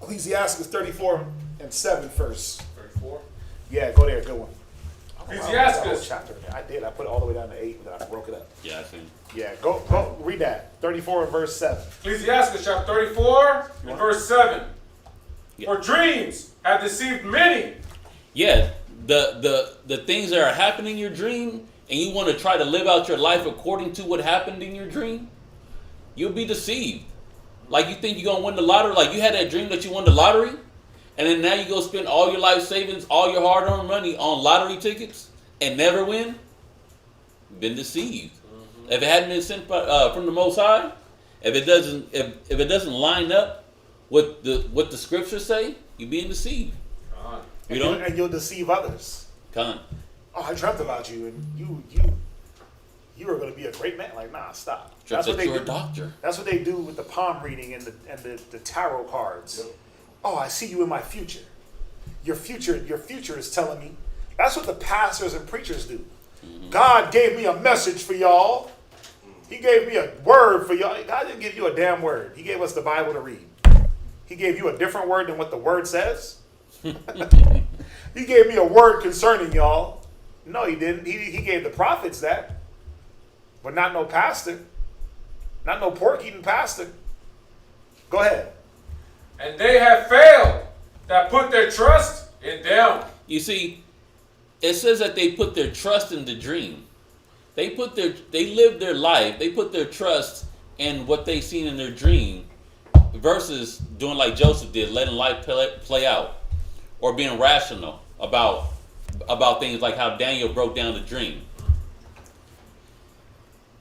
Ecclesiasticus 34:7 first. 34. Yeah, go there. Good one. Ecclesiasticus. Chapter. I did. I put it all the way down to 8, but I broke it up. Yeah, I see. Yeah, go read that. 34 and verse 7. Ecclesiasticus chapter 34 and verse 7. Yeah. For dreams have deceived many. Yeah, the things that are happening in your dream, and you want to try to live out your life according to what happened in your dream, you'll be deceived. Like you think you're going to win the lottery. Like you had that dream that you won the lottery, and then now you go spend all your life savings, all your hard-earned money on lottery tickets and never win. You've been deceived. If it hadn't been sent from the Most High, if it doesn't line up with what the scriptures say, you're being deceived. And you'll deceive others. Come. Oh, I dreamt about you, and you were going to be a great man. Like, nah, stop. That's what you're a doctor. That's what they do with the palm reading and the tarot cards. Yep. Oh, I see you in my future. Your future is telling me. That's what the pastors and preachers do. God gave me a message for y'all. He gave me a word for y'all. God didn't give you a damn word. He gave us the Bible to read. He gave you a different word than what the word says. He gave me a word concerning y'all. No, he didn't. He gave the prophets that. But not no pastor. Not no pork-eating pastor. Go ahead. And they have failed that put their trust in them. You see, it says that they put their trust in the dream. They lived their life. They put their trust in what they seen in their dream versus doing like Joseph did, letting life play out, or being rational about things like how Daniel broke down the dream.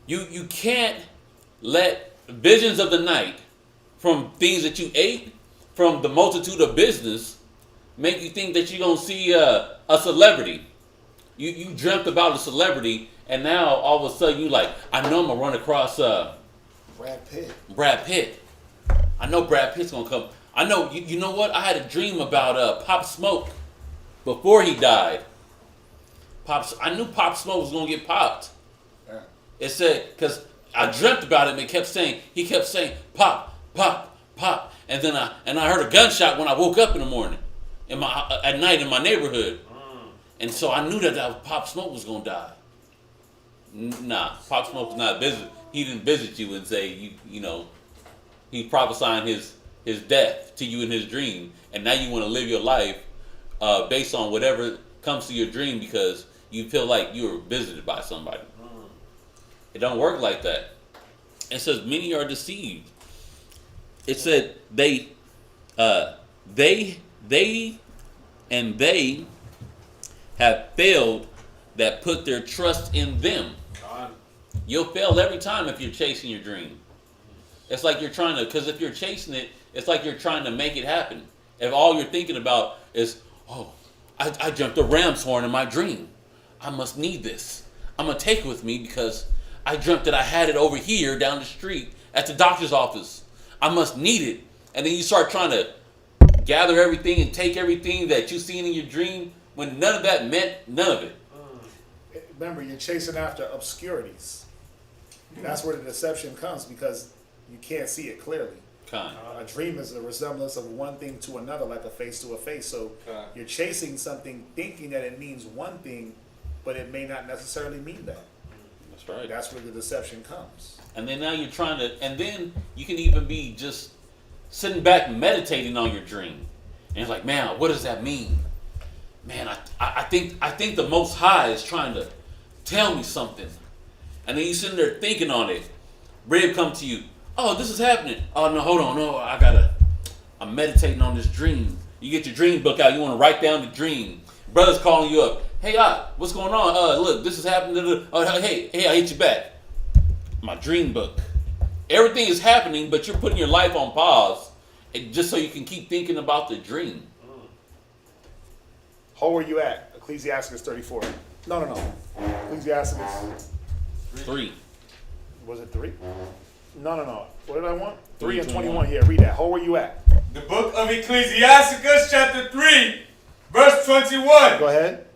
You can't let visions of the night from things that you ate, from the multitude of business, make you think that you're going to see a celebrity. You dreamt about a celebrity, and now all of a sudden you like, I know I'm going to run across Brad Pitt. I know Brad Pitt's going to come. I know, you know what? I had a dream about Pop Smoke before he died. I knew Pop Smoke was going to get popped. Yeah. It said, because I dreamt about him, he kept saying, pop, pop, pop. And then I heard a gunshot when I woke up in the morning, at night in my neighborhood. And so I knew that Pop Smoke was going to die. Nah, Pop Smoke was not visit. He didn't visit you and say, he's prophesying his death to you in his dream. And now you want to live your life based on whatever comes to your dream because you feel like you were visited by somebody. It don't work like that. It says many are deceived. It said they have failed that put their trust in them. You'll fail every time if you're chasing your dream. It's like you're trying to, because if you're chasing it, it's like you're trying to make it happen. If all you're thinking about is, I jumped a ram's horn in my dream. I must need this. I'm going to take it with me because I dreamt that I had it over here down the street at the doctor's office. I must need it. And then you start trying to gather everything and take everything that you seen in your dream when none of that meant none of it. Remember, you're chasing after obscurities. That's where the deception comes, because you can't see it clearly. Kind. A dream is a resemblance of one thing to another, like a face to a face. So you're chasing something thinking that it means one thing, but it may not necessarily mean that. That's right. That's where the deception comes. And then now you're trying to, and then you can even be just sitting back meditating on your dream. And it's like, man, what does that mean? Man, I think the Most High is trying to tell me something. And then you sitting there thinking on it. Rib come to you. Oh, this is happening. Oh, no, hold on. No, I'm meditating on this dream. You get your dream book out. You want to write down the dream. Brother's calling you up. Hey, what's going on? Look, this is happening. Hey, I hit you back. My dream book. Everything is happening, but you're putting your life on pause just so you can keep thinking about the dream. How are you at? Ecclesiastes 34. No. Ecclesiastes 3. Was it 3? No. What did I want? 3 and 21. 21. Yeah, read that. How are you at? The book of Ecclesiasticus, chapter 3, verse 21. Go ahead.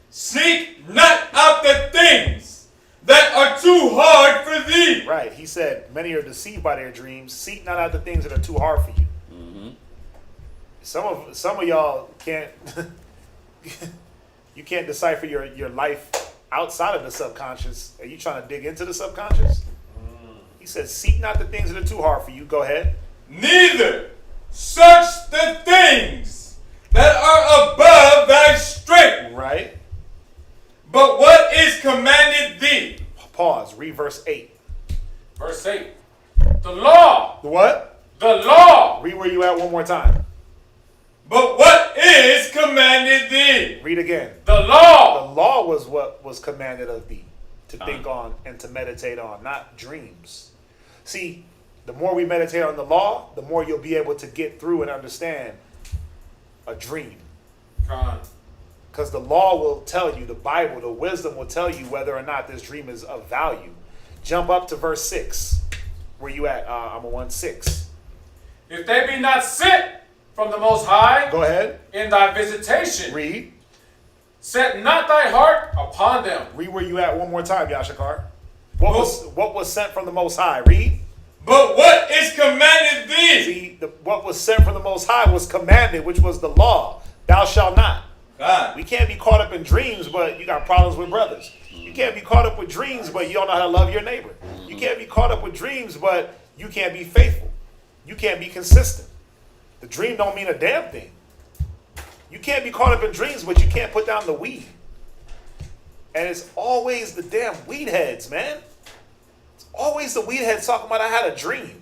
Seek not out the things that are too hard for thee. Right. He said, many are deceived by their dreams. Seek not out the things that are too hard for you. Mm-hmm. Some of y'all can't you can't decipher your life outside of the subconscious. Are you trying to dig into the subconscious? He says, seek not the things that are too hard for you. Go ahead. Neither search the things that are above thy strength. Right. But what is commanded thee? Pause. Read verse 8. Verse 8. The law. The what? The law. Read where you at one more time. But what is commanded thee? Read again. The law. The law was what was commanded of thee to think on and to meditate on, not dreams. See, the more we meditate on the law, the more you'll be able to get through and understand a dream. Because the law will tell you, the Bible, the wisdom will tell you whether or not this dream is of value. Jump up to verse 6. Where you at? I'm on 6. If they be not sent from the Most High, Go ahead. in thy visitation, Read. set not thy heart upon them. Read where you at one more time, Yashakar. What was sent from the Most High? Read. But what is commanded thee? See, what was sent from the Most High was commanded, which was the law. Thou shalt not. God. We can't be caught up in dreams, but you got problems with brothers. You can't be caught up with dreams, but you don't know how to love your neighbor. You can't be caught up with dreams, but you can't be faithful. You can't be consistent. The dream don't mean a damn thing. You can't be caught up in dreams, but you can't put down the weed. And it's always the damn weed heads, man. It's always the weed heads talking about I had a dream.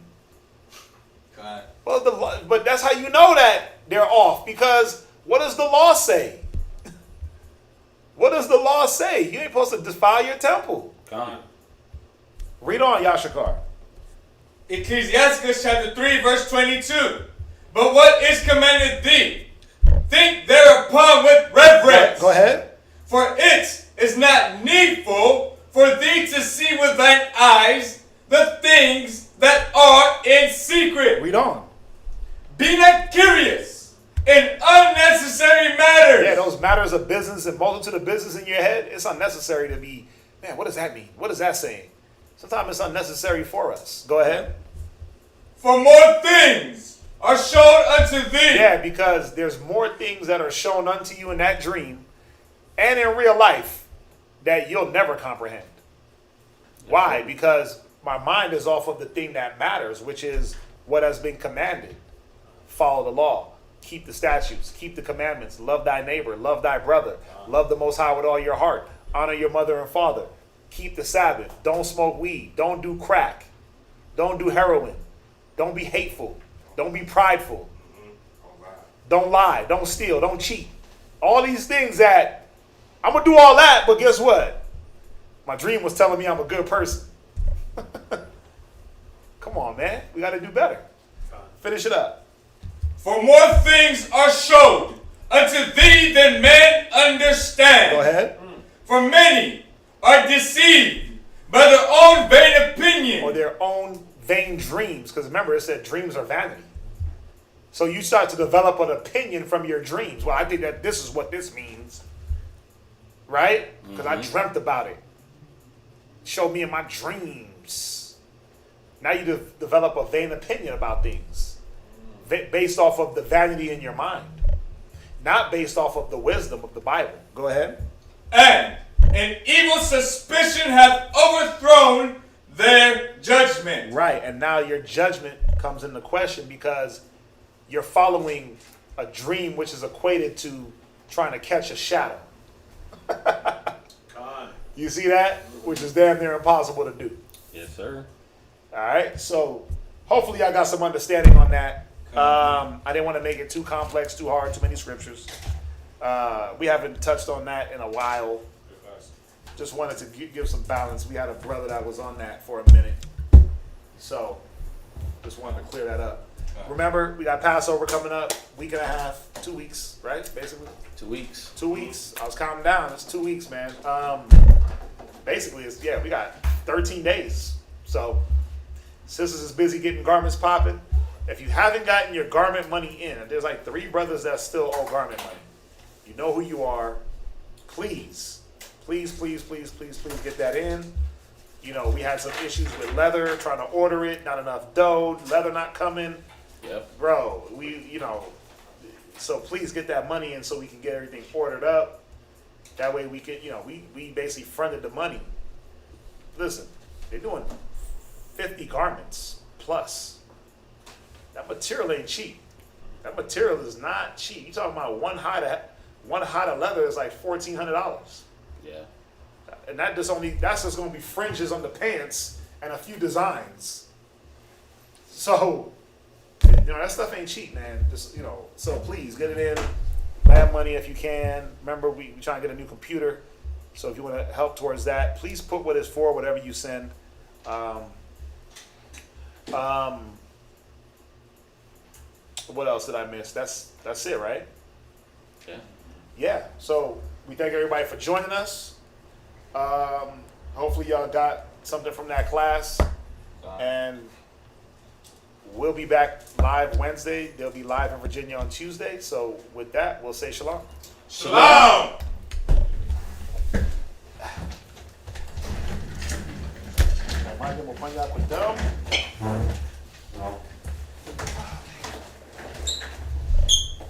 God. Well, but that's how you know that they're off, because what does the law say? What does the law say? You ain't supposed to defile your temple. Read on, Yashakar. Ecclesiasticus chapter 3, verse 22. But what is commanded thee? Think thereupon with reverence. Go ahead. For it is not needful for thee to see with thine eyes the things that are in secret. Read on. Be not curious in unnecessary matters. Yeah, those matters of business and multitude of business in your head, it's unnecessary to be, man, what does that mean? What is that saying? Sometimes it's unnecessary for us. Go ahead. For more things are shown unto thee. Yeah, because there's more things that are shown unto you in that dream and in real life that you'll never comprehend. Why? Because my mind is off of the thing that matters, which is what has been commanded. Follow the law. Keep the statutes. Keep the commandments. Love thy neighbor. Love thy brother. Love the Most High with all your heart. Honor your mother and father. Keep the Sabbath. Don't smoke weed. Don't do crack. Don't do heroin. Don't be hateful. Don't be prideful. Don't lie. Don't steal. Don't cheat. All these things that I'm going to do all that, but guess what? My dream was telling me I'm a good person. Come on, man. We got to do better. Finish it up. For more things are showed unto thee than men understand. Go ahead. For many are deceived by their own vain opinion. Or their own vain dreams. Because remember, it said dreams are vanity. So you start to develop an opinion from your dreams. Well, I think that this is what this means. Right? Because I dreamt about it. Showed me in my dreams. Now you develop a vain opinion about things. Based off of the vanity in your mind. Not based off of the wisdom of the Bible. Go ahead. And an evil suspicion hath overthrown their judgment. Right, and now your judgment comes into question because you're following a dream which is equated to trying to catch a shadow. You see that? Which is damn near impossible to do. Yes, sir. All right, so hopefully y'all got some understanding on that. I didn't want to make it too complex, too hard, too many scriptures. We haven't touched on that in a while. Just wanted to give some balance. We had a brother that was on that for a minute. So, just wanted to clear that up. Remember, we got Passover coming up, week and a half, 2 weeks, right? Basically. 2 weeks. 2 weeks. I was counting down. It's 2 weeks, man. Basically, we got 13 days. So, sisters is busy getting garments popping. If you haven't gotten your garment money in, there's like 3 brothers that still owe garment money. You know who you are. Please get that in. You know, we had some issues with leather, trying to order it, not enough dough, leather not coming. Yep. Bro, so please get that money in so we can get everything ordered up. That way we can, we basically fronted the money. Listen, they're doing 50 garments plus. That material ain't cheap. That material is not cheap. You talking about one hide of leather is like $1,400. Yeah. And that's just gonna be fringes on the pants and a few designs. So, that stuff ain't cheap, man. Just, so please get it in. Lab money if you can. Remember, we trying to get a new computer. So if you want to help towards that, please put what it's for, whatever you send. What else did I miss? That's it, right? Yeah. Yeah. So we thank everybody for joining us. Hopefully y'all got something from that class. And we'll be back live Wednesday. They'll be live in Virginia on Tuesday. So with that, we'll say shalom. Shalom. Remind them, we'll find out with them.